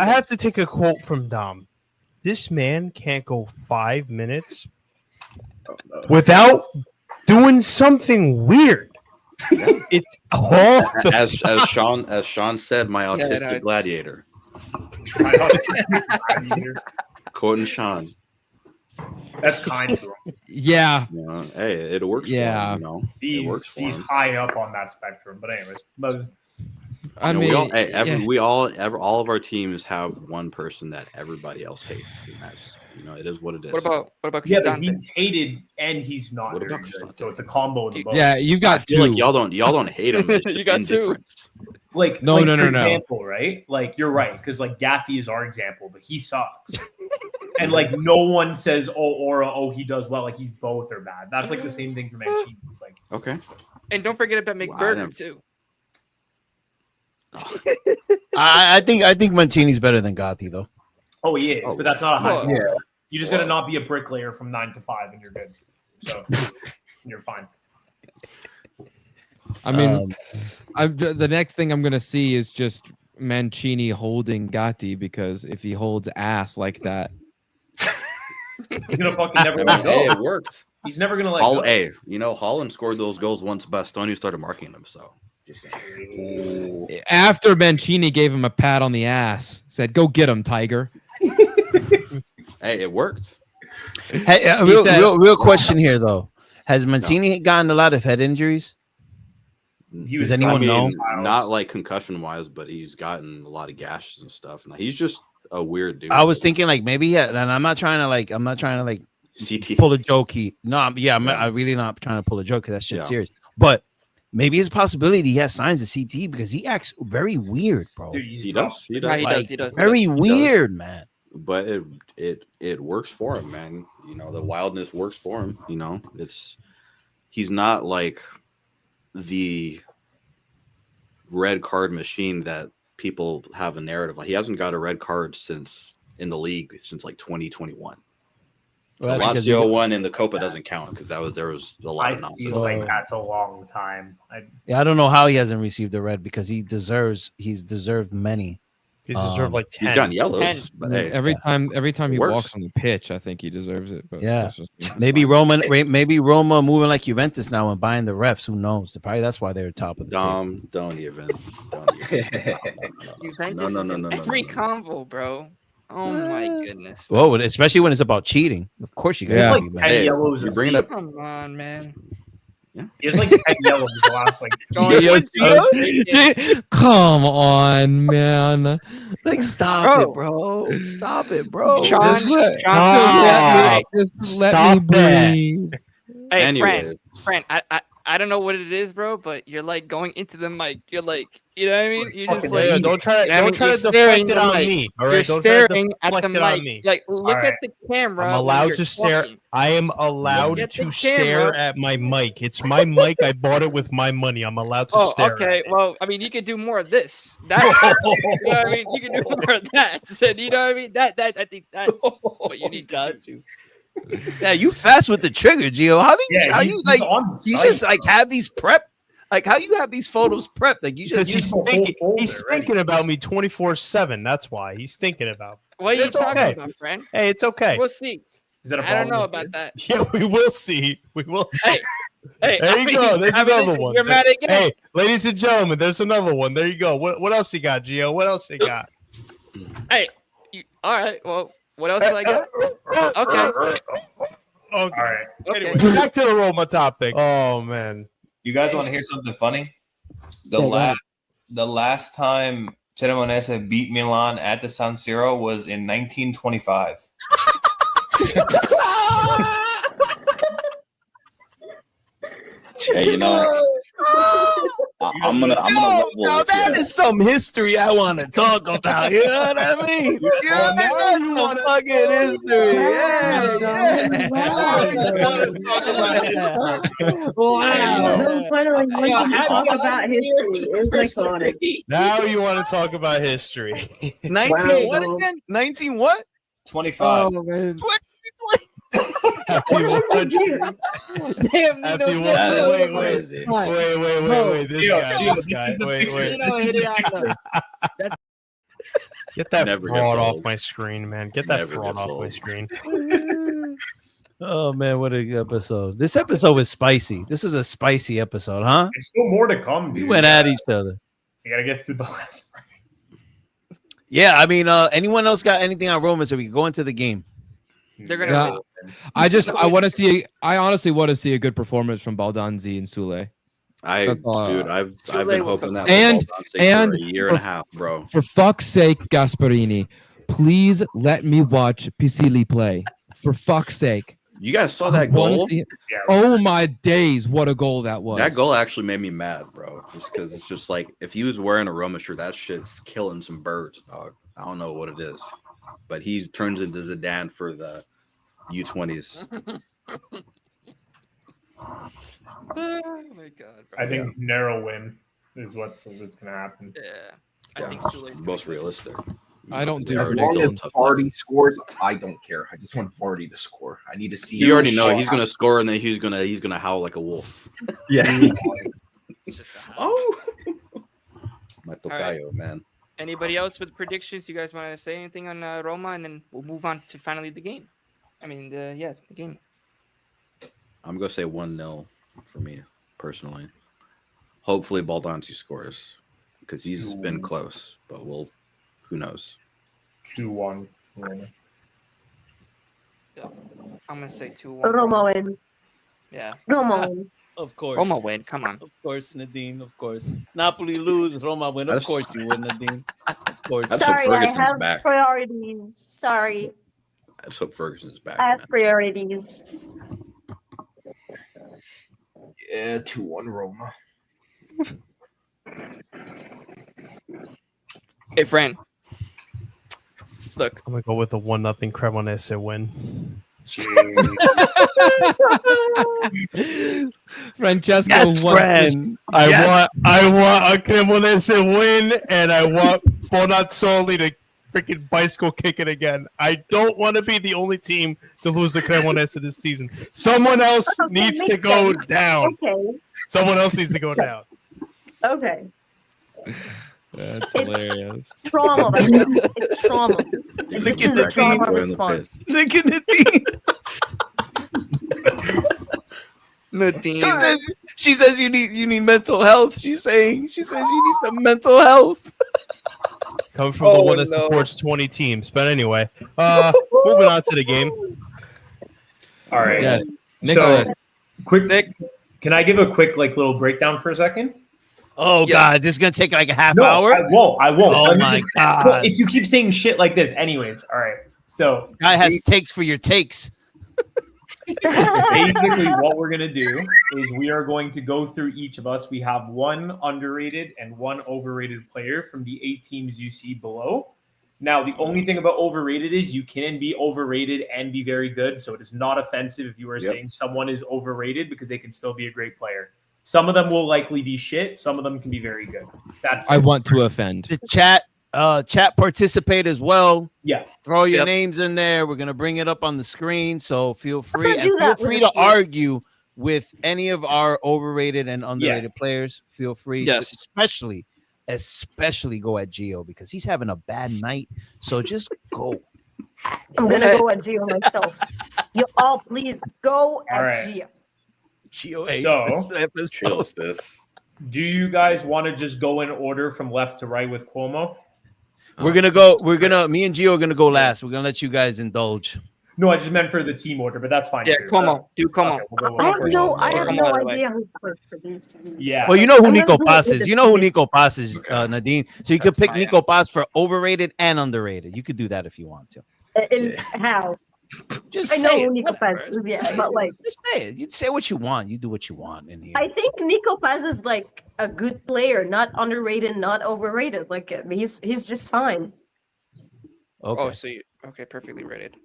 have to take a quote from Dom. This man can't go 5 minutes without doing something weird. It's all as Sean said, my autistic gladiator. Quoting Sean. That's kind of him. Yeah. Hey, it works. Yeah. For him, it works for he's him. high up on that spectrum. But anyways, all of our teams have one person that everybody else hates, and that's it is what it is. What about but he's hated and he's not very good, so it's a combo of the both. Yeah, you've got two. Like y'all don't hate him. It's you got two. No. Example, right? Like you're right because like Gatti is our example, but he sucks. And like no one says, he does well. Like he's both are bad. That's like the same thing for Mancini. It's like okay. And don't forget about McBurger too. I think Mancini's better than Gatti though. Oh, he is, but that's not a high. Yeah. You just gotta not be a bricklayer from 9 to 5, and you're good. So you're fine. I mean, the next thing I'm gonna see is just Mancini holding Gatti because if he holds ass like that, he's gonna fucking never let go. Hey, it worked. He's never gonna let go. Hey, Holland scored those goals once Bastoni started marking them. So after Mancini gave him a pat on the ass, said, "Go get him, Tiger." Hey, it worked. Hey, real question here though: has Mancini gotten a lot of head injuries? Does anyone know? Not like concussion wise, but he's gotten a lot of gashes and stuff. And he's just a weird dude. I was thinking like maybe and I'm not trying to CT. pull a jokey. No, I'm really not trying to pull a joke because that's shit serious. But maybe it's a possibility he has signs of CT because he acts very weird, bro. Dude, he does. He does. Very weird, man. But it works for him, man. The wildness works for him. He's not like the red card machine that people have a narrative on. He hasn't got a red card in the league since like 2021. Well, the Lazio one in the Copa doesn't count because there was a lot of nonsense. I feel like that's a long time. I don't know how he hasn't received a red because he's deserved many. He's deserved like 10. He's gotten yellows. But hey, every time he walks on the pitch, I think he deserves it. But maybe Roma moving like Juventus now and buying the refs. Who knows? Probably that's why they're top of the table. Don't even. Juventus every convo, bro. Oh my goodness. Well, especially when it's about cheating. Of course you got like 10 yellows. You bring it up. Come on, man. Yeah. He has like 10 yellows the last like. Come on, man! Like stop it, bro! Stop it, bro! Sean, just let me breathe. Hey, anyway. Fran, I don't know what it is, bro, but you're like going into the mic. You're like, you know what I mean? You just like don't try to deflect it on me. All right, you're staring at the mic. Like, look at the camera. I'm allowed to stare. I am allowed to stare at my mic. It's my mic. I bought it with my money. I'm allowed to stare. Okay. At it. Well, I mean, you could do more of this. That, you know what I mean? You can do more of that. So, you know what I mean? That I think that's what you need to do. Yeah, you fast with the trigger, Gio. How do you? Yeah, how he's you like? on You site. just like have these prep. Like how you have these photos prepped? Like you Because just he's thinking about me 24/7. That's why he's thinking about. What are you It's talking okay. about, friend? Hey, it's okay. We'll see. Is that a I don't problem know with about this? that. Yeah, we will see. We will. Hey, hey, There you go. There's another listen, one. You're mad again. Hey, ladies and gentlemen, there's another one. There you go. What else you got, Gio? What else you got? Hey, all right. Well, what else do I got? Okay. All right. Okay. Anyway, back to the Roma topic. Oh man. You guys want to hear something funny? Yeah, go ahead. The last time Cremonese beat Milan at the San Siro was in 1925. Hey, you know, I'm gonna now level with that you. is some history I want to talk about. You know what I mean? now That's you some wanna- fucking history. Yeah, No, finally, Yeah, like, happy talk to about have history. you It was iconic. Now you want to talk about history. 19 what Wow. again? 19 what? 25. man. Happy one. Damn, Happy Nino, one. Wait, Wait. This Gio, guy. Gio, This this guy. is the Wait. picture. Wait. Nino Hideaki. Get that Never gets fraud off old. my screen, man. Get that Never fraud gets off my old. screen. Oh man, what a episode! This episode was spicy. This was a spicy episode, huh? There's still more to come, We dude. went at each other. You gotta get through the last. Yeah, I mean, anyone else got anything on Roma so we can go into the game? They're gonna. Yeah. I want to see. I honestly want to see a good performance from Baldanzi and Sule. I've Sule been will hoping that And- for and a year and a half, bro. For fuck's sake, Gasparini, please let me watch Pisili play. For fuck's sake. You guys saw I that wanna goal? see it. Yeah, Oh my days, what a goal that was. That goal actually made me mad, bro. Just because it's just like if he was wearing a Roma shirt, that shit's killing some birds, dog. I don't know what it is, but he turns into Zidane for the U20s. Oh my god. I think narrow win is what's gonna happen. Yeah. I think Sule's Most realistic. I don't do As Already long still as a tough Vardy scores, I don't care. I just want Vardy to score. I need to see. You already know him he's gonna score, and then he's gonna howl like a wolf. Yeah. It's just a house. Oh, my All right. tocayo, man. Anybody else with predictions? You guys want to say anything on Roma, and then we'll move on to finally the game. I mean, the game. I'm gonna say 1-0 for me personally. Hopefully, Baldanzi scores because he's been close, but who knows? 2-1. Yeah. I'm gonna say 2-1. Roma win. Yeah. Roma win. Of course. Roma win. Come on. Of course, Nadine. Of course. Napoli lose, Roma win. Of That's- course you win, Nadine. Of course. That's Sorry, what I Ferguson's have back. priorities. Sorry, I just hope Ferguson's back. I have Man. priorities. Yeah, 2-1 Roma. Hey, friend. Look, I'm gonna go with a 1-0 Cremonese win. Francesco Yes, wants friend. I want a Cremonese win, and I want Bonazzoli to freaking bicycle kick it again. I don't want to be the only team to lose the Cremonese this season. Someone else Okay, needs to makes go sense. down. Okay, Someone else needs to go down. okay. That's It's- hilarious. Trauma right now. It's trauma. Look This at is the a trauma team. response. Look at Nadine. Nadine. She says you need mental health. She says you need some mental health. Coming from the one that supports 20 teams. But anyway, moving on to the game. All right. Yes. Nicholas. So, quick. Can I give a quick little breakdown for a second? Oh God, this is gonna take like a half hour. I won't. Oh Let me my just- God. If you keep saying shit like this, anyways. All right. So Guy has takes for your takes. basically what we're going to do is we are going to go through each of us. We have one underrated and one overrated player from the 8 teams you see below. Now, the only thing about overrated is you can be overrated and be very good. So it is not offensive if you are saying someone is overrated because they can still be a great player. Some of them will likely be shit. Some of them can be very good. I want to offend. The chat Chat participate as well. Yeah. Throw your Yep. names in there. We're gonna bring it up on the screen. So feel free do and feel that free with to argue with any of our overrated and underrated players. Feel free to Yes. especially go at Gio because he's having a bad night. So just go. I'm gonna go at Gio myself. You all please go at right. Gio. Gio hates So- this episode. Chills this. Do you guys want to just go in order from left to right with Cuomo? We're gonna go. Me and Gio are gonna go last. We're gonna let you guys indulge. No, I just meant for the team order, but that's fine. Yeah, too. Como. Do Como. Okay, we'll go I with have first. no, I have Come no on, by the idea who first for these. Yeah. Well, you know who I'm Nico gonna do it Paz with is. the You know who team. Nico Paz is, Okay. Nadine. So you could That's pick fine. Nico Paz for overrated and underrated. You could do that if you want to. How? Just I know say who it. Nico Paz Whatever. is, Just yeah, say but it. like, Just say it. You say what you want. You do what you want in here. I think Nico Paz is like a good player, not underrated, not overrated. Like he's just fine. Okay. Oh, so you okay? Perfectly rated.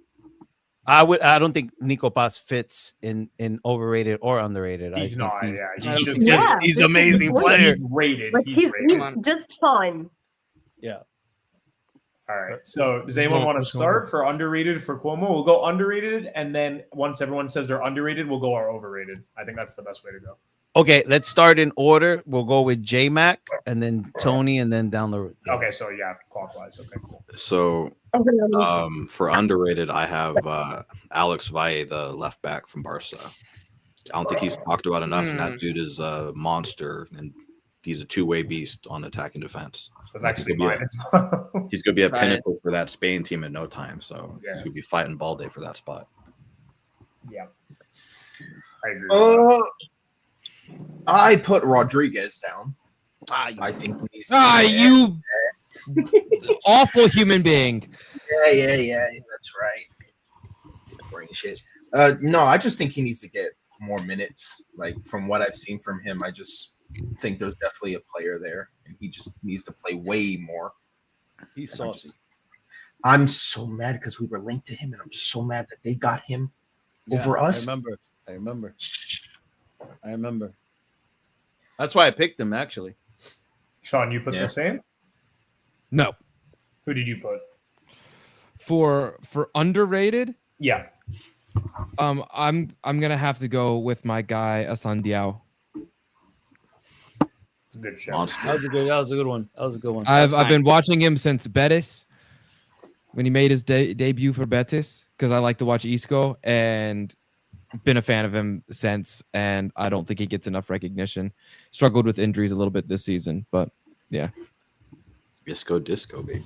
I don't think Nico Paz fits in overrated or underrated. I He's think not. He's, Yeah. he's, just, just- Yeah, he's this is amazing the point. player. He's rated. But He's rated. he's on. just fine. Yeah. All right. So does anyone want to start for underrated for Cuomo? We'll go underrated, and then once everyone says they're underrated, we'll go our overrated. I think that's the best way to go. Okay, let's start in order. We'll go with J Mac and then Tony and then down the road. Okay. So yeah, clockwise. Okay. Cool. So for underrated, I have Alex Valle, the left back from Barca. I don't think he's talked about enough, and that dude is a monster, and he's a two-way beast on attack and defense. So that's actually He's gonna mine. be as well. He's going to be a Right. pinnacle for that Spain team in no time. So Yeah. he's going to be fighting ball day for that spot. Yeah. I agree. With that. I put Rodriguez down. I think he's You awful human being. yeah. That's right. Boring shit. No, I just think he needs to get more minutes. Like from what I've seen from him, I just think there's definitely a player there, and he just needs to play way more. He's And saucy. I'm so mad because we were linked to him, and I'm just so mad that they got him over us. I remember. That's why I picked him, actually. Sean, you put Yeah. the same. No, Who did you put? for underrated. Yeah. I'm gonna have to go with my guy Asandiao. It's a good show. Monster. That was a good one. I've been watching him since Betis when he made his debut for Betis because I like to watch Isco and been a fan of him since. And I don't think he gets enough recognition. Struggled with injuries a little bit this season, but yeah. Disco, baby.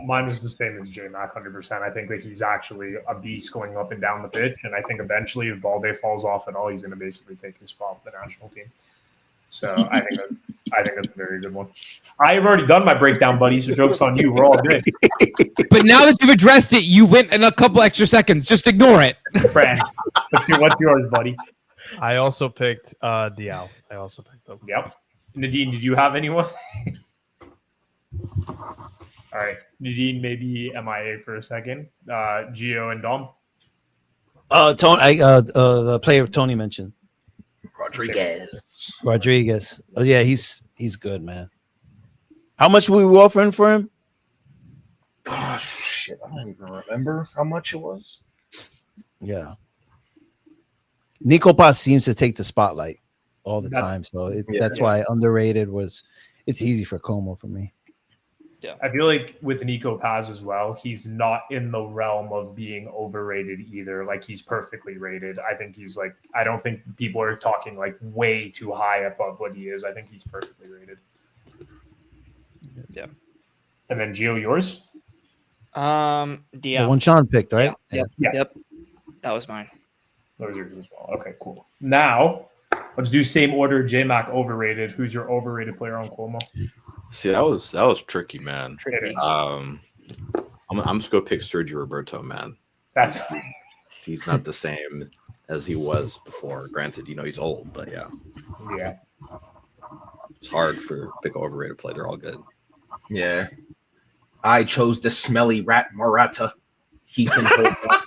Mine was the same as J Mac, 100%. I think that he's actually a beast going up and down the pitch, and I think eventually, if Valde falls off at all, he's going to basically take his spot with the national team. So I think that's a very good one. I've already done my breakdown, buddy. So joke's on you. We're all good. But now that you've addressed it, you went in a couple extra seconds. Just ignore it. Fran, what's yours, buddy? I also picked Diao. Yep. Nadine, did you have anyone? All right, Nadine, maybe MIA for a second. Gio and Dom. Tony, the player Tony mentioned, Rodriguez. Oh yeah, he's good, man. How much were we offering for him? Gosh, shit, I don't even remember how much it was. Yeah. Nico Paz seems to take the spotlight all the That's- time, so that's why underrated was. It's easy for Como for me. I feel like with Nico Paz as well, he's not in the realm of being overrated either. Like he's perfectly rated. I think he's like, I don't think people are talking like way too high above what he is. I think he's perfectly rated. Yeah. And then Gio, yours? The Diao. one Sean picked, right? Yep. Yeah. Yep. That was mine. Those are yours as well. Okay, cool. Now let's do same order. J-Mac overrated. Who's your overrated player on Cuomo? See, that was tricky, man. Tricky. I'm just gonna pick Sergio Roberto, man. That's He's not the same as he was before. Granted, he's old, but yeah, it's hard for pick an overrated play. They're all good. Yeah. I chose the smelly rat Morata. He can hold up.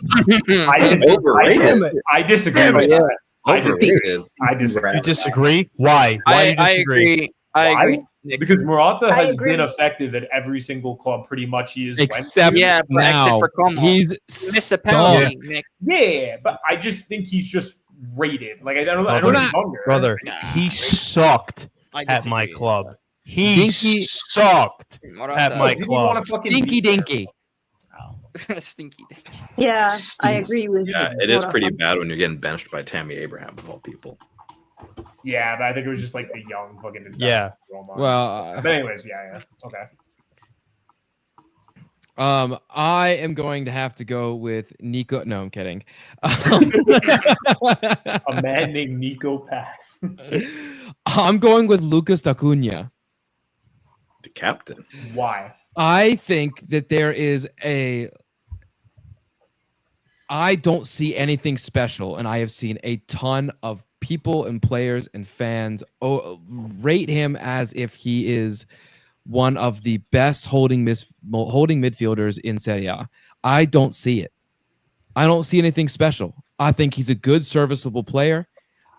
Overrated. I disagree with that. Overrated. I disagree. You disagree? Why? Why I you disagree? agree. I agree. Because Morata I has agree. been effective at every single club pretty much he has Except Yeah, but except now, for Como. he's He missed a stuck. penalty, Nick. Yeah, but I just think he's just rated. Like I don't know. Brother, He's younger. brother, Nah, he sucked I at my disagree. club. He Dinky- sucked Morata. at my Didn't he wanna club. fucking Stinky be there? dinky. Stinky. Yeah, I Steve. agree with Yeah, you. it is Hold pretty on. bad when you're getting benched by Tammy Abraham of all people. Yeah, but I think it was just like the young fucking. Yeah. Roma. Well, But anyways, yeah. Okay. I am going to have to go with Nico. No, I'm kidding. A man named Nico Pass. I'm going with Lucas Acuna. The captain. Why? I think that there is I don't see anything special, and I have seen a ton of people and players and fans rate him as if he is one of the best holding midfielders in Serie A. I don't see it. I don't see anything special. I think he's a good, serviceable player.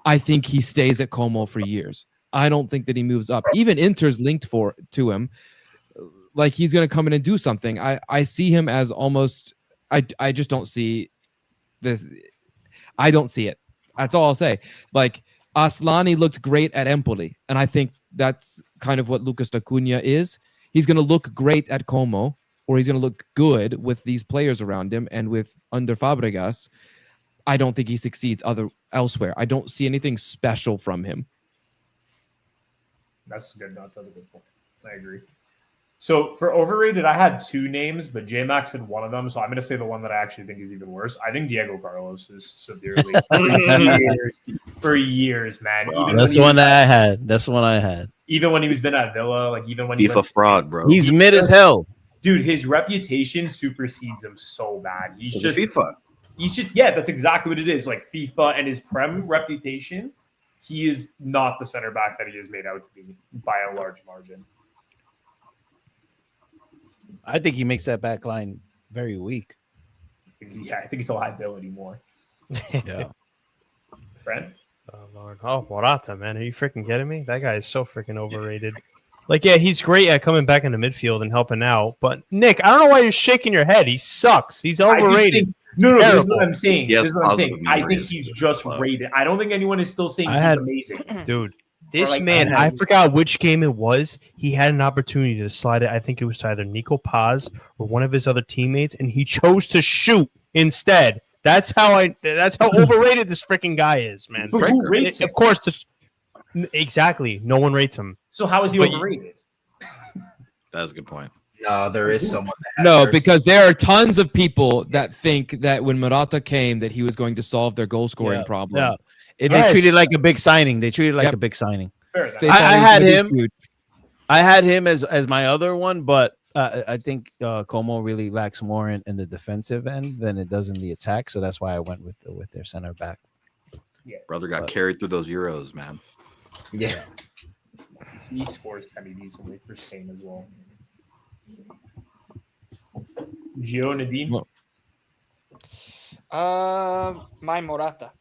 I think he stays at Como for years. I don't think that he moves up. Even Inter's linked to him. Like he's going to come in and do something. I see him as almost. I just don't see this. I don't see it. That's all I'll say. Like Aslani looked great at Empoli, and I think that's kind of what Lucas Acuna is. He's going to look great at Como, or he's going to look good with these players around him, and with under Fabregas, I don't think he succeeds elsewhere. I don't see anything special from him. That's good. That's a good point. I agree. So for overrated, I had two names, but J-Max said one of them. So I'm going to say the one that I actually think is even worse. I think Diego Carlos is severely for years, man. Wow, that's the one that I had. That's the one I had. Even when he was been at Villa, like even when he FIFA fraud, bro. He's mid as hell. Dude, his reputation supersedes him so bad. He's It's just FIFA. He's just that's exactly what it is. Like FIFA and his Prem reputation, he is not the center back that he is made out to be by a large margin. I think he makes that back line very weak. Yeah, I think it's a liability more. Yeah. Friend? Oh, Lord. Oh, Morata, man. Are you freaking kidding me? That guy is so freaking overrated. Like, yeah, he's great at coming back into midfield and helping out. But, Nick, I don't know why you're shaking your head. He sucks. He's overrated. No, this is what I'm saying. Yes, This is what I'm saying. positive I think memories he's of the just club. rated. I don't think anyone is still saying I he's had- amazing. Dude, this like, man, I I had- forgot which game it was. He had an opportunity to slide it. I think it was to either Nico Paz or one of his other teammates, and he chose to shoot instead. That's how overrated this freaking guy is, man. But who rates him? Of course, exactly. No one rates him. So how is he But overrated? That's a good point. No, there is someone that has No, their- because there are tons of people that think that when Morata came, that he was going to solve their goal scoring problem. No, they Yes. treated it like a big signing. They treated it like Yep. a big signing. Fair enough. They I thought he was had gonna be him. huge. I had him as my other one, but I think Como really lacks more in the defensive end than it does in the attack. So that's why I went with their center back. Brother got But- carried through those Euros, man. yeah. He scores semi-decently for Spain as well. Gio Nadine? Well- My Morata.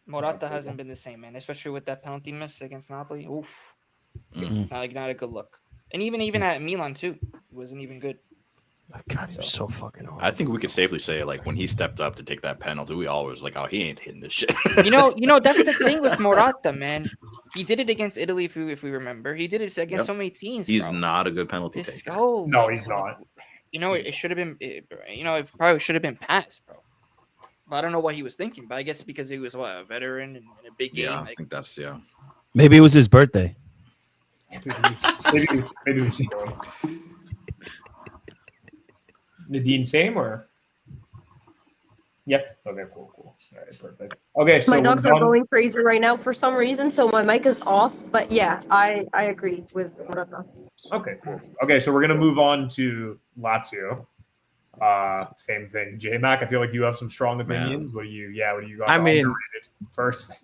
Morata hasn't been the same, man. Especially with that penalty miss against Napoli. Oof. Not a good look. And even at Milan too, wasn't even good. God, he was so fucking overrated. I think we could safely say, like, when he stepped up to take that penalty, we all was like, oh, he ain't hitting this shit. You know that's the thing with Morata, man. He did it against Italy, if we remember. He did it against Yep. so many teams. He's bro. not a good penalty It's taker. so No, he's not. it should have been. It probably should have been passed, bro. But I don't know what he was thinking. But I guess because he was a veteran and in a big game. Yeah, I like, think that's, yeah. Maybe it was his birthday. Maybe we should go. Nadine, same or? Yep. Okay, cool. All right, perfect. Okay, so My dogs we're are done. going crazy right now for some reason, so my mic is off. But yeah, I agree with Morata. Okay, cool. Okay, so we're gonna move on to Lazio. Same thing. J-Mac, I feel like you have some strong opinions. What do you got? I mean- underrated first.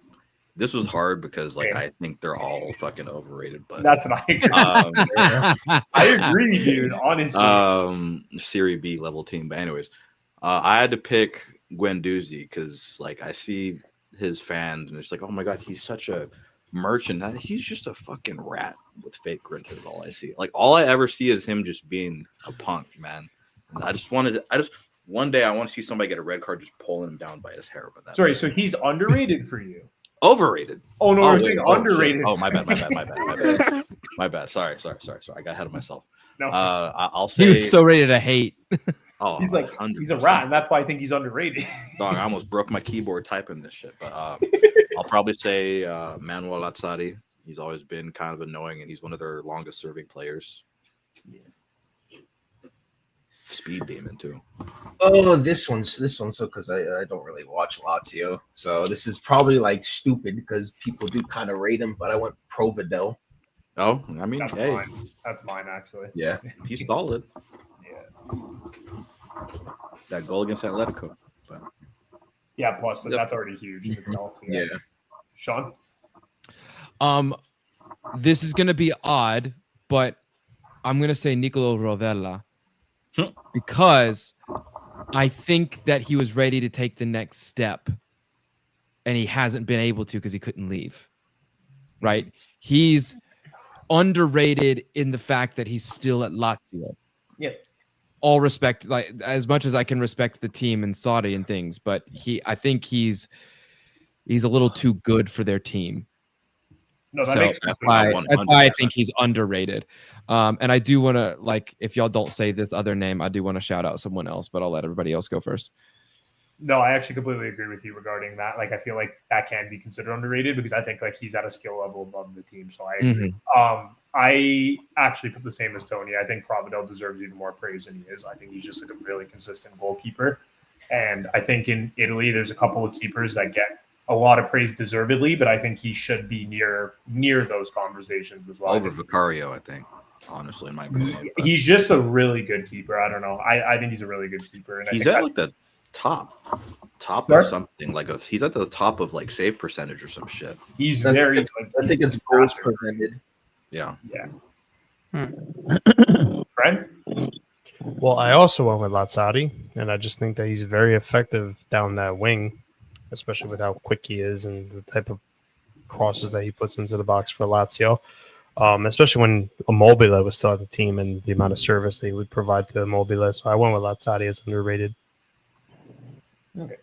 This was hard because, like, Okay. I think they're all fucking overrated, but That's what I agree. I agree, dude. Honestly. Serie B level team. But anyways, I had to pick Guendouzi because, like, I see his fans and it's like, oh my god, he's such a merchant. He's just a fucking rat with fake grit. Is all I see. Like all I ever see is him just being a punk, man. And one day I want to see somebody get a red card just pulling him down by his hair. But that's Sorry, so he's underrated for you. overrated. Oh no, Oh, I'm wait, saying oh, underrated. shit. Oh, my bad. My bad. Sorry. I got ahead of myself. No, I'll say He was so ready to hate. oh, he's like 100%. he's a rat, and that's why I think he's underrated. Dog, I almost broke my keyboard typing this shit. But I'll probably say Manuel Lazzari. He's always been kind of annoying, and he's one of their longest serving players. Yeah. Speed demon too. Oh, this one's so because I don't really watch Lazio, so this is probably like stupid because people do kind of rate him, but I went Provedel. Oh, I mean, That's hey, mine. That's mine actually. Yeah, he's solid. Yeah. That goal against Atletico. But Yeah. Plus, that's already huge in itself. yeah. Sean. This is gonna be odd, but I'm gonna say Nicolo Rovella because I think that he was ready to take the next step, and he hasn't been able to because he couldn't leave. Right? He's underrated in the fact that he's still at Lazio. Yeah. All respect, like as much as I can respect the team in Saudi and things, but I think he's a little too good for their team. No, that So makes that's sense. why I think he's underrated. And I do want to, like, if y'all don't say this other name, I do want to shout out someone else, but I'll let everybody else go first. No, I actually completely agree with you regarding that. Like, I feel like that can be considered underrated because I think like he's at a skill level above the team. So I agree. I actually put the same as Tony. I think Provedel deserves even more praise than he is. I think he's just like a really consistent goalkeeper. And I think in Italy, there's a couple of keepers that get a lot of praise deservedly, but I think he should be near those conversations as well. over Vicario, I think. Honestly, in my opinion, He's just a really good keeper. I don't know. I think he's a really good keeper. And he's I at think like the top Sorry? of something. He's at the top of like save percentage or some shit. he's That's- very that's- good. I think He's it's goals faster. prevented. Yeah. Yeah. Friend? Well, I also went with Lazzari, and I just think that he's very effective down that wing, especially with how quick he is and the type of crosses that he puts into the box for Lazio. Especially when Immobile was still on the team and the amount of service that he would provide to Immobile. So I went with Lazzari as underrated. Okay.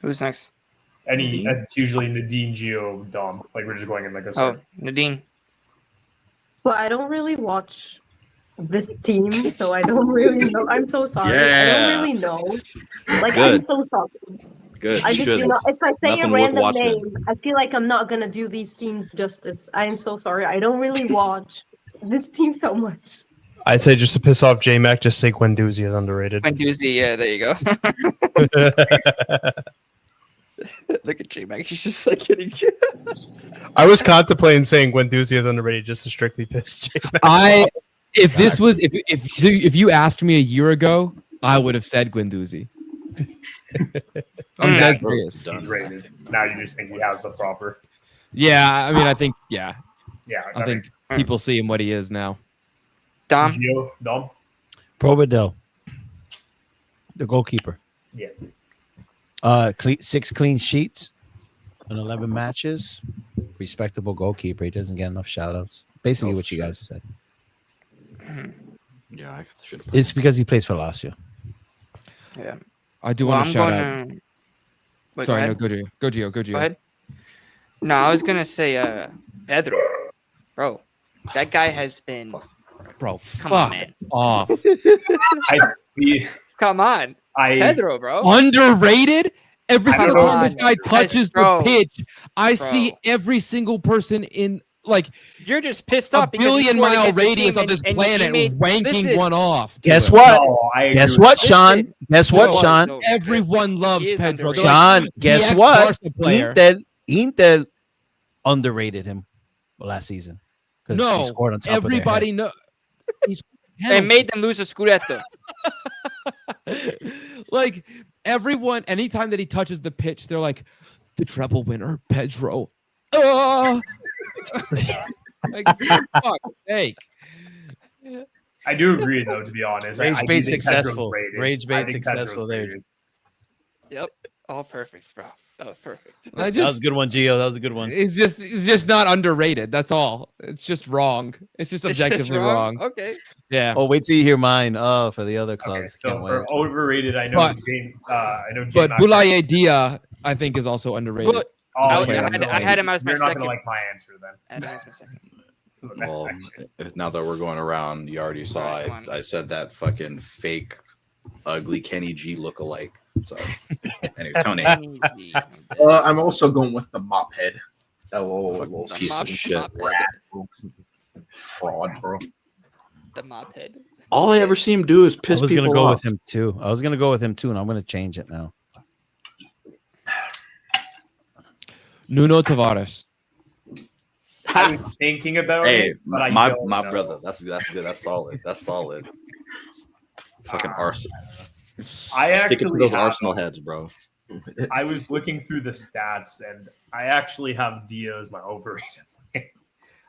Who's next? It's usually Nadine, Gio, Dom. Like we're just going in like a Oh, circle. Nadine. Well, I don't really watch this team, so I don't really know. I'm so sorry. I Yeah. don't really know. Like, I'm Good. so sorry. Good. I just do not. If I say a Nothing worth random watching. name, I feel like I'm not gonna do these teams justice. I am so sorry. I don't really watch this team so much. I'd say just to piss off J-Mac, just say Guendouzi is underrated. Guendouzi, yeah, there you go. Look at J-Mac. He's just like getting. I was contemplating saying Guendouzi is underrated just to strictly piss J-Mac. If you asked me a year ago, I would have said Guendouzi. I'm dead serious. He's rated. Now you just think he has the proper. Yeah, I mean, I think Yeah. I think people see him what he is now. Dom. Gio, Dom. Provedel, the goalkeeper. Yeah. 6 clean sheets in 11 matches. Respectable goalkeeper. He doesn't get enough shout outs. Basically, what you guys have said. Yeah, I should have. It's because he plays for Lazio. Yeah. I do want to shout out. Wait, Sorry, go no, ahead. go Gio. Go Gio. Go ahead. No, I was gonna say Pedro. Bro, that guy has been. Bro, Come on, fuck man. off. Come on. Pedro, bro. Underrated? Every I single don't time know. this guy touches Bro. the pitch, I Bro. see every single person in like You're just pissed a off because he billion scored mile against your radius team of this and he planet made- ranking listen, one off. Guess to it. what? No, I agree Guess with what, you. Sean? Listen. Guess what, No, Sean? no, Everyone loves He is Pedro. underrated. They're like, Sean, guess the what? ex-Barca player. Inter underrated him last season. 'Cause he No, scored on top of everybody knows. They made them lose a Scudetto. Like everyone, anytime that he touches the pitch, they're like, the treble winner, Pedro. Like, fuck sake. I do agree, though, to be honest. Rage I bait do think Pedro's successful. rated. Rage I bait think successful Pedro's there. rated. Yep. All perfect, bro. That was perfect. I That was just a good one, Gio. That was a good one. it's just not underrated. That's all. It's just wrong. It's just It's just objectively wrong. Okay. Yeah. Oh, wait till you hear mine. Oh, for the other Okay, clubs. so Can't for wait. overrated, I know But- Jay But Boulaye Dia, I think, is also underrated. But Oh, I had him as my You're not second. gonna like my answer then. I had him as my second. For the next Well, section. now that we're going around, you already saw Alright, come on. I said that fucking fake, ugly Kenny G lookalike. So, anyway, Tony, I'm also going with the mop head. That little piece of mop- shit. mop rat fraud, bro. The mop head. All I ever see him do is I piss was gonna people go off. with him too. I was gonna go with him too, and I'm gonna change it now. Nuno Tavares. I was thinking about Hey, it, but I my don't know. brother. That's good. That's solid. That's solid. Fucking Arsenal. I Stick it to actually those have- Arsenal heads, bro. I was looking through the stats, and I actually have Dia as my overrated.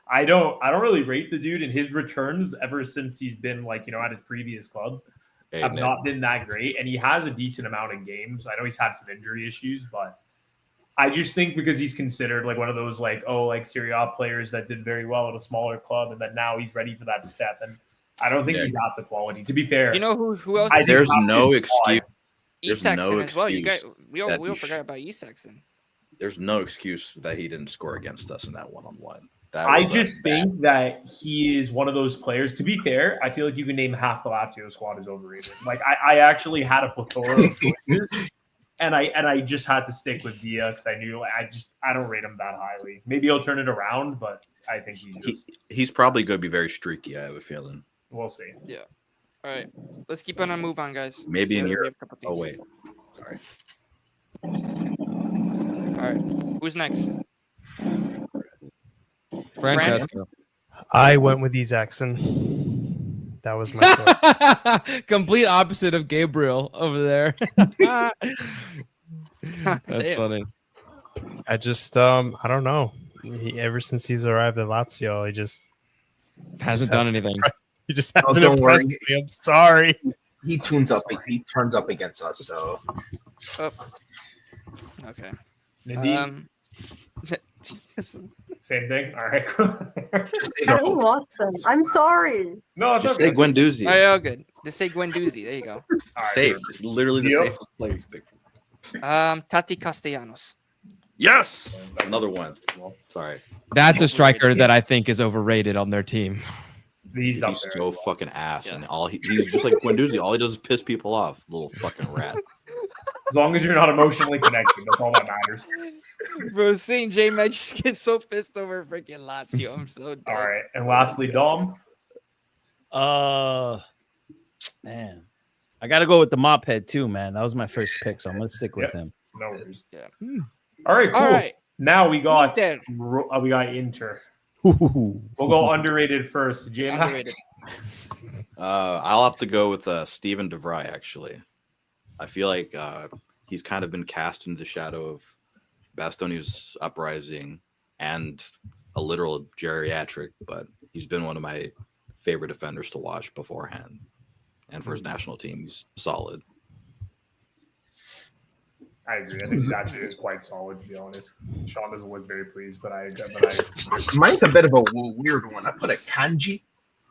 I don't really rate the dude, and his returns ever since he's been at his previous club Hey, have Nick, not been that great. And he has a decent amount of games. I know he's had some injury issues, but I just think because he's considered one of those Serie A players that did very well at a smaller club, and that now he's ready for that step. And I don't think Nick. he's at the quality. To be fair, You know who else? I is think there's top no is excuse. There's Isaksen no as well. You guys, excuse we all that he forgot about Isaksen. There's no excuse that he didn't score against us in that one-on-one. That I was a just bad- think that he is one of those players. To be fair, I feel like you can name half the Lazio squad as overrated. I actually had a plethora of choices, and I just had to stick with Dia because I knew I don't rate him that highly. Maybe he'll turn it around, but I think he's probably going to be very streaky. I have a feeling. We'll see. Yeah. All right. Let's keep on a move on, guys. Maybe in We have Europe. a couple Oh teams. wait, sorry. All right. Who's next? Francesco. I went with Isaksen. That was my choice. Complete opposite of Gabriel over there. That's Damn. funny. I just I don't know. Ever since he's arrived at Lazio, he just Hasn't done anything. he just Oh, hasn't don't worry. impressed me. I'm sorry. He tunes up. He turns up against us. So Oh. Okay. Nadine, same thing. All right. just take I our don't whole- watch them. I'm sorry. No, it's Just okay. say Guendouzi. Oh, yeah, all good. Just say Guendouzi. There you go. All right, Safe. It's literally the Deal? safest player. Tati Castellanos. Yes. Another one. Sorry. That's a striker that I think is overrated on their team. He's up He's there. so fucking ass, Yeah. and he's just like Guendouzi. All he does is piss people off. Little fucking rat. As long as you're not emotionally connected, that's all that matters. Bro, seeing J Med just get so pissed over freaking Lazio. I'm so dead. All right, and lastly, Dom. Man, I got to go with the mop head too, man. That was my first pick, so I'm gonna stick with him. No worries. Yeah. All right, cool. All right. Now we got Inter. we got Inter. We'll go underrated first. J Mac. Underrated. I'll have to go with Steven DeVry. Actually, I feel like he's kind of been cast into the shadow of Bastoni's uprising and a literal geriatric, but he's been one of my favorite defenders to watch beforehand, and for his national team, he's solid. I agree. I think that actually is quite solid, to be honest. Sean doesn't look very pleased, but I Mine's a bit of a weird one. I put a kanji.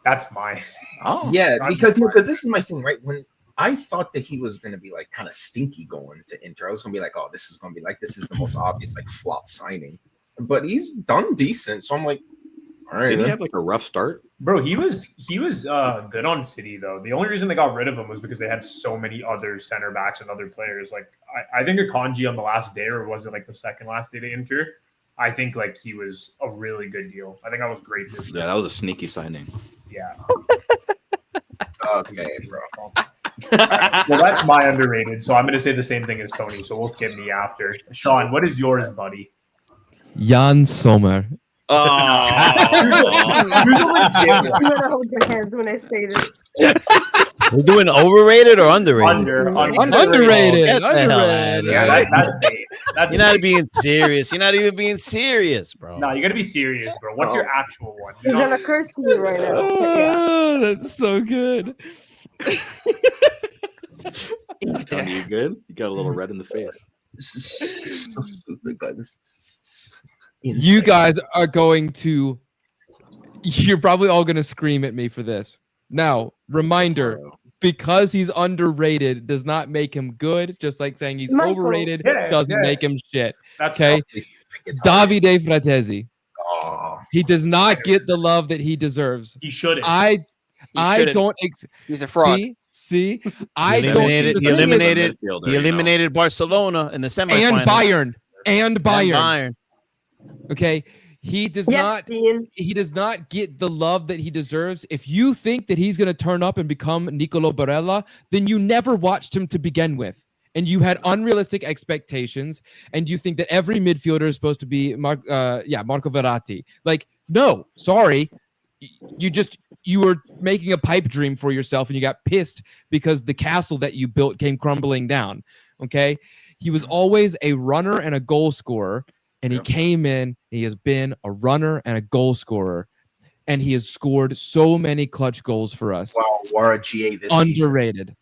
that's mine. Oh, Yeah, Kanji. because this is my thing, right? When I thought that he was going to be kind of stinky going to Inter, I was going to be like, oh, this is going to be this is the most obvious flop signing. But he's done decent, so I'm like, all right. did he then. have a rough start? Bro, he was good on City though. The only reason they got rid of him was because they had so many other center backs and other players. I think Akanji on the last day, or was it the second last day to Inter? I think he was a really good deal. I think that was great. Yeah, that was a sneaky signing. Yeah. Okay, bro. Well, that's my underrated. So I'm going to say the same thing as Tony. So we'll skip me after. Sean, what is yours, buddy? Jan Sommer. Oh, You're the legit You one. gotta hold your hands when I say this. We're doing overrated or underrated? Underrated. Get the hell out of Underrated. here. Yeah, that's bait. That's You're not bait. being serious. You're not even being serious, bro. No, you got to be serious, bro. What's your actual one? He's gonna curse you right now. Yeah. Oh, that's so good. Tony, you good? You got a little red in the face. This is so stupid, guys. This is You insane. guys are going to. You're probably all going to scream at me for this. Now, reminder: because he's underrated does not make him good. Just like saying he's Michael. overrated Yeah, doesn't yeah. make him shit. That's Okay, Guitar. Davide Fratesi. Oh, He does not get the love that he deserves. He shouldn't. He I shouldn't. don't. He's a fraud. See, I He don't. eliminated, the he thing is- eliminated, midfielder, he you know. eliminated Barcelona in the semifinals. and Bayern. And Bayern. Bayern. Okay, he does Yes, not. Dean. He does not get the love that he deserves. If you think that he's going to turn up and become Nicolo Barella, then you never watched him to begin with. And you had unrealistic expectations, and you think that every midfielder is supposed to be Marco Verratti. Like, no, sorry. You were making a pipe dream for yourself, and you got pissed because the castle that you built came crumbling down. Okay? He was always a runner and a goal scorer. And he came in, he has been a runner and a goal scorer, and he has scored so many clutch goals for us. wow, Wara GA this season. Underrated.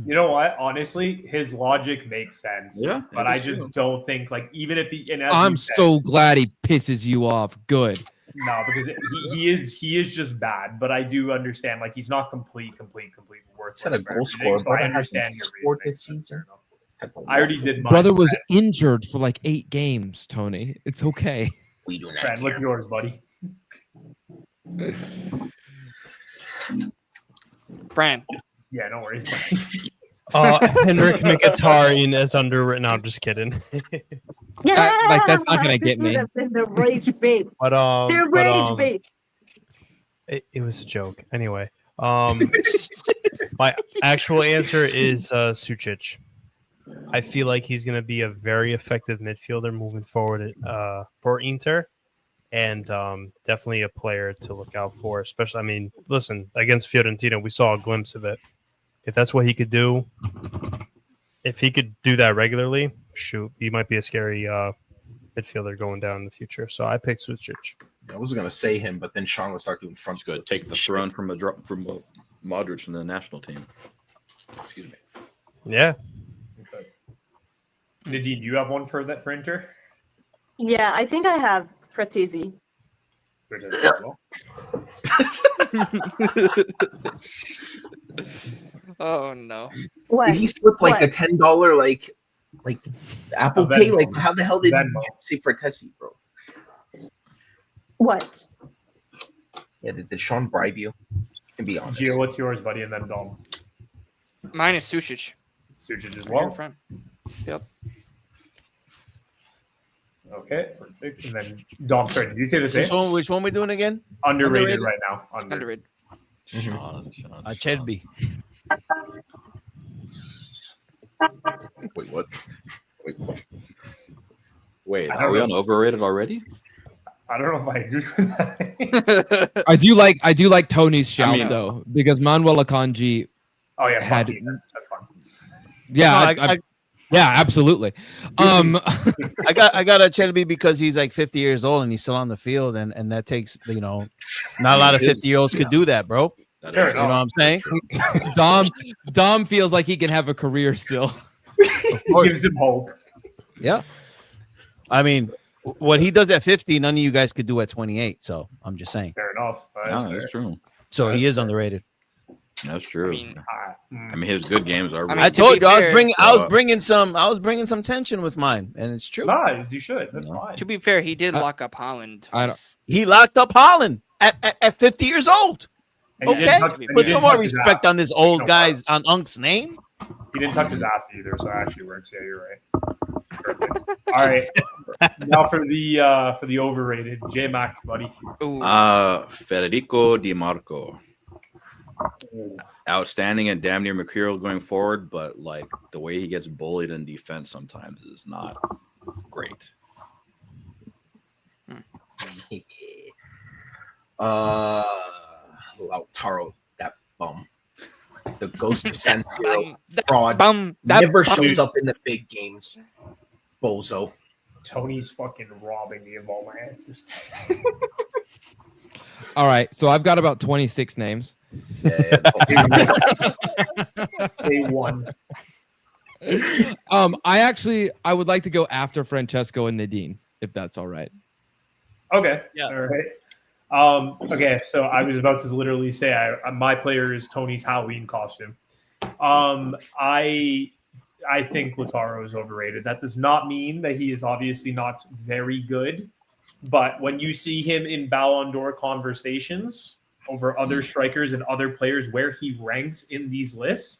You know what? Honestly, his logic makes sense. Yeah, but it I is just true. don't think like even if he. And as I'm you said, so glad he pisses you off. Good. no, because he is just bad. But I do understand like he's not complete worthless. Said a for goal everything, scorer, so I brother understand hasn't your scored reasoning. this season. I already did mine. Brother was Fran. injured for like 8 games, Tony. It's okay. We do not Fran, what's care. yours, buddy? Fran. Yeah, no worries. Henrik Mkhitaryan is underwritten. No, I'm just kidding. Yeah, like, that's not gonna get me. The rage bait. But The rage bait. it was a joke. Anyway, my actual answer is Sucic. I feel like he's going to be a very effective midfielder moving forward for Inter, and definitely a player to look out for. Especially, I mean, listen, against Fiorentina, we saw a glimpse of it. If that's what he could do, if he could do that regularly, shoot, he might be a scary midfielder going down in the future. So I picked Sucic. I wasn't gonna say him, but then Sean will start doing front. He's going to flips take and the shit. throne from Modric in the national team. Excuse me. Yeah. Okay. Nadine, you have one for Inter? Yeah, I think I have Fratesi. Oh no. What? Did he slip like What? a $10 like Apple A Pay? Venmo. Like how the hell did Venmo. you say for Tessie, bro? What? Yeah, did Sean bribe you? You can be honest. Gio, what's yours, buddy? And then Dom. Mine is Sucic. Sucic as Well, well. Fran. Yep. Okay, perfect. And then Dom, sorry, did you say the same? Which one we doing again? Underrated, underrated? right now. Underrated. Sean. Acerbi. Wait, what? Wait, what? Wait, I are don't we know. on overrated already? I don't know if I agree with that. I do like Tony's shout mean- though, because Manuel Akanji. Oh yeah, Had- fuck you. That's fine. Yeah, No, yeah, absolutely. I got Acerbi because he's like 50 years old and he's still on the field, and that takes not a lot of 50-year-olds could do that, bro. That Fair is- You know what I'm saying? Dom feels like he can have a career still. Gives him hope. Yeah. I mean, what he does at 50, none of you guys could do at 28. So I'm just saying. Fair enough. That's No, fair. that's true. So he is underrated. That's true. I mean, His good games are. I mean, I to told be you I was fair- bringing some tension with mine, and it's true. Nice, you should. That's No. fine. to be fair, he did lock up Holland. I don't- twice. He locked up Holland at 50 years old. And he didn't Okay, touch- and he put didn't some more touch his respect ass. on this old No guy's on Unk's name. He didn't touch his ass either, so it actually works. Yeah, you're right. Perfect. All right. Now for the overrated J Max, buddy. Ooh. Federico Di Marco. Outstanding and damn near mercurial going forward, but like the way he gets bullied in defense sometimes is not great. Lautaro, that bum. The ghost of San Siro, That fraud, bum. That never bum. shows up in the big games. Bozo. Tony's fucking robbing me of all my answers. All right, so I've got about 26 names. Yeah, Say one. I would like to go after Francesco and Nadine, if that's all right. Okay. Yeah. All right. Okay. So I was about to literally say my player is Tony's Halloween costume. I think Lautaro is overrated. That does not mean that he is obviously not very good, but when you see him in Ballon d'Or conversations over other strikers and other players, where he ranks in these lists,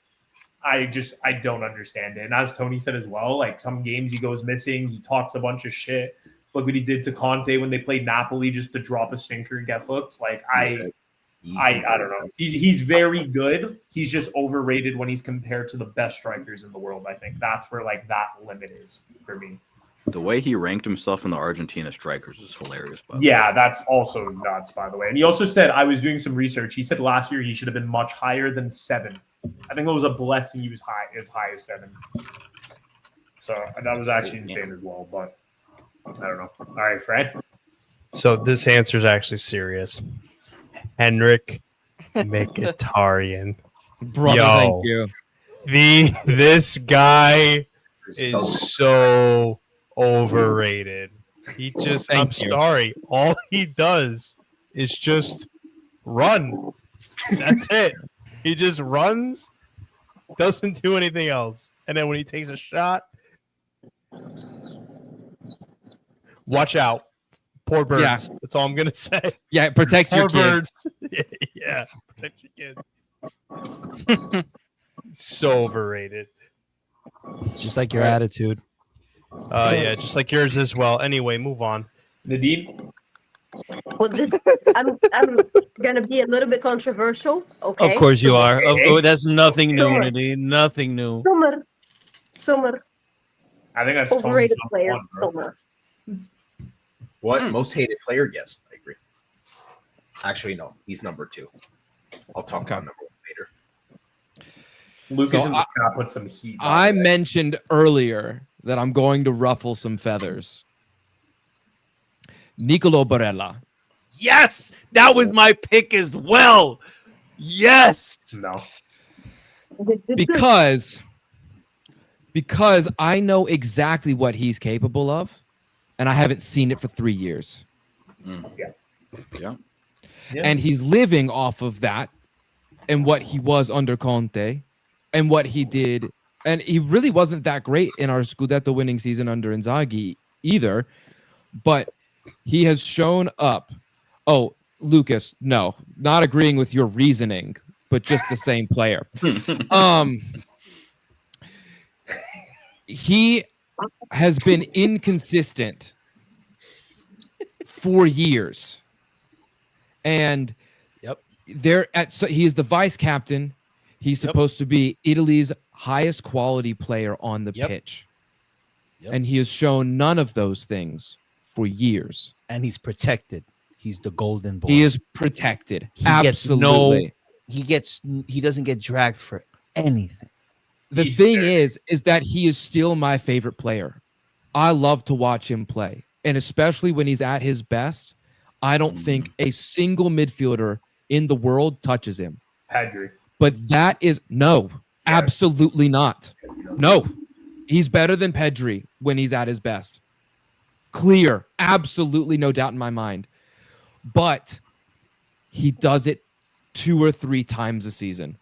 I don't understand it. And as Tony said as well, like some games he goes missing, he talks a bunch of shit. Look what he did to Conte when they played Napoli, just to drop a sinker and get hooked. Like I don't know. He's very good. He's just overrated when he's compared to the best strikers in the world. I think that's where like that limit is for me. The way he ranked himself in the Argentina strikers is hilarious. Yeah, that's also nuts, by the way. And he also said, I was doing some research. He said last year he should have been much higher than 7th. I think it was a blessing he was as high as 7th. So that was actually insane as well. But I don't know. All right, Fred. So this answer is actually serious. Henrik Mkhitaryan. Brother, thank you. This guy is so overrated. He just, I'm sorry, all he does is just run. That's it. He just runs, doesn't do anything else. And then when he takes a shot, watch out. Poor birds. Yeah. That's all I'm going to say. Yeah, protect your kids. Yeah, protect your kids. So overrated. Just like your attitude. Yeah, just like yours as well. Anyway, move on. Nadine? Well, I'm gonna be a little bit controversial. Okay. Of course you are. Of course, that's nothing new, Summer. Nadine. Nothing new. Summer. I think that's Overrated Tony's player. number one, bro. Summer. What? Most hated player? Yes, I agree. Actually, no. He's number 2. I'll talk about number 1 later. Lucas So in the chat put some heat. I mentioned earlier that I'm going to ruffle some feathers. Nicolo Barella. Yes, that was my pick as well. Yes. No. Because I know exactly what he's capable of, and I haven't seen it for 3 years. Yeah. And he's living off of that and what he was under Conte and what he did. And he really wasn't that great in our Scudetto winning season under Inzaghi either, but he has shown up. Oh, Lucas, no, not agreeing with your reasoning, but just the same player. He has been inconsistent for years. And he is the vice captain. He's supposed to be Italy's highest quality player on the pitch. And he has shown none of those things for years. And he's protected. He's the golden boy. He is protected. He Absolutely. He doesn't get dragged for anything. The thing is that he is still my favorite player. I love to watch him play. And especially when he's at his best, I don't think a single midfielder in the world touches him. Pedri. But that is absolutely not. No, he's better than Pedri when he's at his best. Clear, absolutely no doubt in my mind. But he does it 2 or 3 times a season.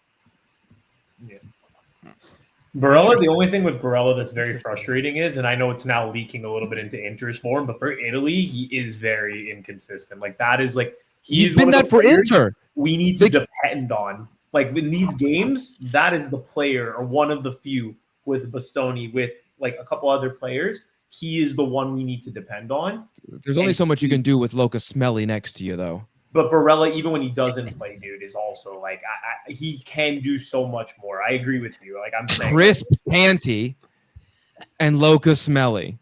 Barella, the only thing with Barella that's very frustrating is, and I know it's now leaking a little bit into Inter's form, but for Italy, he is very inconsistent. Like that is like he's been that for Inter. We need to depend on. Like in these games, that is the player or one of the few with Bastoni, with like a couple other players. He is the one we need to depend on. There's only so much you can do with Luca Smelly next to you, though. But Barella, even when he doesn't play, dude, is also like he can do so much more. I agree with you. Like I'm saying, Crisp Panty and Luca Smelly.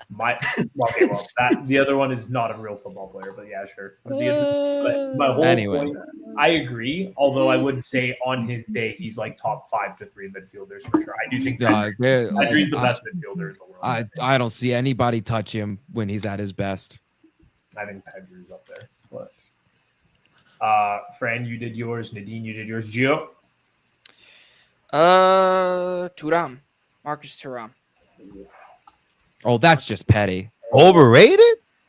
The other one is not a real football player, but yeah, sure. But my whole point, I agree. Although I would say on his day, he's like top 5 to 3 midfielders for sure. I do think Pedri's the best midfielder in the world. I don't see anybody touch him when he's at his best. I think Pedri's up there. But Fran, you did yours. Nadine, you did yours. Gio? Thuram. Marcus Thuram. Oh, that's just petty. Overrated?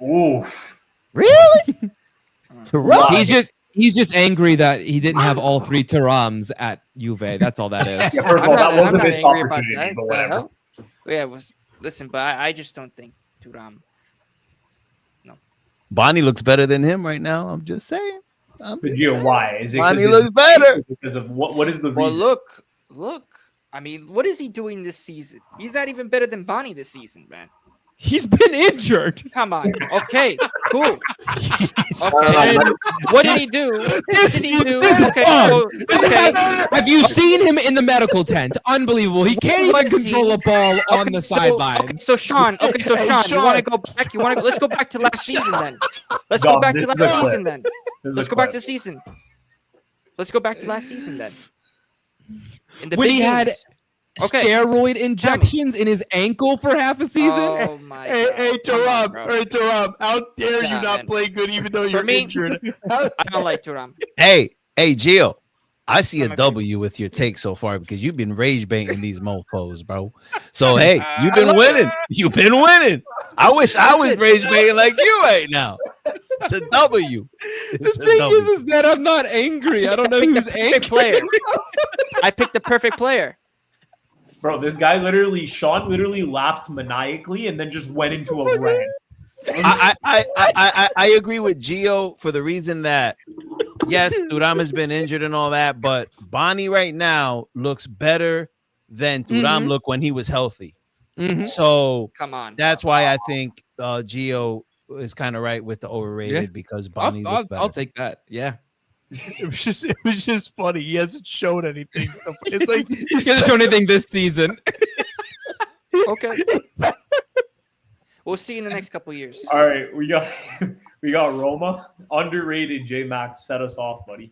Oof. Really? He's just angry that he didn't have all 3 Thurams at Juve. That's all that is. Yeah, first of all, that was a missed angry about opportunity, that. but whatever. Yeah, listen, but I just don't think Thuram. Bonnie looks better than him right now. I'm just saying. But Gio, why? Is it Bonnie 'cause looks it's- better. because of what is the Well, reason? look. I mean, what is he doing this season? He's not even better than Bonnie this season, man. He's been injured. Come on. Okay, cool. Okay. What did he do? What did he do? Okay, so, okay. Have you seen him in the medical tent? Unbelievable. He can't even control a ball on the sideline. Okay, so Sean, you want to go back? Let's go back to last season then. Let's go back to last season then. Let's go back to season. Let's go back to last season then. In the When big he had games. Okay. steroid injections in his ankle for half a season. Oh my Hey, God. hey, Come on, Thuram. bro. Hey, Thuram. How dare Yeah, you not man. play good even though you're me- injured? I don't like Thuram. Hey, Gio. I see Not a my W with your take so far because you've been rage baiting these mofos, bro. So hey, you've I been love winning. You've been winning. I wish I was Listen. rage baiting like you right now. It's a W. The It's a thing W. is that I'm not angry. I don't know Picked who's the perfect angry. player. I picked the perfect player. Bro, this guy Sean literally laughed maniacally and then just went into a rant. I agree with Gio for the reason that yes, Thuram has been injured and all that, but Bonnie right now looks better than Thuram looked when he was healthy. Mhm. So Come on. that's why I think Gio is kind of right with the overrated Yeah. because Bonnie I'll looked better. take that. Yeah. It was just funny. He hasn't shown anything. So it's like He's gonna show anything this season. Okay. We'll see in the next couple years. All right, we got Roma. Underrated. J Max, set us off, buddy.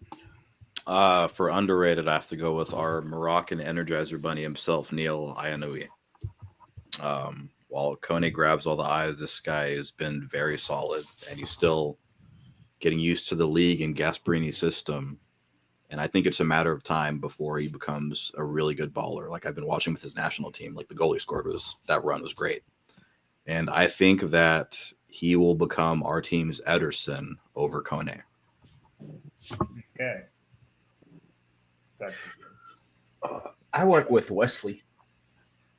For underrated, I have to go with our Moroccan Energizer Bunny himself, Neil Ayanoui. While Kone grabs all the eyes, this guy has been very solid, and he's still getting used to the league and Gasparini's system. And I think it's a matter of time before he becomes a really good baller. Like I've been watching with his national team, like the goal he scored that run was great. And I think that he will become our team's Ederson over Kone. Okay. I went with Wesley.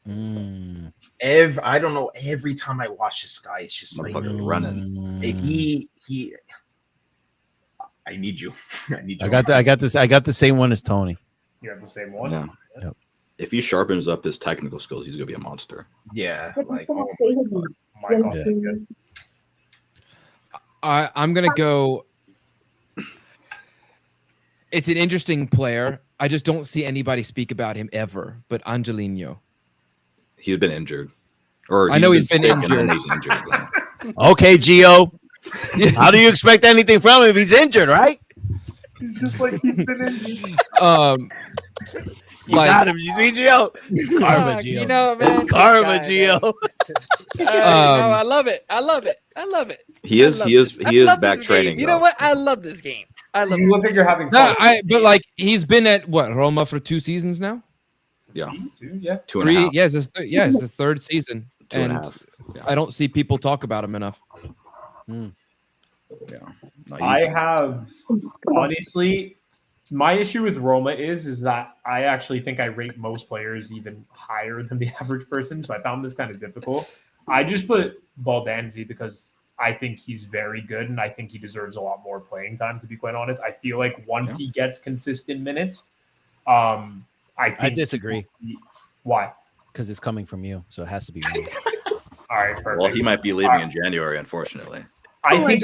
Mm. I don't know. Every time I watch this guy, it's just like Motherfucker's running. he. I need you. I need you. I got the same one as Tony. You have the same one? Yeah. Yep. If he sharpens up his technical skills, he's gonna be a monster. Yeah, like oh my god. My God, Yeah. good. I'm gonna go. It's an interesting player. I just don't see anybody speak about him ever. But Angelino. He's been injured. Or I know he's been sick and then injured. He's injured again. Okay, Gio. How do you expect anything from him if he's injured, right? He's just like he's been injured. You got him. You see, Gio? It's karma, Fuck, Gio. you know, man, It's this karma, guy, Gio. I love it. I love it. He is back this training. game. You know though. what? I love this game. I love You this look like you're having No, fun. but like he's been at what Roma for 2 seasons now. Yeah. Yeah. 2.5. Yeah, it's the 3rd season, 2.5. Yeah. I don't see people talk about him enough. Yeah. No, I he's- have honestly my issue with Roma is that I actually think I rate most players even higher than the average person. So I found this kind of difficult. I just put Baldanzi because I think he's very good and I think he deserves a lot more playing time, to be quite honest. I feel like once he gets consistent minutes, I disagree. Why? Because it's coming from you, so it has to be me. All right, perfect. well, he might be leaving in January, unfortunately. I think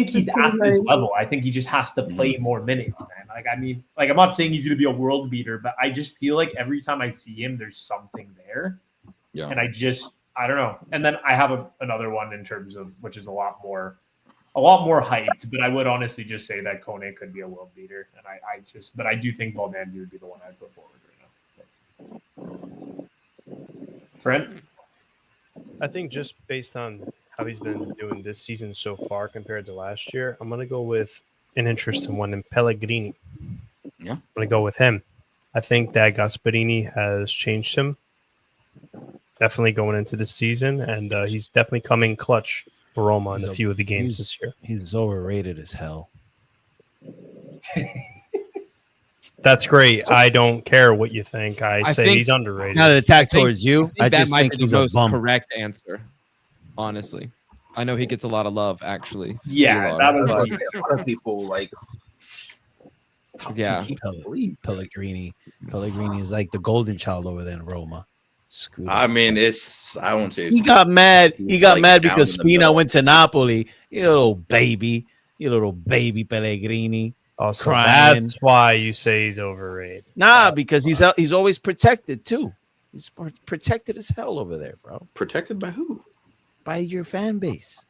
he's at this level. I think he just has to play more minutes, man. Like I mean, like I'm not saying he's gonna be a world beater, but I just feel like every time I see him, there's something there. Yeah. And I don't know. And then I have another one in terms of which is a lot more hyped, but I would honestly just say that Kone could be a world beater. And but I do think Baldanzi would be the one I'd put forward right now. Friend? I think just based on how he's been doing this season so far compared to last year, I'm going to go with an interesting one in Pellegrini. Yeah. I'm going to go with him. I think that Gasparini has changed him definitely going into the season, and he's definitely coming clutch for Roma in a few of the games he's- this year. He's overrated as hell. That's great. I don't care what you think. I say think- he's underrated. Not an attack I think- towards you. I that just might think be he's the a most bum. correct answer. Honestly, I know he gets a lot of love. Actually, Yeah, CLR. that was A like, lot of people like. Yeah. Pellegrini is like the golden child over there in Roma. Screwed I up. mean, I won't say He got mad. He got like mad down because in the Spina middle. went to Napoli. You little baby Pellegrini. Also, crying. that's why you say he's overrated. Nah, because he's always protected too. He's protected as hell over there, bro. protected by who? By your fan base.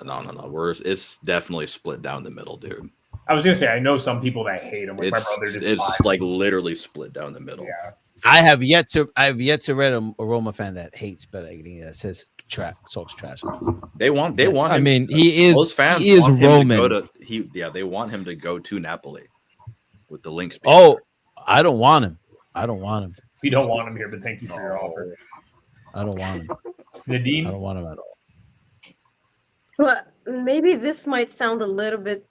No. It's definitely split down the middle, dude. I was gonna say I know some people that hate him. Like my brother just It's like literally split down the middle. yeah. I have yet to read a Roma fan that hates Pellegrini that says talks trash. They want him. I mean, he is. Those fans He is want him to Roman. go to they want him to go to Napoli with the links. Oh, I don't want him. I don't want him. We don't want him here, but thank you for your offer. I don't want him. Nadine, I don't want him at all. But maybe this might sound a little bit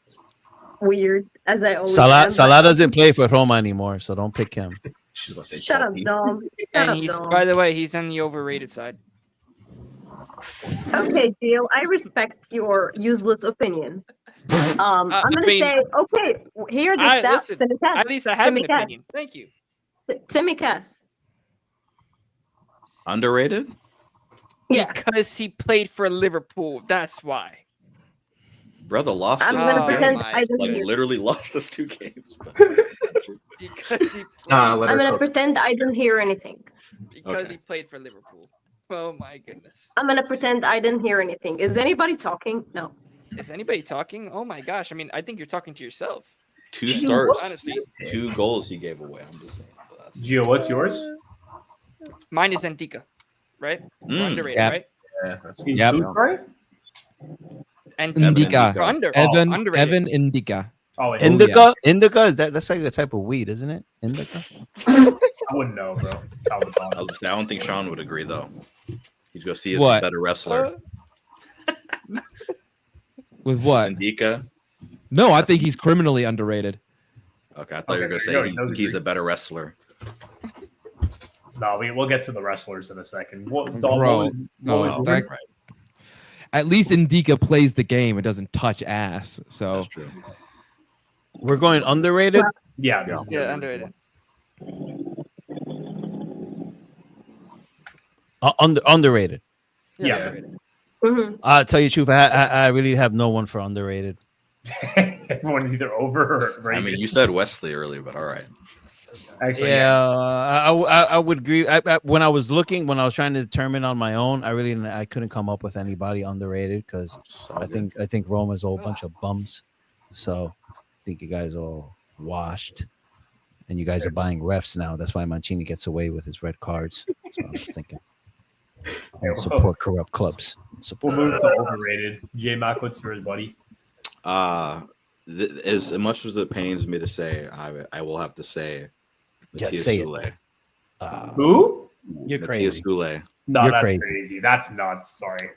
weird, as I always Salah am, but- doesn't play for Roma anymore, so don't pick him. She's gonna say Shut up, Chelsea. Dom. Shut And up, he's, Dom. by the way, he's on the overrated side. Okay, Gio, I respect your useless opinion. I'm I gonna mean- say, okay, hear this I- out. listen, At least I have an opinion. Thank you. Timmy Cass. Underrated? Yeah. Because he played for Liverpool. That's why. Brother lost I'm us gonna Oh pretend my I didn't like hear. literally lost us 2 games. Because he Nah, let I'm her gonna cook. pretend I didn't hear anything. because Okay. he played for Liverpool. Oh my goodness. I'm gonna pretend I didn't hear anything. Is anybody talking? No. Is anybody talking? Oh my gosh. I mean, I think you're talking to yourself. 2 starts, Honestly. 2 goals he gave away. I'm just saying. That's- Gio, what's yours? Mine is Ndika, right? Underrated, Yep. right? Yeah, that's He's Yep. who, sorry? And Indica. Under. Evan underrated. Evan Indica. Oh, and Indica, Indica that's like a type of weed, isn't it? Indica. I wouldn't know, bro. Salvador. I was gonna say, I don't think Sean would agree though. He's gonna see us What? a better wrestler. With what? Ndika. No, I think he's criminally underrated. Okay, I thought you were Okay, gonna there you say go. he's a better wrestler. No, we'll get to the wrestlers in a second. What, Dom, Bro, what was no, yours? that's- At least Indica plays the game. It doesn't touch ass. So That's true. We're going underrated. Yeah, this is Yeah, the- underrated. Underrated. Yeah. Underrated. Mhm. I'll tell you the truth. I really have no one for underrated. Everyone's either over or I mean, you said Wesley earlier, but all right. Actually, Yeah, I would agree. When I was trying to determine on my own, I couldn't come up with anybody underrated because I think Roma's a whole bunch of bums. So I think you guys are all washed, and you guys are buying refs now. That's why Mancini gets away with his red cards. That's what I was thinking. And support corrupt clubs. we'll move to overrated. J Mac, what's yours, buddy? As much as it pains me to say, I will have to say Yeah, Matthias say it. Soulé. Who? You're Matthias crazy. Soulé. No, You're that's crazy. crazy. That's nuts. Sorry.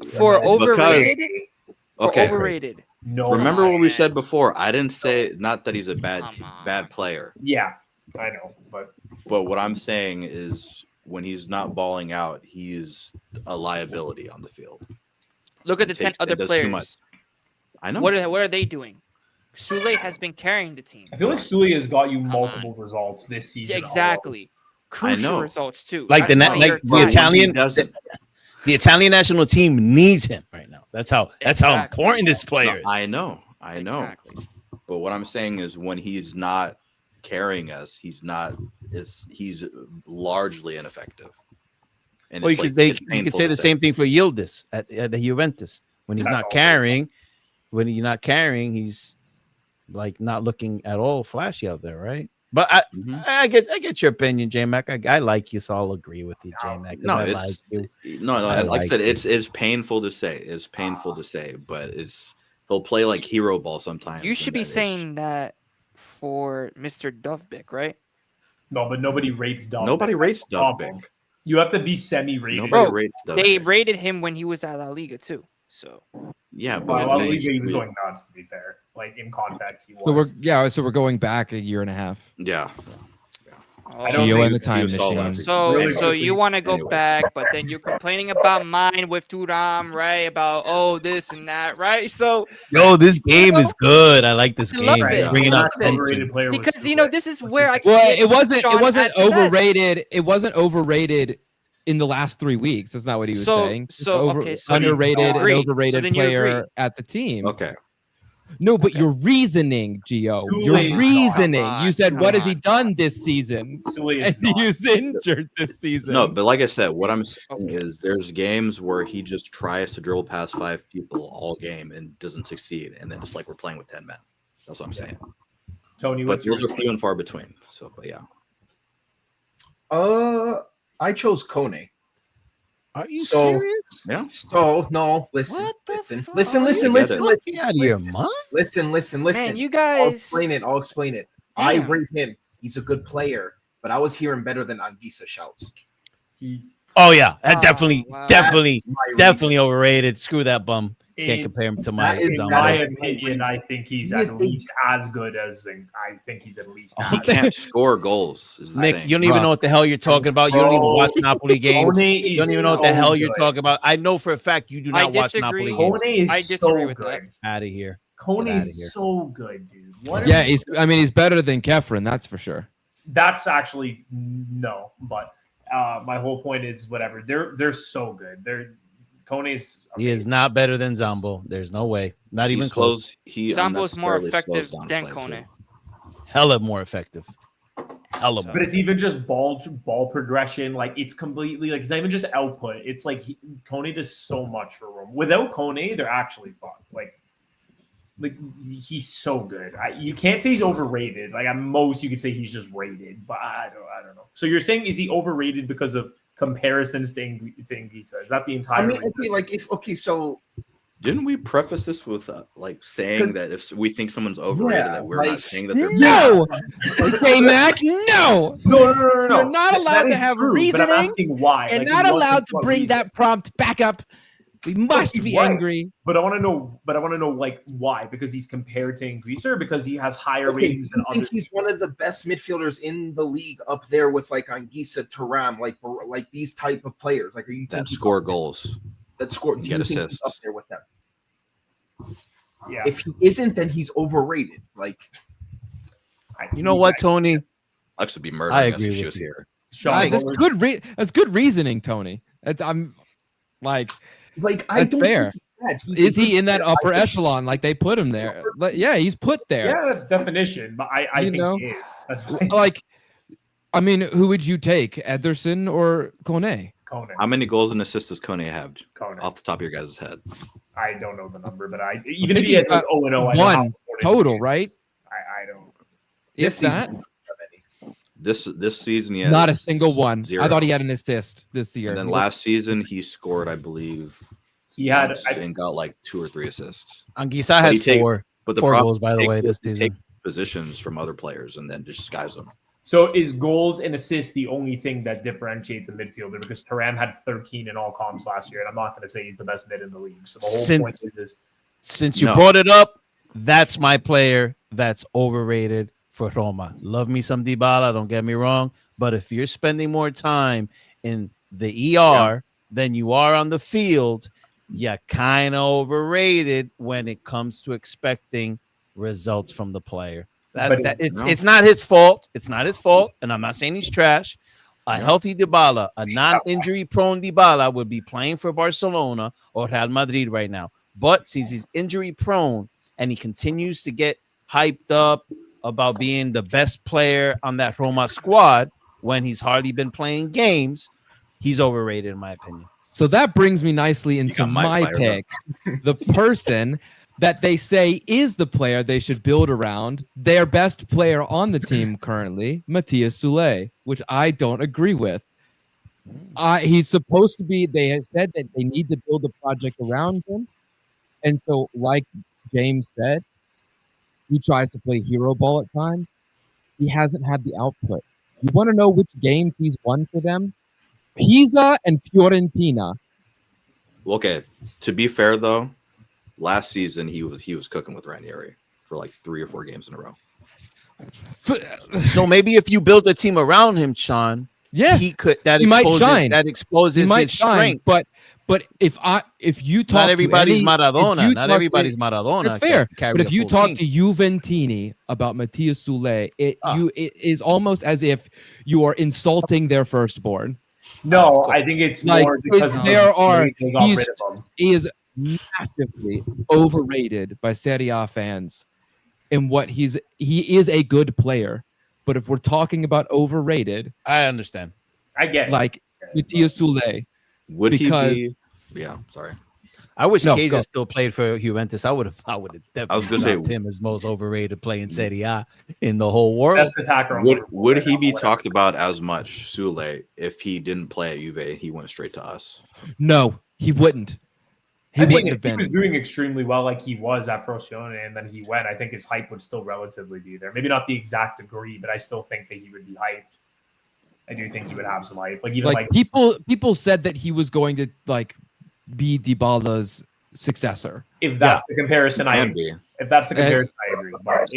For That's- overrated? For Okay. overrated. No. Remember on, what we man. said before? I didn't say not that he's a bad Come on. bad player, Yeah, I know, but but what I'm saying is when he's not balling out, he is a liability on the field. Look at the It 10 takes- other it does too much. players. I know. What are they doing? Sule has been carrying the team. I feel like Sully has got you Come multiple results this season. Yeah, exactly. Crucial know. results too. Like That's the why like you're the fine. Italian doesn't. the Italian national team needs him right now. That's how Exactly. important this player No, is. I know. Exactly. But what I'm saying is when he's not carrying us, he's largely ineffective. And Well, it's you like- it's could painful say to the same thing for Yildiz at the Juventus. When he's That's not all. carrying, he's like not looking at all flashy out there, right? But Mhm. I get your opinion, J Mac. I like you, so I'll agree with you, J Mac. No, I it's like you. no, I like I like said, it. it's painful to say. It's painful to say, but he'll play like hero ball sometimes. You and should be that is- saying that for Mr. Dovbik, right? No, but nobody rates Dom. nobody rates Problem. Dovbik. You have to be semi-rated. Nobody Bro, rates Dove. they rated him when he was at La Liga too. So Yeah, but Well, I'm La saying Liga, he was we- going nuts. To be fair, like in context, he So was. we're going back a year and a half. yeah. oh, I don't Gio think and the he time was solid machine. last season. So, Really so quickly, you want to go anyway. back, but then you're complaining about mine with Turam, right? About this and that, right? So Yo, this game is good. I like this I love game. it. It's bringing I up love it. tension. Overrated player was because you Sule. know this is where I Well, can it wasn't Sean at the best. overrated. It wasn't overrated in the last 3 weeks. That's not what he was saying. Just okay, so you underrated and agree. So overrated then you agree. player at the team. Okay. No, but your reasoning, Gio, your Sule- reasoning. Come You on, said, come what has he on. done this season? Sule is And not. he's injured this season. No, but like I said, what I'm saying is there's games where he just tries to dribble past 5 people all game and doesn't succeed, and then it's like we're playing with 10 men. That's what I'm saying. Tony, But what's your those are few and far between. So, but yeah. I chose Kone. Are you So- serious? Yeah. So no, listen, What the listen, fuck? listen, Oh, listen, you get listen, it. listen, Get out of your mind. listen, listen, listen. Man, you I'll guys. explain it. I'll explain it. I Damn. rate him. He's a good player, but I was hearing better than Anguissa shouts. Oh yeah, Oh, definitely, wow. definitely, My reason. definitely overrated. Screw that bum. Can't In, compare him to my. That is- in Zombo. my that is- opinion, I think he's He at is a- least as good as I think he's at least. He as can't score goals. Is the Nick, thing. you don't even know what the hell you're talking about. You don't even Bro, watch Napoli games. Kone You don't is even know what the so hell you're good. talking about. I know for a fact you do I not watch disagree. Napoli games. Kone is I disagree so with that. good. Out of here. Kone Get outta is here. so good, dude. What Yeah, is- he's better than Kefren, that's for sure. that's actually no, but my whole point is whatever. They're so good. Kone's He is not better than Zombo. There's no way. Not He even close. slows. He Zambo's more unnecessarily effective slows down than play, Kone. too. Hella more effective. Hella more. But it's even just ball progression. Like it's completely like it's not even just output. It's like Kone does so much for Rome. Without Kone, they're actually fucked. Like he's so good. You can't say he's overrated. Like at most, you could say he's just rated. But I don't know. So you're saying is he overrated because of comparisons to Anguissa? Is that the entire? I mean, reason? okay, like so Didn't we preface this with like saying 'Cause- that if we think someone's overrated, Yeah, that we're not like- saying that they're No! Okay, Mac, no! No. You're not allowed That to is have true, reasoning But I'm asking why. and Like, not what- allowed to what bring reason? that prompt back up. We must he's be right. angry. But I want to know. But I want to know like why? Because he's compared to Anguissa, or because he has higher okay, ratings than I think others. he's one of the best midfielders in the league, up there with like Anguissa, Thuram, like these type of players. Like, are you that think he's score up there? goals. That score? Do and you get think he's up assists. there with them? Yeah. If he isn't, then he's overrated. Like, You know what, Tony? Alex would be I murdering us agree if she with was you. here. Sean, That's what was- good. That's good reasoning, Tony. I'm like, I That's don't fair. think he's bad. He's a is he good in that player. I upper think- echelon? Like they put him there. But yeah, he's put there. Yeah, that's definition. But I You think know? he is. That's fine. Like, I mean, who would you take, Ederson or Kone? Conan. How many goals and assists does Kone have Conan. off the top of your guys' head? I don't know the number, but even think if he he's had like got 0-0, I know how one important total, it is. right? I don't. If This season, that, he doesn't have any. This season, he has not a single one. zero. I thought he had an assist this year. And then last season, he scored, I believe, He had. once and got like 2 or 3 assists. Anguissa But he had take- 4 But the 4 problem goals, by the is way, he this takes season. positions from other players and then just skies them. So is goals and assists the only thing that differentiates a midfielder? Because Thuram had 13 in all comps last year, and I'm not going to say he's the best mid in the league. So the whole Since- point is Since you No. brought it up, that's my player that's overrated for Roma. Love me some Dybala, don't get me wrong. But if you're spending more time in the ER than you are on the field, you're kind of overrated when it comes to expecting results from the player. But It's not his fault. It's not his fault. And I'm not saying he's trash. A healthy Dybala, a non-injury prone Dybala would be playing for Barcelona or Real Madrid right now. But since he's injury prone and he continues to get hyped up about being the best player on that Roma squad when he's hardly been playing games, he's overrated in my opinion. So that brings me nicely into got my my player, pick. The person that they say is the player they should build around, their best player on the team currently, Matthias Soulé, which I don't agree with. He's supposed to be, they have said that they need to build a project around him. And so, like James said, he tries to play hero ball at times. He hasn't had the output. You want to know which games he's won for them? Pisa and Fiorentina. Okay, to be fair though, last season he was cooking with Ranieri for like 3 or 4 games in a row. So maybe if you build a team around him, Sean, Yeah, he could. That he might exposes shine. that exposes He might his shine, strength. but if you talk Not everybody's to any, Maradona. if you Not talk everybody's to, Maradona. That's fair. can carry But if a you full talk team. to Juventini about Matthias Soulé, it is almost as if you are insulting their firstborn. No, I think it's Like, more because of there the are way they got rid of him. he is massively overrated by Serie A fans in what he is a good player. But if we're talking about overrated, I understand. I get it. like Matthias Soulé, Would because he be? Yeah, sorry. I wish No, Keza go. still played for Juventus. I would have definitely I was gonna say- dropped him as most overrated player in Serie A in the whole world. Best attacker on Would Liverpool would right he now, be whatever. talked about as much, Sule, if he didn't play at Juve? He went straight to us. no, he wouldn't. He I mean, wouldn't if have he was been. doing extremely well like he was at Frosinone and then he went, I think his hype would still relatively be there. Maybe not the exact degree, but I still think that he would be hyped. I do think he would have some hype. Like even Like people said that he was going to like be Dybala's successor, if that's the comparison, I Can agree. be. If that's the comparison, I agree. But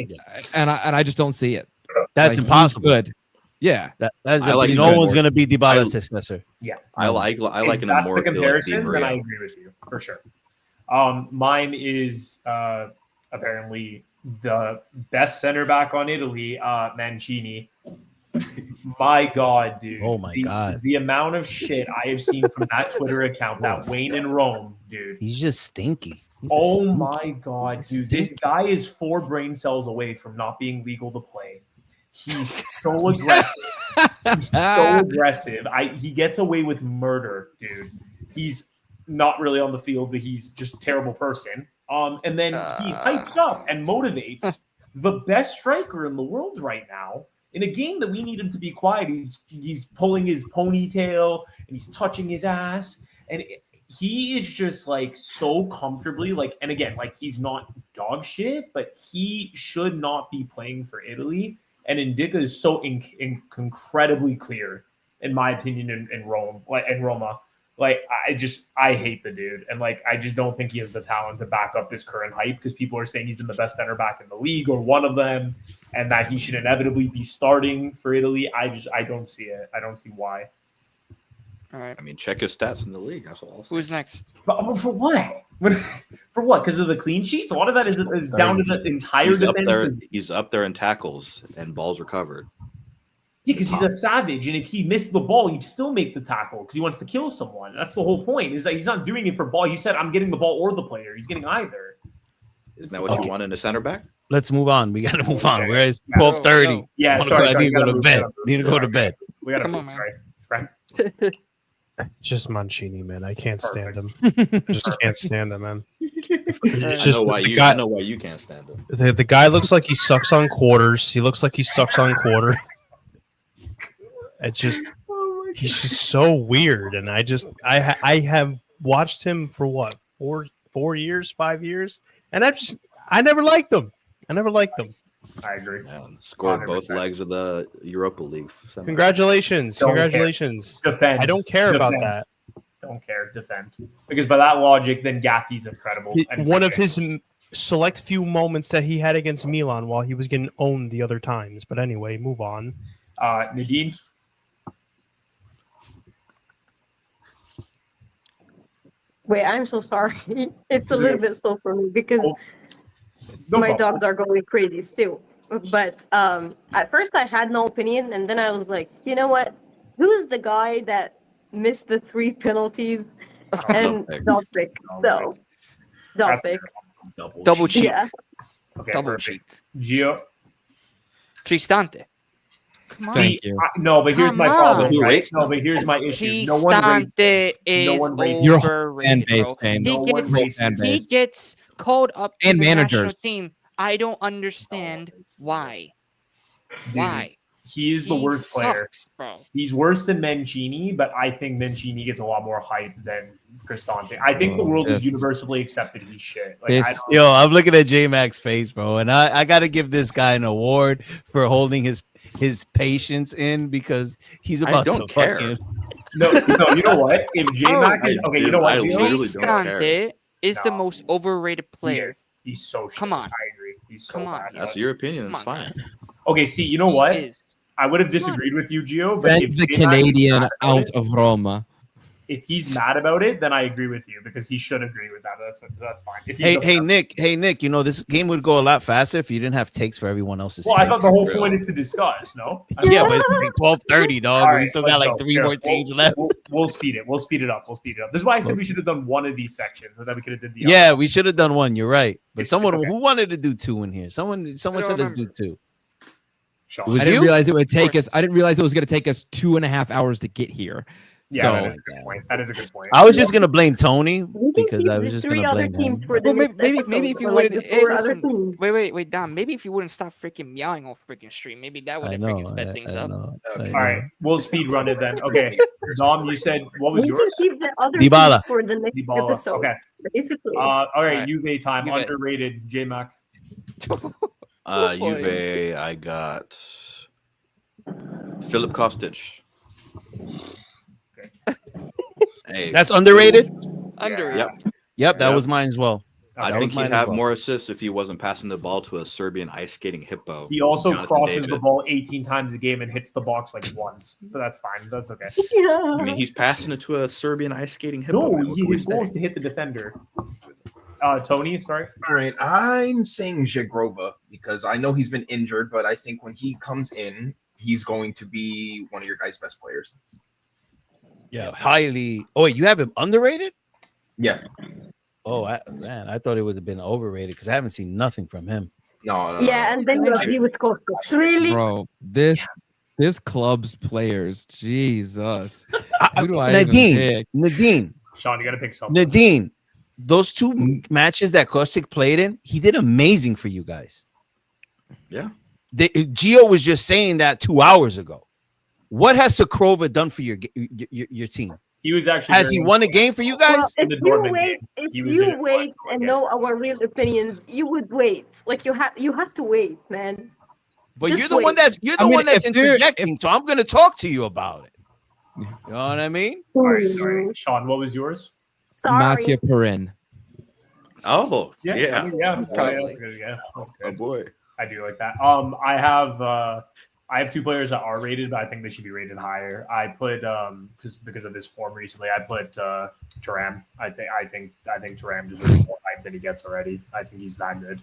and I just don't see it. That's Like, he's impossible. Good. Yeah. That's I like no him one's more. going to be Dybala's I- successor. yeah, I like if him that's more. the to, like, Di comparison, then I Maria. agree with you for sure. Mine is apparently the best center back on Italy, Mancini. My God, dude! Oh my God. The amount of shit I have seen from that Twitter account, that Wayne in Rome, dude. He's just stinky. He's a Oh stinky- my God, He's dude! This stinky. guy is 4 brain cells away from not being legal to play. He's so aggressive. He's so aggressive. He gets away with murder, dude. He's not really on the field, but he's just a terrible person. And then he hypes up and motivates the best striker in the world right now. In a game that we need him to be quiet, he's pulling his ponytail and he's touching his ass, and he is just like so comfortably like. And again, like he's not dog shit, but he should not be playing for Italy. And Indica is so incredibly clear, in my opinion, in Rome, like in Roma. Like I hate the dude, and like I just don't think he has the talent to back up this current hype because people are saying he's been the best center back in the league or one of them, and that he should inevitably be starting for Italy. I don't see it. I don't see why. All right. I mean, check his stats in the league. That's all. Who's next? But for what? For what? Because of the clean sheets? A lot of that is down to the entire He's up defense. there. He's up there in tackles and balls recovered. Yeah, because he's a savage, and if he missed the ball, he'd still make the tackle because he wants to kill someone. That's the whole point. Is that he's not doing it for ball. He said, "I'm getting the ball or the player." He's getting either. Isn't that what you want in a center back? Let's move on. We got to move on. Okay. We're at 12:30. Yeah, I sorry. need to go to move, bed. gotta move. Need to go to bed. We gotta Come move. on, man. Sorry, Frank. Just Mancini, man. I can't stand him. Perfect. Just can't stand him, man. I It's just I know why you can't stand him. the guy looks like he sucks on quarters. He looks like he sucks on quarter. It just he's just so weird, and I have watched him for what 4 years, 5 years, and I never liked him. I agree. Man, scored both 100%. legs of the Europa League. semi. Congratulations, Don't care. congratulations. Defend. I don't care about Defend. that. Don't care. Defend. Because by that logic, then Gatti's incredible. And One of his select few moments that he had against Milan while he was getting owned the other times. But anyway, move on. Nadine. Wait, I'm so sorry. It's a little bit slow for me because No my problem. dogs are going crazy still. But at first I had no opinion, and then I was like, you know what? Who's the guy that missed the 3 penalties? And Delphic. So Delphic. Double cheek. Yeah. Okay, Double perfect. cheek. Gio. Cristante. Come on. Thank you. No, but here's Come my on. problem. Who Right? rates No, him? but here's my issue. No one rates. Cristante is one rates Your overrated, fan base, bro. James. No He one gets, rates fan him. he base. gets called up to And the national managers. team. I don't understand why. Dude, Why? He is the He worst player. sucks, bro. He's worse than Mancini, but I think Mancini gets a lot more hype than Cristante. I think the world is Yes. universally accepted he's shit. Like, This- I don't, Yo, I'm looking at J Mac's face, bro, and I got to give this guy an award for holding his patience in because he's I about don't to care. fucking. No, you know what? If J-Mac is okay, you know what? I Gio? literally don't care. Cristante is the No. most overrated He player. is. He's so shit. Come on. I agree. He's so Come on. bad. That's your opinion. That's Come on, fine. guys. Okay, see, you know He what? is. I would have disagreed with you, Gio, but Send if the J-Mac is Canadian mad about out it- of Roma. if he's mad about it, then I agree with you because he should agree with that. That's fine. If he's Hey, upset- Nick. You know this game would go a lot faster if you didn't have takes for everyone else's. Well, I thought takes. the whole Really? point is to discuss. No. Yeah, but it's like 12:30, dog. All We right, still let's got like go. 3 Here, more teams left. We'll speed it. We'll speed it up. This is why I said we should have done one of these sections, and then we could have did the Yeah, other. we should have done one. You're right. But It's someone okay. who wanted to do 2 in here. Someone said let's do 2. Sean. Was I didn't you? realize it would take course. us. I didn't realize it was going to take us 2.5 hours to get here. Yeah, So- that is a good point. That is a good point. I was just gonna blame Tony We can because keep I was the just 3 gonna other blame teams him. for the Well, next maybe episode, if you or, like, wouldn't. the Hey, 4 other listen. teams. Wait, Dom. Maybe if you wouldn't stop freaking meowing all freaking stream, maybe that would I have know. freaking sped things up. Okay. All right, we'll speed run it then. Okay, Dom, you said what was We can yours? keep the other Dybala. teams for the next Dybala. episode. Okay. Basically. All right, Alright. Juve time. Juve. Underrated. J-Mac. boy. Juve, I got Philip Kostic. Hey, That's underrated. Underrated. Yep. Yep, that Yep. was mine as well. I That think was mine he'd as have well. more assists if he wasn't passing the ball to a Serbian ice skating hippo. He also Jonathan crosses the David. ball 18 times a game and hits the box like once. But that's fine. That's okay. yeah. I mean, he's passing it to a Serbian ice skating hippo. No, man. What can we his goal is say? to hit the defender. Tony, sorry. All right, I'm saying Jagrova because I know he's been injured, but I think when he comes in, he's going to be one of your guys' best players. Yeah, highly. Oh, wait, you have him underrated? Yeah. Oh, man, I thought it would have been overrated because I haven't seen nothing from him. No. Yeah, and then you agree with Kostic. Really? Bro, this club's players, Jesus. Who do I even Nadine, pick? Nadine, Sean, you got to pick something. Nadine. Those 2 matches that Kostic played in, he did amazing for you guys. Yeah. Gio was just saying that 2 hours ago. What has Sakrova done for your team? He was actually. Has he won a game for you guys? Well, In if the you Dortmund wait, game, if he was in you it wait once and again. know our real opinions, you would wait. Like you have to wait, man. But Just you're the one wait. that's if they're- interjecting, so I'm gonna talk to you about it. You know what I mean? All right, sorry. Sean, what was yours? Sorry. Mathieu Perrin. Oh, Yeah. yeah. I mean, yeah. Probably. Yeah. Oh Okay. boy. I do like that. I have 2 players that are rated, but I think they should be rated higher. I put because of his form recently, I put Thuram. I think Thuram deserves more hype than he gets already. I think he's that good.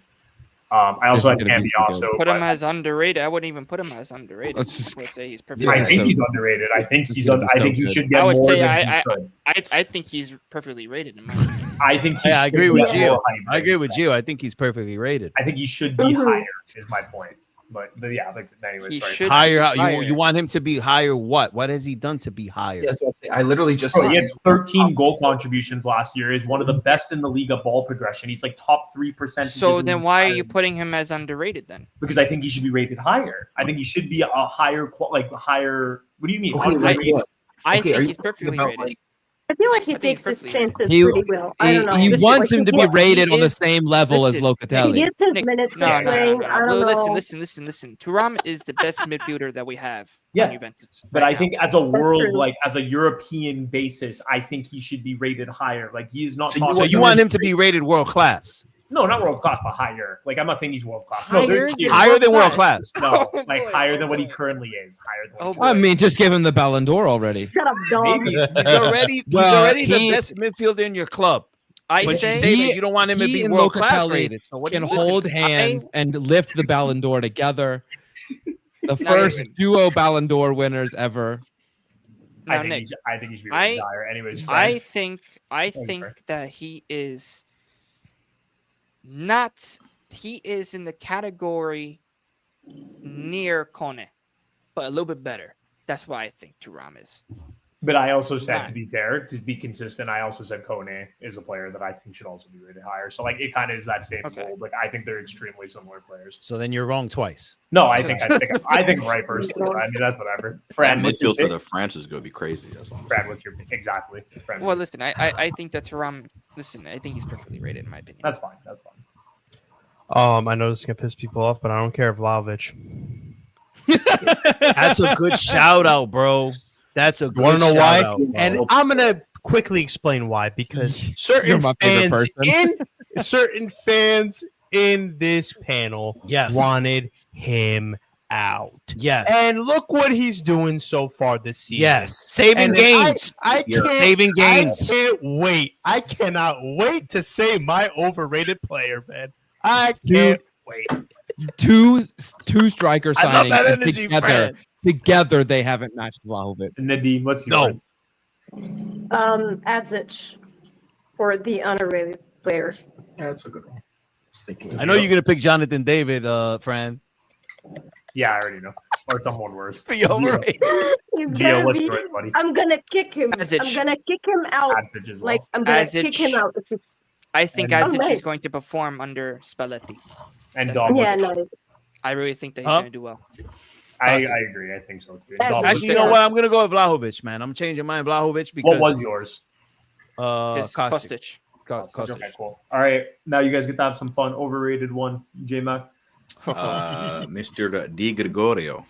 I also had He's gonna be so good. Cambiasso. Put him but as underrated. I wouldn't even put him as underrated. Let's just- I would say he's perfectly. I Yeah, think so- he's underrated. I think He's he's. gonna be I so think he good. should get I would more say than he could. I think he's perfectly rated. In my opinion. I think. He Yeah, I should agree with get Gio. more hype I than agree he with does. Gio. I think he's perfectly rated. I think he should be Mhm. higher. Is my point. But yeah, like, anyways, He sorry. should- Higher, higher. you want him to be higher? What? What has he done to be higher? Yeah, that's what I say. I literally just Bro, said he had he's 13 goal contributions last year. Is one of the best in the league of ball progression. He's like top 3%. So then, why are you putting him as underrated then? Because I think he should be rated higher. I think he should be a higher, higher. What do you mean? okay. Like Underrated? what? I Okay, are think you he's talking perfectly about, rated. like, I feel like he I think takes he's his perfectly chances He- pretty well. I don't know. He Listen, wants him to be what he rated on the is- same level listen, as He Locatelli. gets his Nick, minutes no, of no, no, playing. no. I don't Well, know. listen. Thuram is the best midfielder that we have. Yeah, on Juventus. But right I now. think as a world, true. like as a European basis, I think he should be rated higher. Like he is not. So top So you want him to be rated world class? No, not world class, but higher. Like I'm not saying he's world class. Higher No, they're than tiers. Higher than world class? No, Oh, like boy, higher oh, than what he boy. currently is. Higher than. Oh, What he boy. I mean, just give him the Ballon d'Or already. Shut up, dog. Maybe. He's Well, already the he- best midfielder in your club. I But say you say he- that you don't want him to he be and world class Locatelli rated. So what do Can you want? hold hands and lift the Ballon d'Or together. The Now, first listen. duo Ballon d'Or winners ever. now, I think, Nick, I think he should be rated I- higher. Anyways, I Fred. think Fred. that he is not. He is in the category near Kone, but a little bit better. That's why I think Thuram is. But I also said, Nah. to be fair, to be consistent, I also said Kone is a player that I think should also be rated higher. So like it kind of is that same Okay. mold. Like I think they're extremely similar players. So then you're wrong twice. No, I think I think right personally. But I mean that's whatever. Fran, That what's your midfield for pick? the France is going to be crazy. That's all. Fran, what's your pick? Exactly. Fran, Well, listen, I think that Thuram. Listen, I think he's perfectly rated in my opinion. that's fine. That's fine. I know this is gonna piss people off, but I don't care. Vlahovic. That's a good shout out, bro. That's a You want good to know why? shout-out, bro. And I'm gonna quickly explain why. Because You're certain my favorite fans in this panel wanted him out. Yes. And look what he's doing so far this season. Yes. Saving And then games. I can't, Saving games. I can't wait. I cannot wait to say my overrated player, man. I can't wait. Two striker I love signings that and energy, together they haven't matched Vlahovic. Nadim, what's No. yours? Adzic for the underrated player. Yeah, that's a good one. I was thinking. I know you're gonna pick Jonathan David, Fran. Yeah, I already know. Or someone worse. For your overrated. He's Gio, gonna what's be- yours, buddy? I'm gonna kick him. Adzic. I'm gonna kick him out. Adzic as well. Like I'm gonna Adzic. kick him out. I think And- Azic nice. is going to perform under Spalletti. And That's Dom, Yeah, what's- no. I really think that he's Huh? going to do well. I agree. I think so too. That's Dom, Actually, you know what? I'm gonna go with Vlahovic, man. I'm changing mine, Vlahovic, because what was yours? His Kostic. Kostic. Kostic. Okay, cool. All right, now you guys get to have some fun. Overrated one, J-Mac. Mr. Di Gregorio.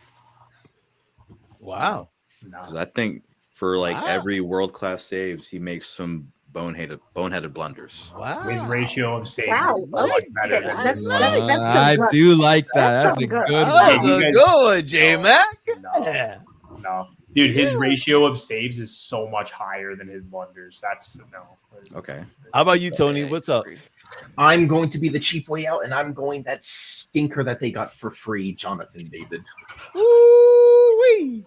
Wow. 'Cause I think for like Wow. every world class saves, he makes some boneheaded blunders. Wow. His ratio of saves Wow, is so much better than that's his. that's some I guts. do like that. That's That's a some good guts. one. That was you a guys- good one, J-Mac. No, no, dude, his ratio of saves is so much higher than his blunders. That's no. Okay. How about you, Tony? What's up? I'm going to be the cheap way out, and I'm going that stinker that they got for free, Jonathan David. Woo-wee.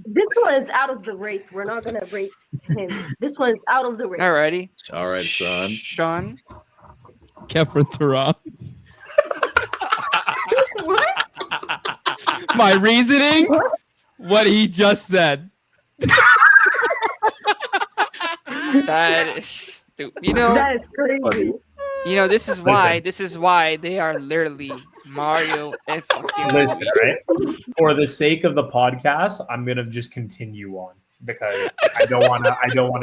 This one is out of the rate. We're not gonna rate him. This one is out of the rate. Alrighty. All right, son. Sean. Kefren Turan. What? My reasoning? What he just said. That is stupid. You know, That is crazy. this is why they are literally Mario and fucking Listen, right? For the sake of the podcast, I'm gonna just continue on because I don't want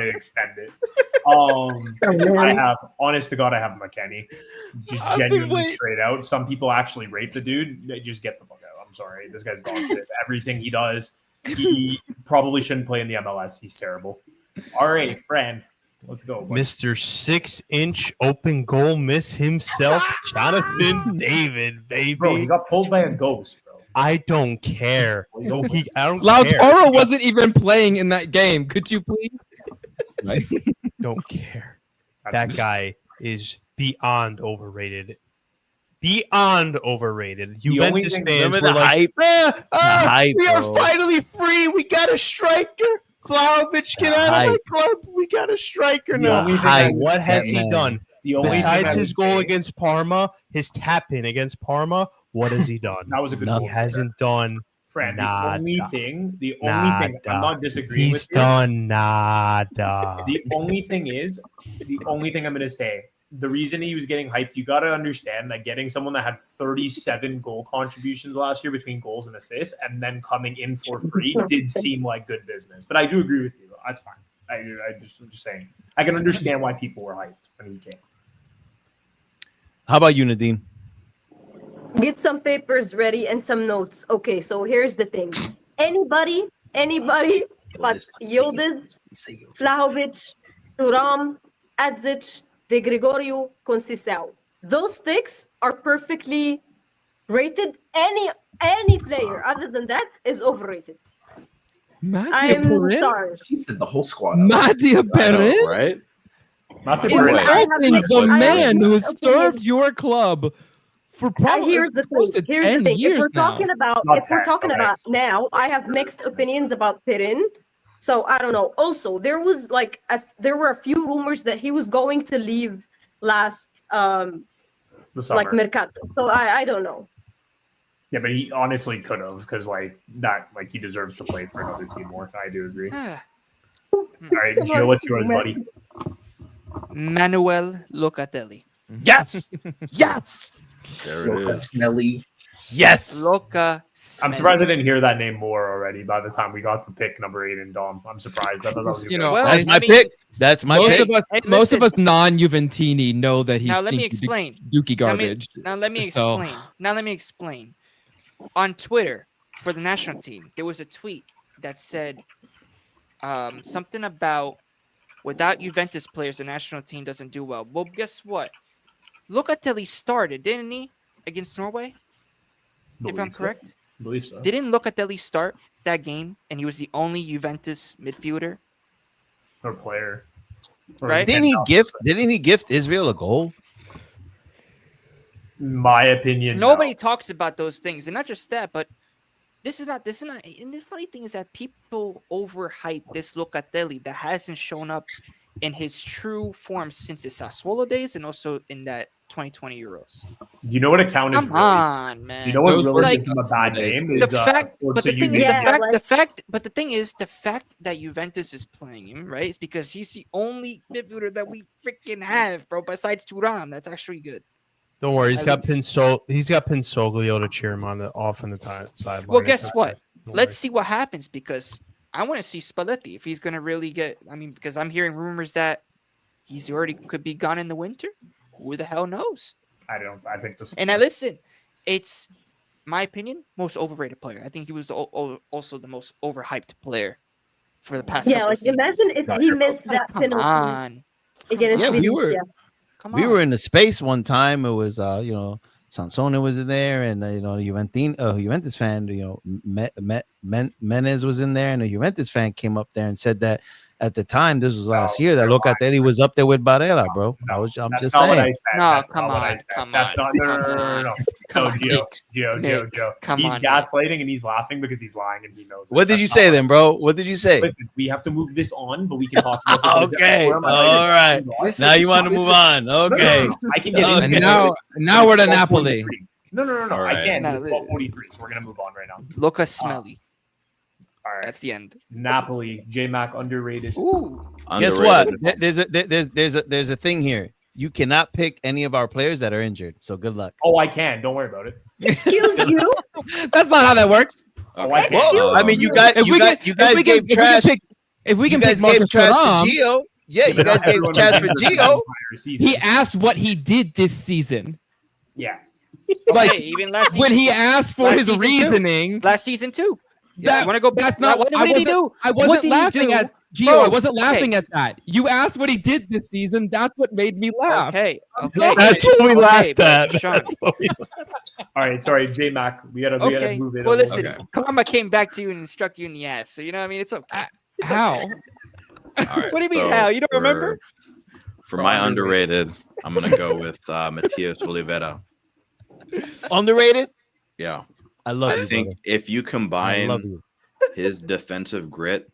to extend it. I have, honest to God, I have McKenny. Just I've been genuinely waiting. straight out. Some people actually rate the dude. They just get the fuck out. I'm sorry. This guy's dog shit. Everything he does, he probably shouldn't play in the MLS. He's terrible. All right, friend. Let's go. buddy. Mr. 6-inch open goal miss himself, Jonathan David, baby. Bro, he got pulled by a ghost, bro. I don't care. I don't care. Lautaro wasn't even playing in that game. Could you please? Right? Don't care. That guy is beyond overrated. Beyond overrated. The only Juventus thing- fans remember were the like, hype, we are bro. finally free. We got a striker. Vlahovic, get out of my hype. club. We got a striker The now. only thing hype. What has That he man. done? The only thing Besides I his would goal say- against Parma, his tap in against Parma, what has he done? That was a good No. goal. He hasn't done. Friend, Nada. the only thing, I'm Nada. not disagreeing He's with you. done nada. The only thing I'm going to say, the reason he was getting hyped, you got to understand that getting someone that had 37 goal contributions last year between goals and assists and then coming in for free did seem like good business. But I do agree with you. That's fine. I'm just saying. I can understand why people were hyped when he came. How about you, Nadim? Get some papers ready and some notes. Okay, so here's the thing. Anybody but Yildiz, Vlahovic, Thuram, Adzic, De Gregorio, Conceição. Those sticks are perfectly rated. Any player other than that is overrated. I'm sorry. She said the whole squad. Madia I know, Perez? right? Not to It's- bring Wait. I have Insulting mixed- the I have man who mixed has opinions. served your club for probably Here's the close thing. to Here's 10 the thing. If years we're now. talking about, Not if we're 10, talking okay. about now, I have mixed opinions about Perin. So I don't know. Also, there was like there were a few rumors that he was going to leave last the summer. like Mercato. So I don't know. Yeah, but he honestly could have because like he deserves to play for another team more. I do agree. All right, Gio, what's yours, buddy? Manuel Locatelli. Yes. Yes. There it is. Smelly. Yes. Loca. I'm surprised I didn't hear that name more already by the time we got to pick number 8 and Dom. I'm surprised. I thought that was You know, Well, That's I my mean- pick. That's my Most pick. of us, Hey, most of listen. us non-Juventini know that he's Now let me stinky explain. Dookie Let me- garbage. Now let me So- explain. Now let me explain. On Twitter for the national team, there was a tweet that said something about without Juventus players, the national team doesn't do well. Well, guess what? Locatelli started, didn't he, against Norway? If I'm correct. I believe so. Didn't Locatelli start that game, and he was the only Juventus midfielder? Or player. Right? Didn't he gift Israel a goal? My opinion. Nobody talks about those things, and not just that, but this is not. And the funny thing is that people overhype this Locatelli that hasn't shown up in his true form since his Sassuolo days, and also in that 2020 Euros. You know what account is? Come on, man. You know what really like, gives him a bad name is the fact. But the thing is, the thing is, the fact that Juventus is playing him, right, is because he's the only midfielder that we freaking have, bro. Besides Thuram, that's actually good. Don't worry, he's got Pinsoglio to cheer him on the sideline. Well, guess what? Let's see what happens, because I want to see Spalletti if he's going to really get. I mean, because I'm hearing rumors that he's already could be gone in the winter. Who the hell knows? I think this. And I listen. It's my opinion, most overrated player. I think he was also the most overhyped player for the past. Yeah, like imagine if he missed that penalty. On. Against we were in the space one time. It was Sansone was in there, and Juventus fan, Menez was in there, and a Juventus fan came up there and said that at the time, this was last year, that Locatelli was up there with Barella, bro. I'm just saying. No, come on. That's not. No. Gio. Come he's on, gaslighting and he's laughing because he's lying and he knows it. What did you say then, bro? What did you say? Listen, we have to move this on, but we can talk about this. Okay. All right. Now you want to move on. Okay. I can get into now we're to Napoli. No. Right. I can't. It's 12:43, so we're gonna move on right now. Look at Smelly. All right. That's the end. Napoli, J-Mac underrated. Ooh. Guess what? There's a thing here. You cannot pick any of our players that are injured. So good luck. Oh, I can. Don't worry about it. Excuse you. That's not how that works. Oh, I can. Well, I mean, you guys gave trash. If we can guys pick gave trash Thuram, for Gio. Yeah, you guys gave trash for Gio. He asked what he did this season. Yeah. Like even last season, when he asked for his reasoning last season too. That, you want to go back? That's not what did he do? I wasn't laughing at Gio. Bro, I wasn't laughing at that. You asked what he did this season. That's what made me laugh. Okay. That's what we laughed at. That's what we All right, sorry, J-Mac. We gotta move it. Well, listen, Karma came back to you and struck you in the ass. So you know what I mean? It's okay. How? Right, what do you mean how? You don't remember? For my underrated, I'm gonna go with Matias Oliveira. Underrated? Yeah. I love you. I think brother. if you combine his defensive grit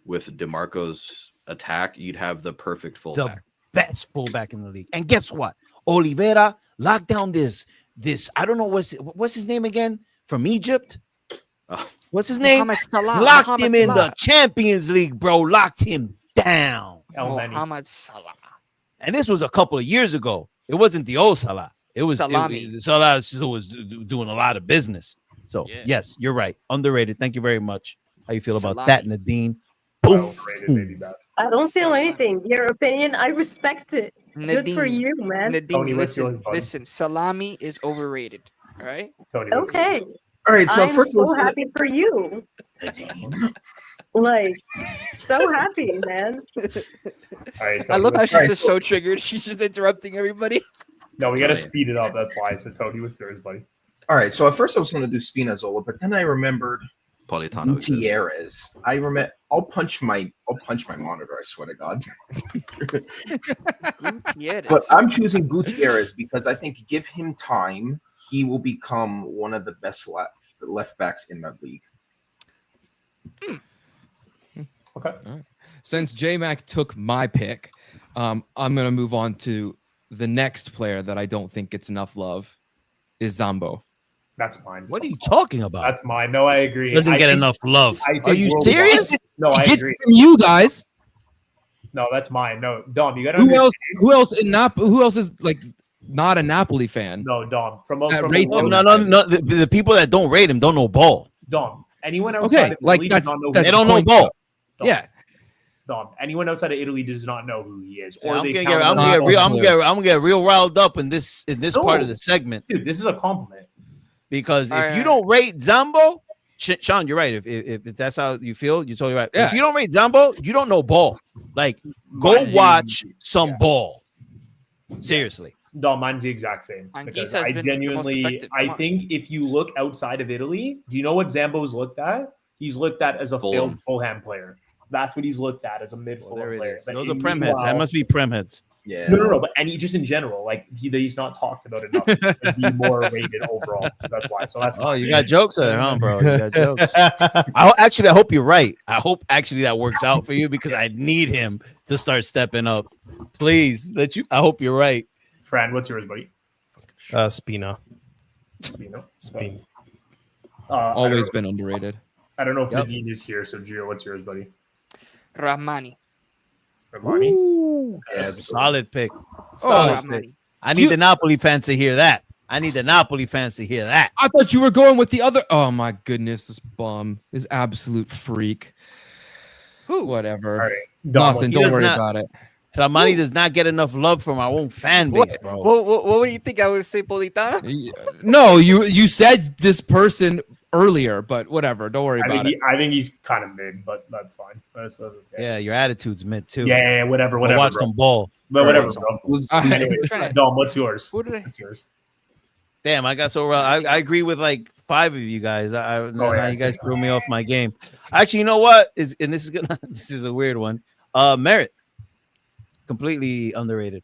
with DeMarco's attack, you'd have the perfect fullback. The best fullback in the league. And guess what? Oliveira locked down this. I don't know what's his name again from Egypt. What's his name? Locked him in the Champions League, bro. Locked him down. Mohamed Salah. And this was a couple of years ago. It wasn't the old Salah. It was Salah was doing a lot of business. So yes, you're right. Underrated. Thank you very much. How you feel about that, Nadine? Boom. I don't feel anything. Your opinion, I respect it. Nadine, good for you, man. Nadine, Tony, listen. Salami is overrated. All right. Tony, okay. All right. So I'm first, so happy for you. Like, so happy, man. All right, I love how she's just so triggered. She's just interrupting everybody. No, we gotta speed it up. That's why. So Tony, what's yours, buddy? All right. So at first I was going to do Spinazzola, but then I rememred Politano. Gutierrez. I'll punch my monitor. I swear to God. Gutierrez. But I'm choosing Gutierrez because I think give him time, he will become one of the best left backs in the league. Okay. Since J-Mac took my pick, I'm gonna move on to the next player that I don't think gets enough love is Zambo. That's mine. What are you talking about? That's mine. No, I agree. Doesn't get enough love. Are you worldwide- serious? No, I It gets agree. from you guys. No, that's mine. No, Dom, you gotta Who else? understand. Who else is like not a Napoli fan? No, Dom. That From rate a him. No. The people that don't rate him don't know ball. Dom. Anyone outside of like Italy that's- does not know that's They who don't the know point, ball. Dom. Yeah. Dom. Anyone outside of Italy does not know who he is. Or I'm they gonna count him get as- I'm gonna get real riled up in this part of the segment, Dude, this is a compliment. because All if right, you all don't rate Zambo, Sean, you're right. If that's how you feel, you're totally right. Yeah. If you don't rate Zambo, you don't know ball. Like, go watch some ball. Seriously. No, mine's the exact same. Anguissa Because has I been the most genuinely, effective. Come I on. think if you look outside of Italy, do you know what Zambo's looked at? He's looked at as a failed Fulham player. That's what he's looked at as a mid-Fulham player. But Those are Prem heads. That must be Prem heads. Yeah. No. But just in general, like he's not talked about enough. He should be more rated overall. So that's why. So that's. Oh, you got jokes there, huh, bro? You got jokes. I hope you're right. I hope actually that works out for you because I need him to start stepping up. Please, I hope you're right. Fran, what's yours, buddy? Spina. Spina. Always been underrated. I don't know if Nadine is here. So Gio, what's yours, buddy? Rahmani. Ooh, that's a solid pick. Solid pick. Rahmani. I need the Napoli fans to hear that. I thought you were going with the other. Oh my goodness, this bum is absolute freak. Whatever. All right. Nothing. Don't worry about it. Ramani does not get enough love from our own fan base, bro. What do you think I would say, Politano? No, you said this person earlier, but whatever. Don't worry about it. I think he's kind of mid, but that's fine. That's okay. Yeah, your attitude's mid too. Yeah, whatever. Watch some ball. But whatever, bro. Dom, what's yours? What's yours? Damn, I got so I agree with like 5 of you guys. You guys threw me off my game. Actually, you know what? This is a weird one. Merit. Completely underrated.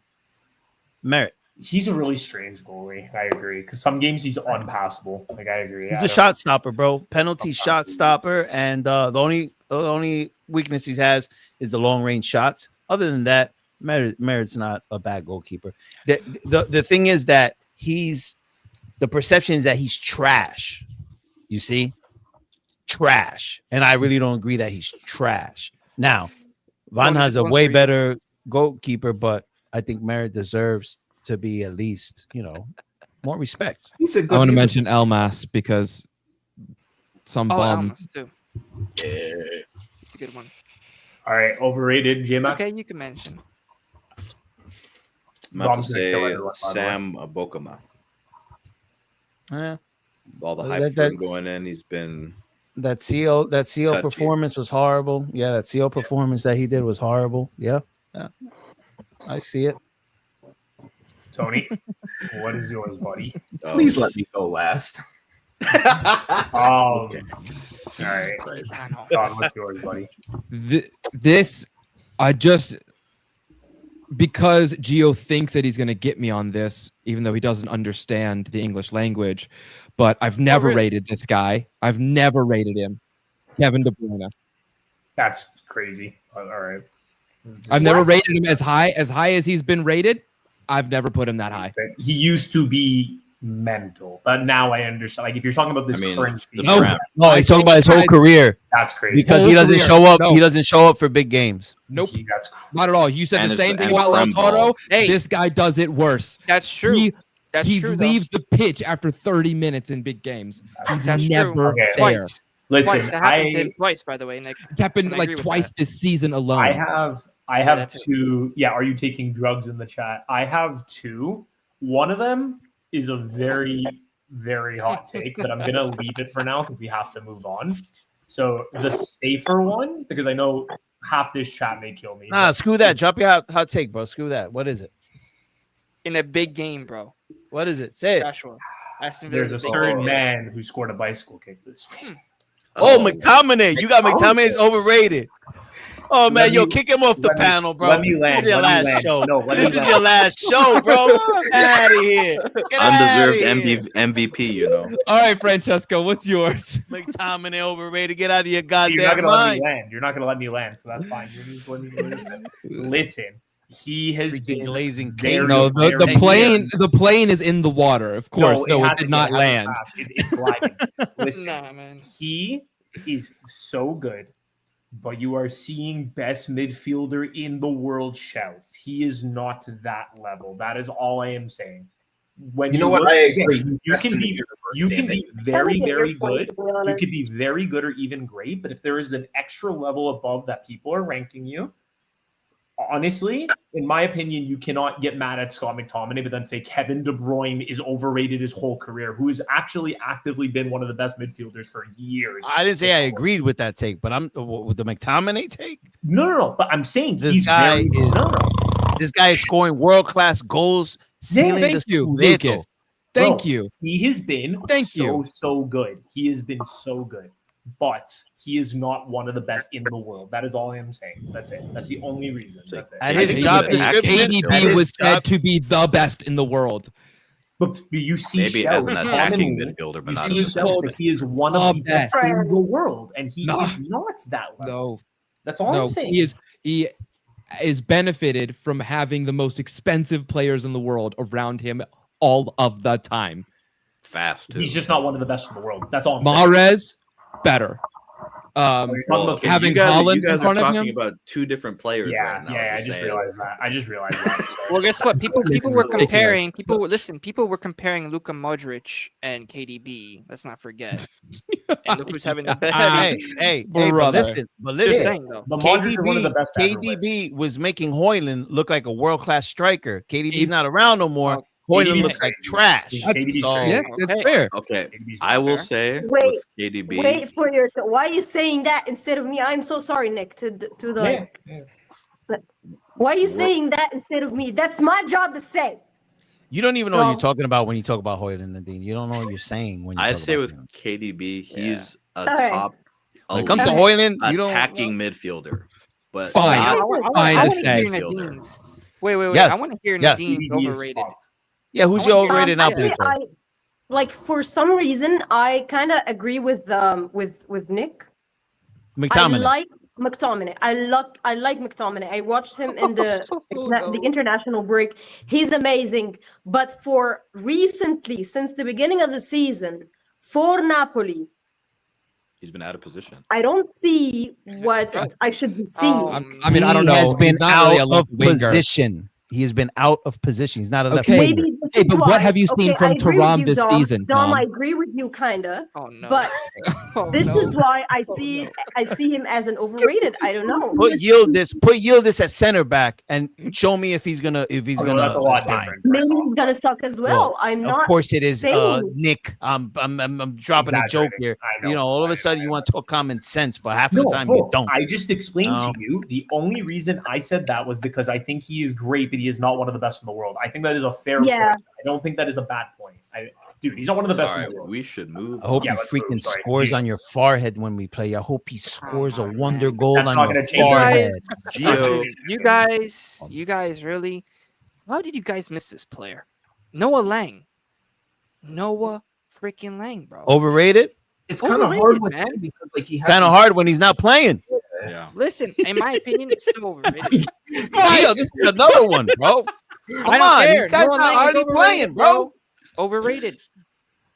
Merit. He's a really strange goalie. I agree. Because some games he's unpassable. Like I agree. He's a shot stopper, bro. Penalty shot stopper, and the only weakness he has is the long range shots. Other than that, Merit's not a bad goalkeeper. The thing is that the perception is that he's trash. You see, trash, and I really don't agree that he's trash. Now, Van has a way better goalkeeper, but I think Merit deserves to be at least, more respect. I want to mention Elmas because some bum. Elmas too. Yeah, it's a good one. All right, overrated. J-Mac? Okay, you can mention. I'm about to say Sam Bokama. Yeah. All the hype for him going in, he's been. That CO performance was horrible. Yeah, that CO performance that he did was horrible. Yeah. I see it. Tony, what is yours, buddy? Please let me go last. Okay. All right. Don, what's yours, buddy? Because Gio thinks that he's going to get me on this, even though he doesn't understand the English language. But I've never rated this guy. I've never rated him. Kevin De Bruyne. That's crazy. All right. I've never rated him as high as he's been rated. I've never put him that high. He used to be mental, but now I understand. Like if you're talking about this currency, no, he's talking about his whole career. That's crazy because he doesn't show up. No. He doesn't show up for big games. Nope, not at all. You said the same thing about Lautaro. Hey, this guy does it worse. That's true. He leaves the pitch after 30 minutes in big games. He's never there. Twice. Listen, that happened to him twice, by the way, Nick. It's happened like twice this season alone. I have two. Yeah, are you taking drugs in the chat? I have two. One of them is a very, very hot take, but I'm gonna leave it for now because we have to move on. So the safer one, because I know half this chat may kill me. Nah, screw that. Drop your hot take, bro. Screw that. What is it? In a big game, bro. What is it? Say it. Joshua. There's a certain man who scored a bicycle kick this week. Oh, McTominay. You got McTominay's overrated. Oh, man, kick him off the panel, bro. Let me land. This is your last show. No, this is your last show, bro. Get out of here. Undeserved MVP, All right, Francesco, what's yours? McTominay overrated. Get out of your goddamn You're not gonna mind. let me land. You're not going to let me land, so that's fine. Listen, he has been glazing. No, the plane is in the water. Of course, no, it did not land. It's gliding. Listen, man. He is so good. But you are seeing best midfielder in the world shouts. He is not to that level. That is all I am saying. When you know what, I agree. You can be very, very good. You can be very good or even great. But if there is an extra level above that people are ranking you, honestly, in my opinion, you cannot get mad at Scott McTominay, but then say Kevin De Bruyne is overrated his whole career, who has actually actively been one of the best midfielders for years. I didn't say I agreed with that take, but I'm with the McTominay take. No. But I'm saying This guy this guy is scoring world-class goals. Thank you, Lucas. Thank you. He has been so good. He has been so good. But he is not one of the best in the world. That is all I am saying. That's it. That's the only reason. That's it. And his job description, KDB was said to be the best in the world. But you see, Maybe as an attacking midfielder, but not as a he is one of the best in the world, and he is not that level. No, that's all I'm saying. He is benefited from having the most expensive players in the world around him all of the time. Fast too. He's just not one of the best in the world. That's all I'm Mahrez, better. Having Haaland in front of him. About two different players right now. I just realized that. Well, guess what? People were comparing. People were comparing Luka Modric and KDB. Let's not forget. And look who's having the best. Hey, but listen. Just saying, though. KDB was making Højlund look like a world-class striker. KDB's not around no more. Højlund looks like trash. That's fair. Okay, I will say Wait, KDB. wait for your. Why are you saying that instead of me? I'm so sorry, Nick. Why are you saying that instead of me? That's my job to say. You don't even know what you're talking about when you talk about Højlund, Nadine. You don't know what you're saying when you. I'd talk say about with him. KDB, he's a Okay. top. When it comes to Højlund, you don't. Attacking midfielder, but Fine. not I want to hear midfielder. Nadine's. Wait. Yes. I want to hear Yes. Nadine's overrated. Yeah, who's your overrated Napoli player? Like for some reason, I kind of agree with Nick. McTominay. I like McTominay. I like McTominay. I watched him in the international break. He's amazing. But for recently, since the beginning of the season, for Napoli, He's been out of position. I don't see what I should be seeing. I mean, I don't know. He has been He's not really a out left of winger. position. He has been out of position. He's not a left Okay. winger. Maybe Hey, but what have you seen from I agree with Thuram you, this Dom. season, Dom, Tom? I agree with you, kinda. Oh no. But this is why I see him as an overrated. I don't know. Put Yildiz at center back and show me if he's gonna That's a lot shine. different. Maybe he's gonna suck as well. I'm not. Of course it is, saying- Nick. I'm dropping a joke here. I know. All of a sudden you want to talk common sense, but half of the time you don't. I just explained to you the only reason I said that was because I think he is great, but he is not one of the best in the world. I think that is a fair point. I don't think that is a bad point. Dude, he's not one of the best in the world. We should move. I hope he let's freaking move. Sorry. scores on your forehead when we play. I hope he scores a wonder goal That's on not your gonna change. forehead. You guys really? How did you guys miss this player? Noah Lang. Noah freaking Lang, bro. Overrated? It's kind of hard Overrated, with man. him because like he Kind of hard when he's not playing. Yeah. Listen, in my opinion, it's still overrated. Gio, this is another one, bro. Come I don't on, care. these guys Noah not Lang is hardly overrated, playing, bro. Overrated.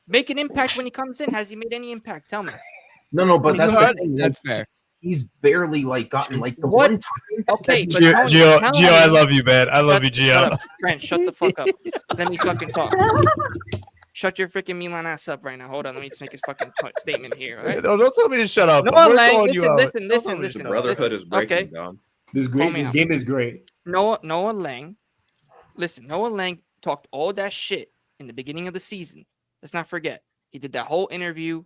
Make an impact when he comes in. Has he made any impact? Tell me. No, but that's the thing. That's fair. He's barely like gotten like the What? one time. Okay, but Gio, tell Gio, I me- love you, man. I love you, Shut Gio. up. Trent, shut the fuck up. Let me fucking talk. Shut your freaking Milan ass up right now. Hold on, let me just make a fucking statement here. All right? No, don't tell me to shut up. Noah We're Lang, calling you listen. The brotherhood is breaking Okay. down. This Call me this out. game is great. Noah Lang. Listen, Noah Lang talked all that shit in the beginning of the season. Let's not forget. He did that whole interview.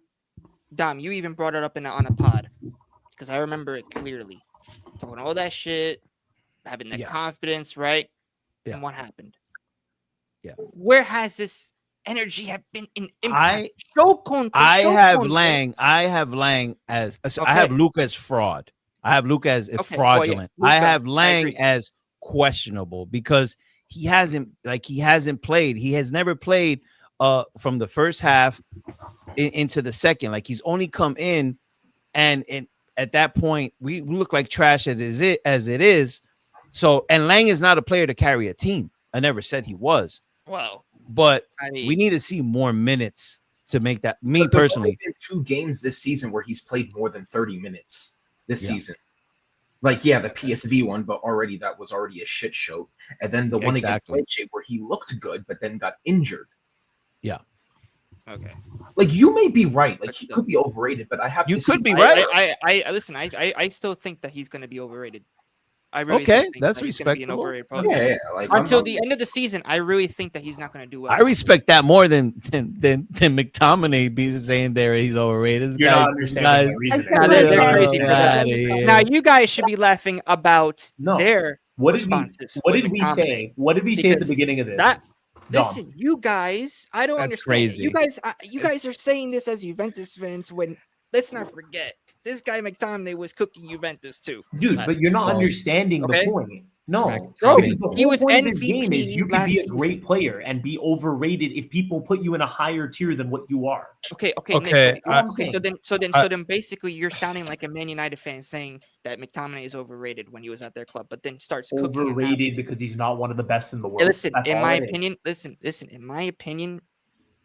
Dom, you even brought it up on a pod. Because I remember it clearly. Talking all that shit, having that confidence, right? Yeah. And what happened? Yeah. Where has this energy have been in I impact? I have Lang as I have Luka as fraud. I have Luka as fraudulent. Luka, I have I Lang agree. as questionable because he hasn't played. He has never played from the first half into the second. Like he's only come in and at that point we look like trash as it is. So and Lang is not a player to carry a team. I never said he was. Wow. But I mean, we need to see more minutes to make that. Me But there's personally, only been 2 games this season where he's played more than 30 minutes this season. Like, the PSV one, but that was already a shit show. And then the one against Lecce where he looked good, but then got injured. Yeah. Okay. Like, you may be right. Like, he could be overrated, but I have You to could see- be right. I listen. I still think that he's going to be overrated. I really Okay, do think that's that he's gonna be an respectable. overrated prospect. Yeah, like Until the end of the season, I really think that he's not going to do well. I respect that more than McTominay be saying there he's overrated. This You're guy- not this understanding guy's- my reasoning. Now, they're Oh, crazy for that. outta here. Now, you guys should be laughing about No. their What did we? responses. What with did we McTominay. say? What did we say at the Because beginning of this? That Dom. listen, you guys, I don't That's understand. crazy. You guys are saying this as Juventus fans when let's not forget this guy McTominay was cooking Juventus too. Dude, last but you're not season. understanding Okay. the point. No, Bro, because the he whole was point of this MVP game is you could last be a season. great player and be overrated if people put you in a higher tier than what you are. Okay, Okay, Nick, I'm okay. saying. So then, basically, you're sounding like a Man United fan saying that McTominay is overrated when he was at their club, but then starts cooking. in Overrated Napoli. because he's not one of the best in the world. Hey, listen, That's in all my it is. opinion, listen. In my opinion,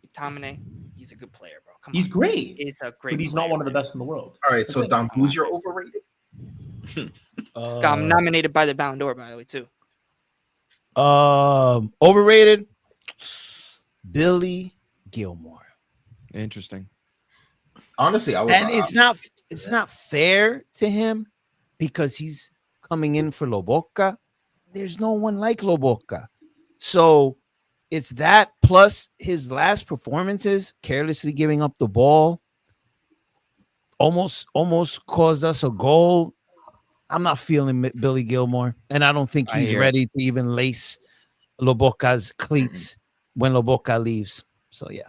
McTominay, he's a good player, bro. Come He's on, great, he's a great. but he's player, not one of the man. best in the world. all right. So Dom, who's your overrated? I'm nominated by the Ballon d'Or, by the way, too. Overrated. Billy Gilmore. Interesting. Honestly, I was. And it's not fair to him because he's coming in for Lobotka. There's no one like Lobotka. So it's that plus his last performances, carelessly giving up the ball, almost caused us a goal. I'm not feeling Billy Gilmore, and I don't think I he's hear it. ready to even lace Lobotka's cleats when Lobotka leaves. So yeah.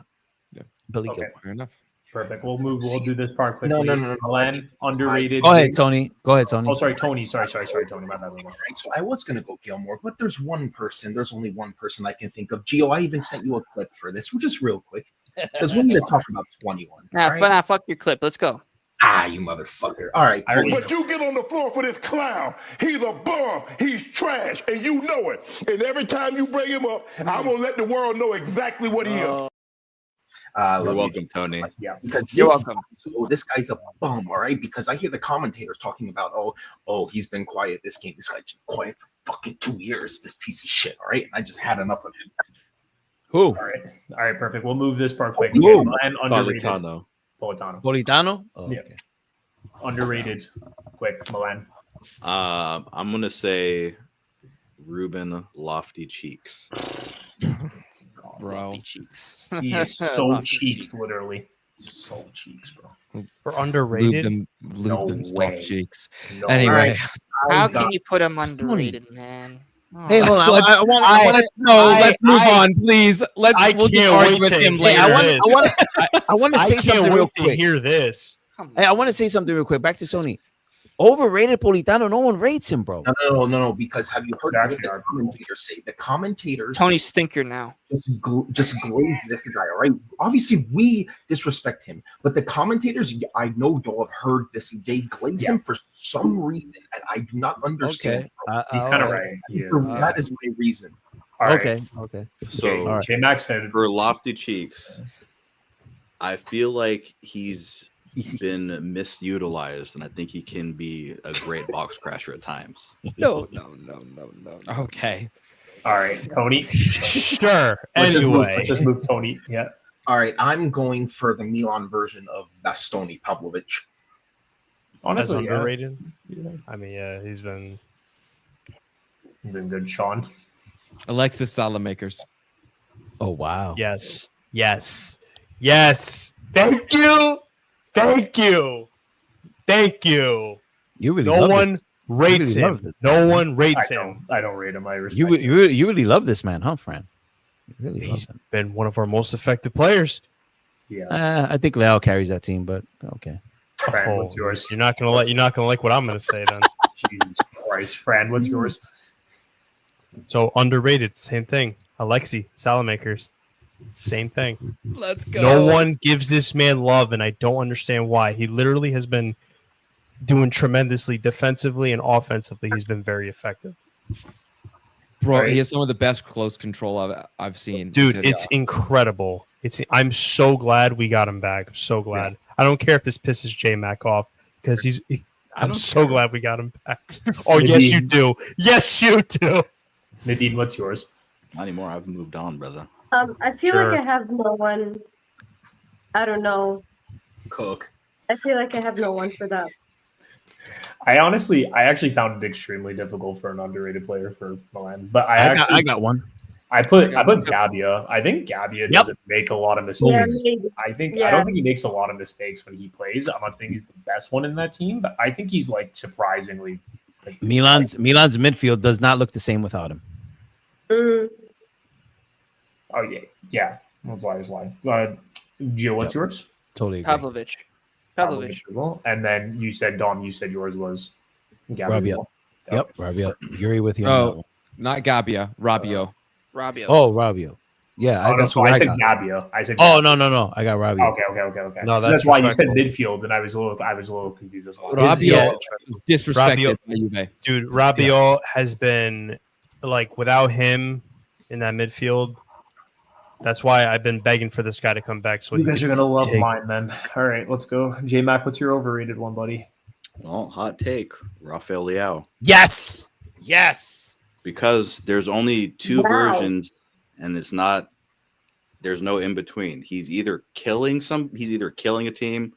Billy Okay. Gilmore. Fair enough. Perfect. We'll do this part No, quickly. no. Milan, underrated. Go ahead, Tony. Oh, sorry, Tony. Sorry, Tony. My bad. Right, so I was gonna go Gilmore, but there's only one person I can think of. Gio, I even sent you a clip for this, just real quick, because we need to talk about 21. Nah, all right? fuck your clip. Let's go. Ah, you motherfucker! All right, But you get on the floor for this clown. He's a bum. He's trash, and you know it. And every time you bring him up, I'm gonna let the world know exactly what he is. You're welcome, Tony. Yeah, because You're welcome. So this guy's a bum, all right? Because I hear the commentators talking about, oh, he's been quiet this game. This guy's been quiet for fucking 2 years. This piece of shit, all right? And I just had enough of him. Who? All right, perfect. We'll move this part quick. Who? Milan, underrated. Politano. Politano? Oh, Yeah. okay. Underrated. Quick, Milan. I'm gonna say Ruben Lofty Cheeks. Bro. Lofty cheeks. He is so Lofty cheeks, literally. So cheeks, bro. For Lube underrated. them No soft way. cheeks. No. Anyway, How can you put him underrated, man? Oh. Hey, hold on. Let's- I want let's move on, please. We'll just can't argue wait with to him hear later. I want to I say can't something real wait to quick. hear this. Come on. Hey, I want to say something real quick. Back to Sony. Overrated Politano. No one rates him, bro. No. Because have you heard They what actually the are. commentators say? The commentators Tony Stinker now. just glaze this guy, all right? Obviously, we disrespect him, but the commentators, I know y'all have heard this. They glaze him for some reason, and I do not understand. He's kind of right. He is. That is my reason. All right. Okay. So All right. J-Max said for Lofty Cheeks, I feel like he's been misutilized, and I think he can be a great box crasher at times. No. Okay. All right, Tony. Sure. Let's Anyway, just move Tony. Yeah. All right, I'm going for the Milan version of Bastoni Pavlovic. as Honestly, yeah. underrated. I mean, yeah, he's been. Been good, Sean. Alexis Salamakers. Oh wow. Yes. Thank you. You really No love one this. rates really love him. this. No one rates I him. don't rate him. I respect You him. you really love this man, huh, Fran? You really love He's him. been one of our most effective players. Yeah. I think Leao carries that team, but okay. Fran, what's yours? You're not gonna like what I'm gonna say then. Jesus Christ, Fran, what's yours? So underrated, same thing. Alexi Salamakers, same thing. Let's go. No one gives this man love, and I don't understand why. He literally has been doing tremendously defensively and offensively. He's been very effective. Bro, Right. he has some of the best close control I've seen. Dude, it's incredible. I'm so glad we got him back. I'm so glad. I don't care if this pisses J Mac off because I'm so glad we got him back. Oh, yes, you do. Yes, you do. Nadine, what's yours? Not anymore. I've moved on, brother. I feel Sure. like I have no one. I don't know. Cook. I feel like I have no one for that. I actually found it extremely difficult for an underrated player for Milan, but I got one. I put Gabbia. I think Gabbia doesn't make a lot of mistakes. I don't think he makes a lot of mistakes when he plays. I'm not saying he's the best one in that team, but I think he's like surprisingly. Milan's midfield does not look the same without him. Oh yeah. That's why I was lying. Gio, what's yours? Totally agree. Pavlovic. Well, and then you said Dom. You said yours was Rabiot. Yep, Rabiot. Agree with you. Oh, not Gabbia. Rabiot. Rabiot. Oh, Rabiot. Yeah, that's what I said. Gabbia. I said. Oh no! I got Rabiot. Okay. No, that's why you said midfield, and I was a little confused as well. Rabiot disrespected by Juve. Dude, Rabiot has been like without him in that midfield. That's why I've been begging for this guy to come back. So you guys are gonna love mine, then. All right, let's go. J Mac, what's your overrated one, buddy? Well, hot take, Rafael Leao. Yes. Because there's only two versions, and there's no in between. He's either killing a team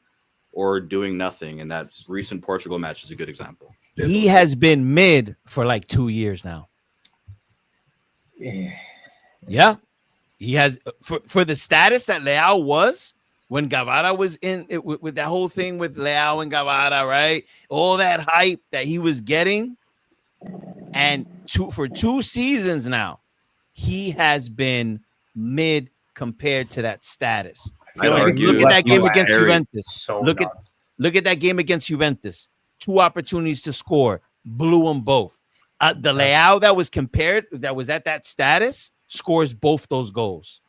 or doing nothing, and that recent Portugal match is a good example. He has been mid for like 2 years now. Yeah. He has for the status that Leao was when Guevara was in it with that whole thing with Leao and Guevara, right? All that hype that he was getting, and for 2 seasons now, he has been mid compared to that status. Look at that game against Juventus. Look at that game against Juventus. 2 opportunities to score, blew them both. The Leao that was at that status scores both those goals.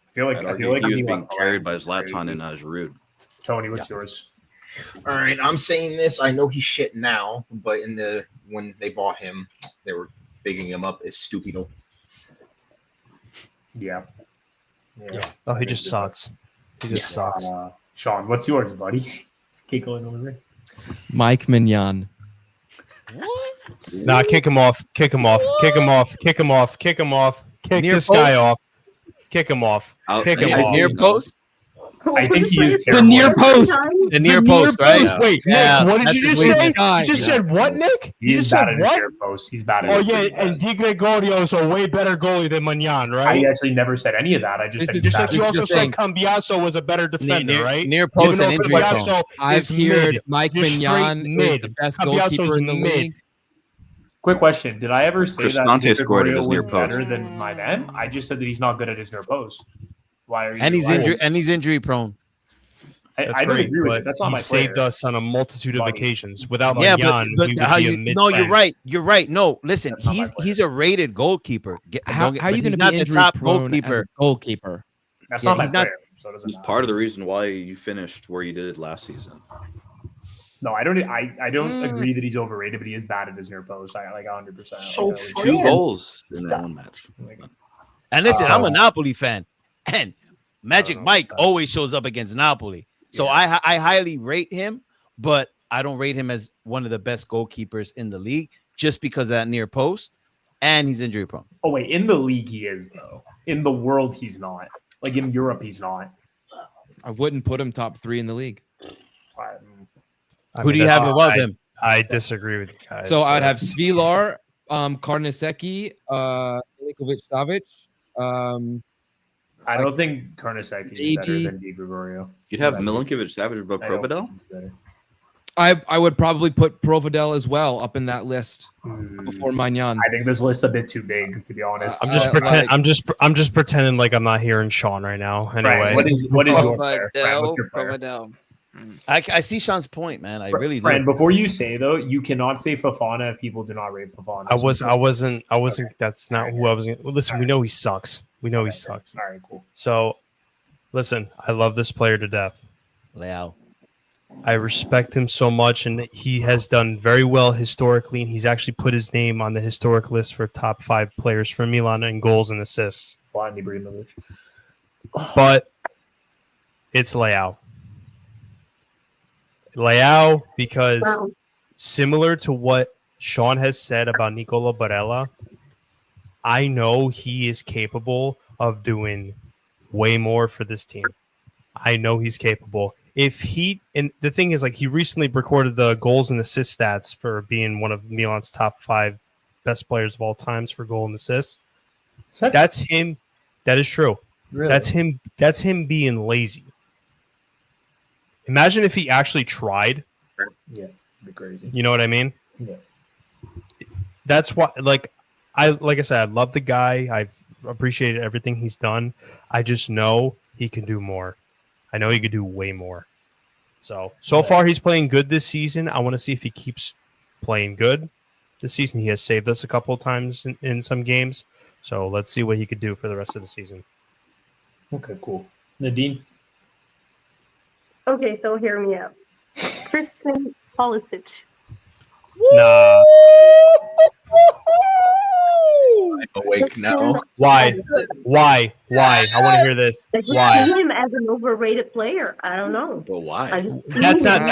I feel like he was being carried by Zlatan and Giroud. Tony, what's yours? All right, I'm saying this. I know he's shit now, but when they bought him, they were bigging him up as stupido. Yeah. Oh, he just sucks. He just sucks. Sean, what's yours, buddy? Let's keep going over there. Mike Mignon. Nah, kick him off. Kick this guy off. Kick him off. Near post. I think he is the near post. The near post, right? Yeah. Wait, Nick, what did you just say? You just said what, Nick? You just said what? Near post. He's bad at Oh yeah, and Di Gregorio is a way better goalie than Magnan, right? I actually never said any of that. I just said just like you also said Cambiaso was a better defender, right? Near post and injury prone. I've heard Mike Mignon is the best goalkeeper in the league. Quick question: did I ever say Cristante that scored at his near was post better than my man? I just said that he's not good at his near post. Why are you? And he's injury prone. I don't agree with it. That's not my player. He saved us on a multitude of occasions. Without but how you? No, you're right. You're right. No, listen, he's a rated goalkeeper. How are you going to be injury top prone as a goalkeeper? That's not my player. So it doesn't He's matter. part of the reason why you finished where you did last season. No, I don't. I don't agree that he's overrated, but he is bad at his near post. I like 100%. So like, 2 goals in that one match. And listen, I'm a Napoli fan, and Magic Mike always shows up against Napoli. So I highly rate him, but I don't rate him as one of the best goalkeepers in the league just because of that near post, and he's injury prone. Oh wait, in the league he is though. In the world he's not. Like in Europe he's not. I wouldn't put him top 3 in the league. Who do you have above him? I disagree with you guys. So I'd have Svilar, Karnaseki, Milinkovic-Savic. I don't think Karnaseki is better than Di Gregorio. You'd have Milinkovic-Savic above Provedel? I would probably put Provedel as well up in that list before Magnan. I think this list's a bit too big, to be honest. I'm just pretending like I'm not hearing Sean right now. Anyway, what is your player? What's your player? Provedel. I see Sean's point, man. I really do. Before you say though, you cannot say Fofana if people do not rate Fofana. I wasn't. That's not who I was. Listen, we know he sucks. We know he sucks. All right, cool. So, listen, I love this player to death. Leao. I respect him so much, and he has done very well historically, and he's actually put his name on the historic list for top 5 players for Milan in goals and assists. Zlatan Ibrahimovic. But it's Leao. Leao, because similar to what Sean has said about Nicola Barella, I know he is capable of doing way more for this team. I know he's capable. if he, and the thing is, like, he recently recorded the goals and assist stats for being one of Milan's top 5 best players of all times for goal and assists. That's him. That is true. Really? That's him being lazy. Imagine if he actually tried. Yeah, it'd be crazy. You know what I mean? Yeah. That's why, like I said, I love the guy. I've appreciated everything he's done. I just know he can do more. I know he could do way more. So far he's playing good this season. I want to see if he keeps playing good this season. He has saved us a couple of times in some games. So let's see what he could do for the rest of the season. Okay, cool. Nadine? Okay, so hear me out. Christian Pulisic. Nah. I'm awake now. Why? I want to hear this. I just Why? see him as an overrated player. I don't know. But why? I just see That's him.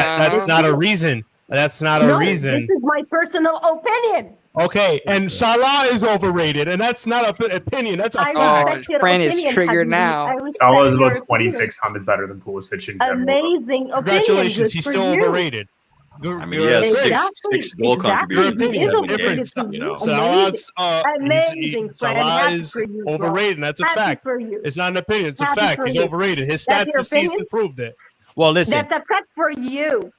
not a reason. That's not a No, reason. This is my personal opinion. Okay, and Salah is overrated, and that's not an opinion. That's a I fact. respect your Fran is opinion, triggered Habibi. now. I respect Salah is your about opinion. 26 times better than Pulisic in general. Amazing opinion. Congratulations, Good he's for still you. overrated. I mean, he has Exactly, six goal exactly. contributions. Your opinion, in 7 different games, stuff. you know. Salah's, Amazing, friend. Salah Happy is for you, bro. overrated, and that's a Happy fact. for you. It's not an opinion, it's a Happy fact. for He's you. overrated. His That's stats your this season opinion? proved it. Well, listen, That's a fact for you.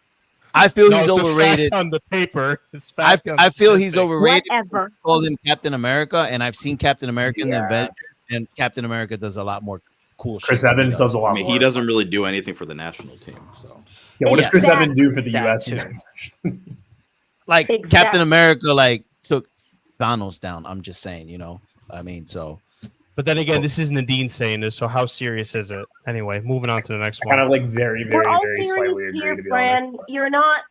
I feel No, he's it's overrated. a fact on the paper. It's I fact on I the feel he's statistic. overrated. Whatever. Called him Captain America, and I've seen Captain America in the Yeah. event, and Captain America does a lot more cool shit. Chris than he Evans does a lot I mean, more. he doesn't really do anything for the national team. So Yeah, what does Chris Exactly. Evans do for the That U.S. too. team? Like Exactly. Captain America, like took Thanos down. I'm just saying, you know. I mean, so But then again, this is Nadine saying this, so how serious is it? Anyway, moving on to the next I kind one. of like very, We're very, all very serious slightly agree, here, to be Fran. honest. You're not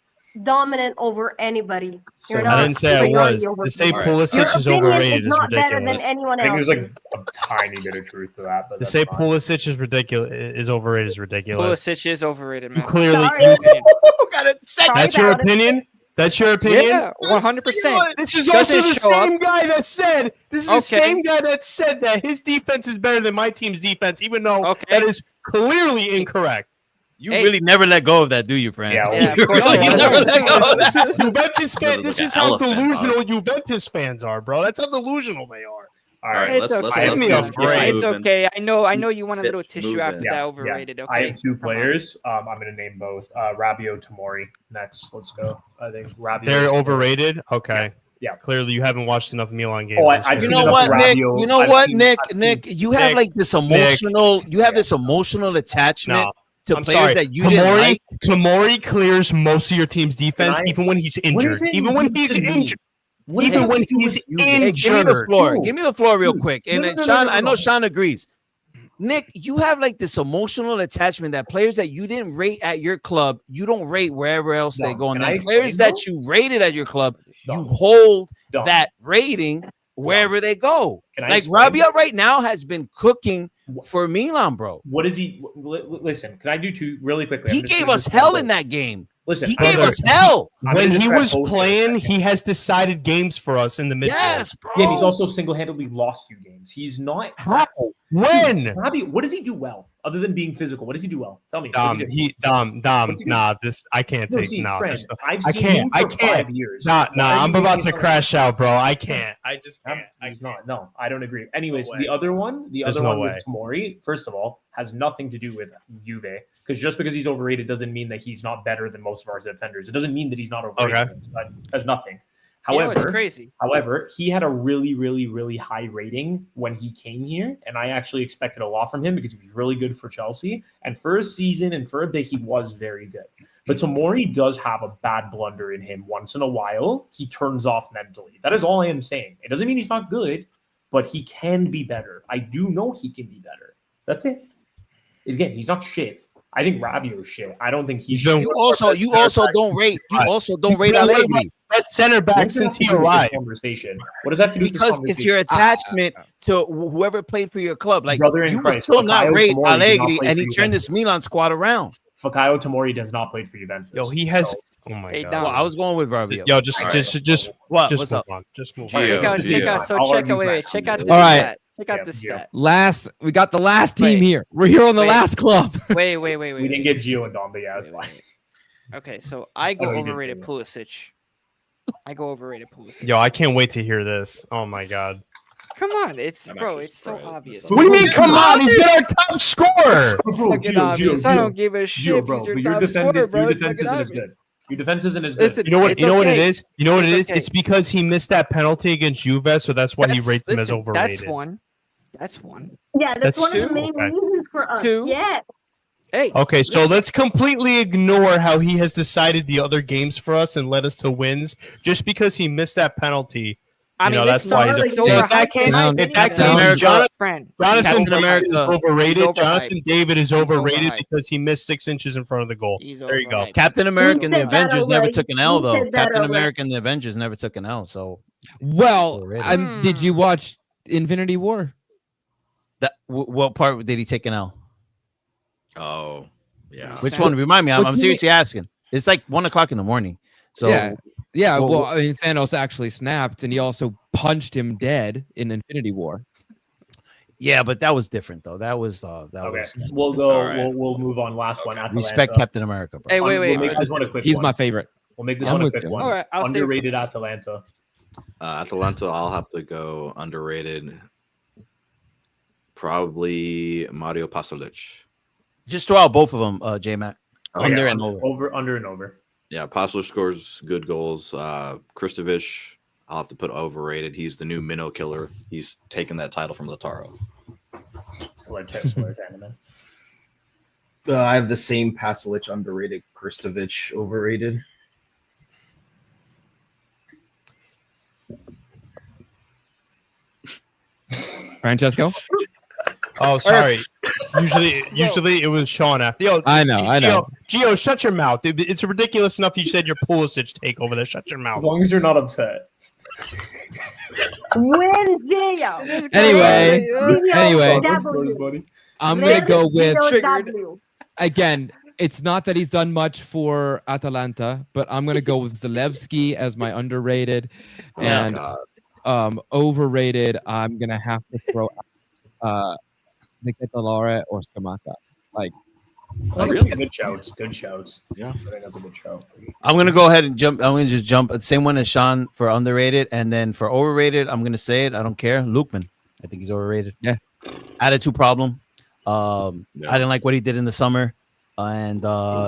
dominant over anybody. You're So- not. I didn't say I superiority was. over To say people. All right. Your Pulisic is opinion overrated is is not better than ridiculous. anyone I think there's like else's. a tiny bit of truth to that, but To that's say fine. Pulisic is ridiculous is overrated is ridiculous. Pulisic is overrated, You man. clearly Sorry. got it. Sorry that's your about it. opinion? That's your opinion? Yeah, 100%. This is Doesn't also the show up. same guy that said this is Okay. the same guy that said that his defense is better than my team's defense, even though Okay. that is clearly incorrect. You Hey. really never let go of that, do you, Fran? Yeah, Yeah, of course Really, I you don't. never let go of that. Juventus You're fan, this like is an how elephant, delusional Juventus fans are, bro. That's how delusional they are. All all right, right. It's let's okay. Give me let's a keep break. It's moving. okay. I know you want a little Let's tissue move after in. that overrated. I Okay. have two Come on. players. I'm going to name both. Rabio Tomori. Next, let's go. I think Rabio. They're Tomori. overrated. Okay. Yeah. Clearly, you haven't watched enough Milan games. Oh, this I've year. You seen know enough what, Nick? Rabio. You know I've what, seen- Nick? I've seen- Nick, you have Nick, like this emotional. You have this emotional attachment No. to I'm players sorry. that you didn't like. Tamori clears most of your team's defense, Can I- even when he's What injured. does it Even when do he's to me? injured. What does Even it when do he's with you? Hey, give me the injured. floor. Dude. Give me the floor real Dude. quick. And No, then no, no, Sean, no, I know no. Sean agrees. Nick, you have like this emotional attachment that players that you didn't rate at your club, you don't rate wherever else they Dom, go. And can I then players explain, that you rated at your club, you Dom, hold Dom, that rating wherever they go. Can I Like explain? Rabia right now has been cooking for Milan, bro. What is he? Listen, can I do two really quickly? I'm He just gave gonna us describe hell both. in that game. Listen, He I'm gave gonna- us hell. I'm When gonna he describe was both for a playing, second. he has decided games for us in the midfield. Yes, bro. Yeah, and he's also single-handedly lost you games. He's not. How? When? Robbie, what does he do well other than being physical? What does he do well? Tell me. What does he do? Dom, What's he do? nah, this I can't No, take. see, Nah, friend, this- I've I seen can't. him I for can't. 5 years. Nah, Why are I'm you about making to fun of crash out, bro. I can't. I just him? can't. He's not. No, I don't agree. Anyways, No way. the other one There's no way. with Tomori, first of all, has nothing to do with Juve. Because just because he's overrated doesn't mean that he's not better than most of our defenders. It doesn't mean that he's not overrated. Okay. That has nothing. You know, it's However, crazy. he had a really, really, really high rating when he came here, and I actually expected a lot from him because he was really good for Chelsea. And for a season and for a bit, he was very good. But Tomori does have a bad blunder in him once in a while. He turns off mentally. That is all I am saying. It doesn't mean he's not good, but he can be better. I do know he can be better. That's it. Again, he's not shit. I think Rabio is shit. I don't think he's He's been- shit. You also don't rate. You also don't rate been one of Allegri Best center What back does that since have to he do with this arrived. Conversation. What does that have to do with this because it's your conversation? attachment to whoever played for your club. Like Brother in you would Christ, still not Fakayo rate Tomori did not Allegri, play and for he turned this Milan squad around. Fakayo Tomori does not play for Juventus. Yo, he has. So, Oh my Hey, god. Dom. Well, I was going with Rabio. Yo, just What? move What's up? on. Just move Gio, on. Check out. Gio. So I'll check argue out. Wait, back. check out this All right. stat. Check out this stat. We got the last team Wait. here. We're here on the Wait. last club. Wait. We didn't get Gio and Dom, but yeah, it's fine. Okay, so I go Oh, you did overrated say Pulisic. I go overrated Pulisic. Yo, I can't wait to hear this. Oh my god. Come on, it's I'm bro, actually it's so surprised. obvious. What do you mean? Come on, he's been our top scorer. Fucking obvious. I don't give a shit. bro, He's your but your top defense, scorer, bro. your It's defense fucking isn't as good. obvious. Your defense isn't as good. Listen, You know what? it's You know what okay. it is. You know what it It's is. okay. It's because he missed that penalty against Juve, so that's why he rates him as Listen, overrated. That's one. That's one. Yeah, that's That's one of two? the main Okay. reasons for us. Two. Yeah. Hey. Okay, so listen. let's completely ignore how he has decided the other games for us and led us to wins just because he missed that penalty. I mean, that's listen, why it's he's overhyped. in that case. Down. In that Down. case, friend. Jonathan Captain David America. is overrated. He's overhyped. Jonathan David is He's overrated overhyped. because he missed 6 inches in front of the goal. He's There you go. overhyped. Captain America and the said that Avengers never already. took an L, Who though. said that Captain already? America and the Avengers never took an L. So, Well, Overrated. did you watch Infinity War? what part did he take an L? Oh, yeah. Which one? Remind me. I'm What do you seriously asking. It's like 1:00 in the morning. So yeah. well, Well, I mean, Thanos actually snapped, and he also punched him dead in Infinity War. yeah, but that was different though. That was that Okay, was we'll go. All right. We'll move on. Last one. Atalanta. respect Captain America, bro. Hey, wait. We'll make this one a quick He's one. my favorite. We'll make this I'm one a with quick you. one. All right, I'll save it for Underrated this. Atalanta. Atalanta, I'll have to go underrated. Probably Mario Pasalic. Just throw out both of them, J Mac. Oh, Under yeah. and over. Under and over. Yeah, Pasalic scores good goals. Kristovic, I'll have to put overrated. He's the new minnow killer. He's taken that title from Lautaro. Similar man. I have the same Pasalic underrated, Kristovic overrated. Francesco? Oh, sorry. Usually it was Sean after. Yo, I know. Gio, shut your mouth. It's ridiculous enough you said your Pulisic take over there. Shut your mouth. As long as you're not upset. Anyway, W. I'm gonna go with W. again. It's not that he's done much for Atalanta, but I'm gonna go with Zalewski as my underrated, and overrated. I'm gonna have to throw Nicolare or Scamacca. Good shouts. Good shouts. Yeah. I think that's a good shout. I'm gonna go ahead and jump. I'm gonna just jump. Same one as Sean for underrated, and then for overrated, I'm gonna say it. I don't care. Lukeman. I think he's overrated. Yeah. Attitude problem. I Yeah. didn't like what he did in the summer, and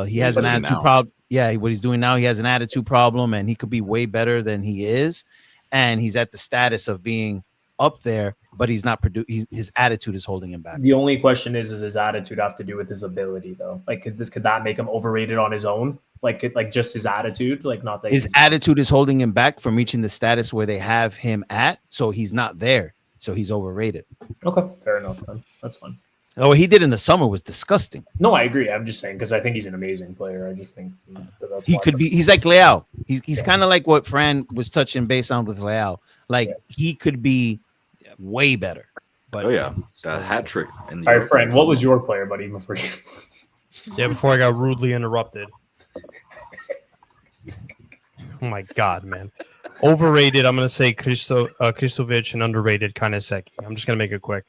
he has an What he's attitude now. problem. Yeah, what he's doing now, he has an attitude problem, and he could be way better than he is. And he's at the status of being up there, but he's not his attitude is holding him back. The only question is his attitude have to do with his ability though? Like could that make him overrated on his own? Like just his attitude, like not that His he's- attitude is holding him back from reaching the status where they have him at, so he's not there. So he's overrated. Okay, fair enough then. That's fine. Oh, what he did in the summer was disgusting. No, I agree. I'm just saying because I think he's an amazing player. I just think that's He why- could be. He's like Leao. He's kind of like what Fran was touching base on with Leao. Like he could be way better. But Oh yeah, that hat trick. In the All right, friend. What was your player, buddy? Before you... Yeah, before I got rudely interrupted. Oh my god, man. Overrated, I'm gonna say Kristovic, and underrated Kaneseki. I'm just gonna make it quick.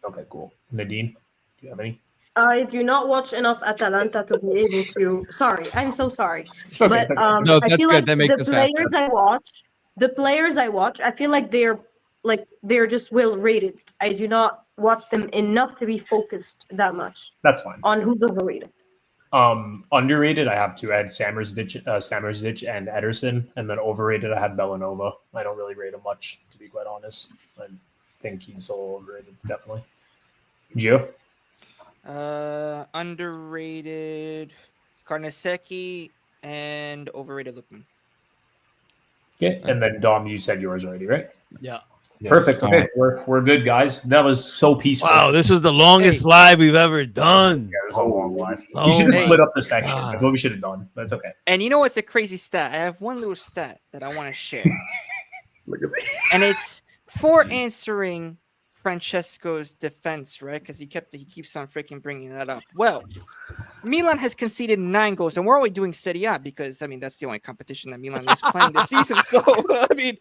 Okay, cool. Nadine, do you have any? I do not watch enough Atalanta to be able to. Sorry, I'm so sorry. Okay, But No, I that's feel good. like That makes the us faster. players I watch, I feel like they're just well rated. I do not watch them enough to be focused that much That's fine. on who's overrated. Underrated, I have two. I had Samersditch and Ederson, and then overrated, I had Bellanova. I don't really rate him much, to be quite honest. I think he's so overrated, definitely. Gio? Underrated Karnaseki and overrated Lukman. Okay, and then Dom, you said yours already, right? yeah. Perfect. Okay, we're good, guys. That was so peaceful. Wow, this was the longest live we've ever done. Yeah, it was a long live. Oh You should have my split up the section. God. That's what we should have done. That's okay. And you know what's a crazy stat? I have one little stat that I want to share. Look at me. And it's for answering Francesco's defense, right? Because he keeps on freaking bringing that up. Well, Milan has conceded 9 goals, and we're only doing Serie A because I mean that's the only competition that Milan is playing this season. So I mean,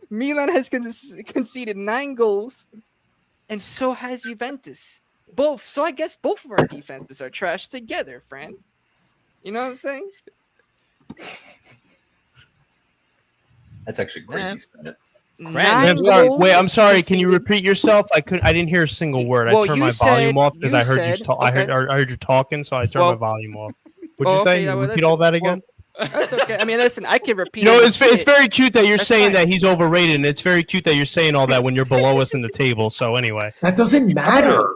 Milan has conceded 9 goals, and so has Juventus. Both. So I guess both of our defenses are trash together, Fran. You know what I'm saying? That's actually crazy. I'm sorry. Wait, I'm sorry. Can you repeat yourself? I didn't hear a single word. I turned my volume off because I heard you. I heard you talking, so I turned my volume off. What'd you say? Repeat all that again. That's okay. I mean, listen, I can repeat. You know, it's very cute that you're saying that he's overrated, and it's very cute that you're saying all that when you're below us in the table. So anyway, that doesn't matter.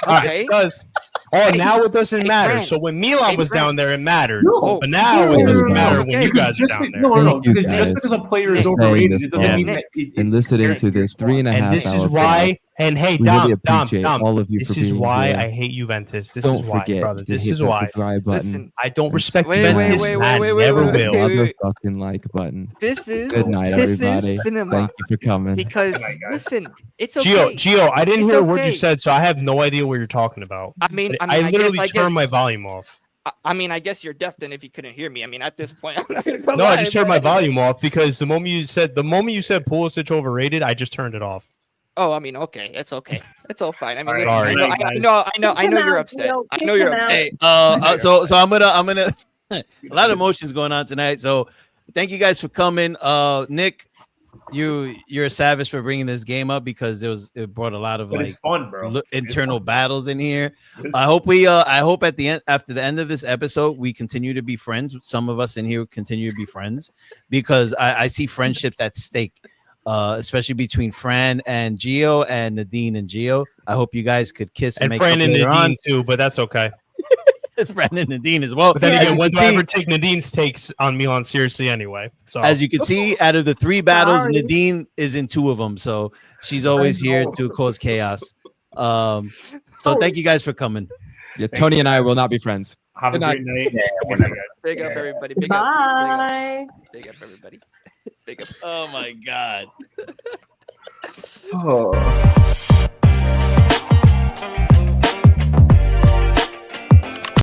Okay. It does. Oh, now it doesn't matter. So when Milan was down there, it mattered. No. But now it doesn't matter when you guys are down there. No. Just because a player is overrated, it doesn't mean that and listening to this 3.5 hours. And this is why. And hey, Dom, all of you. This is why I hate Juventus. This is why, brother. This is why. Listen, I don't respect Juventus. I never will. Motherfucking like button. This is good night, everybody. Cinema. Thank you for coming. Because listen, it's okay. Gio, I didn't hear a word you said, so I have no idea what you're talking about. I mean, I literally turned my volume off. I mean, I guess you're deaf then if you couldn't hear me. I mean, at this point, I'm not gonna no, I just turned my volume off because the moment you said Pulisic overrated, I just turned it off. Oh, I mean, okay, it's okay, it's all fine. I mean, Right, listen, I know you're upset. I know you're upset. So I'm gonna a lot of emotions going on tonight. So thank you guys for coming. Nick, you're a savage for bringing this game up because it brought a lot of it's fun, bro. Internal battles in here. I hope at the end, after the end of this episode, we continue to be friends. Some of us in here continue to be friends because I see friendships at stake. Especially between Fran and Gio and Nadine and Gio. I hope you guys could kiss and make Fran up and later Nadine on. too, but that's okay. Fran and Nadine as well. But then again, when do I ever take Nadine's takes on Milan seriously anyway? So as you can see, out of the 3 battles, Nadine is in 2 of them, so she's always here to cause chaos. So thank you guys for coming. Yeah, Tony and I will not be friends. Have a great night. Big up, everybody. Big Bye. up. Big up, everybody. Big up. Oh my God. Oh.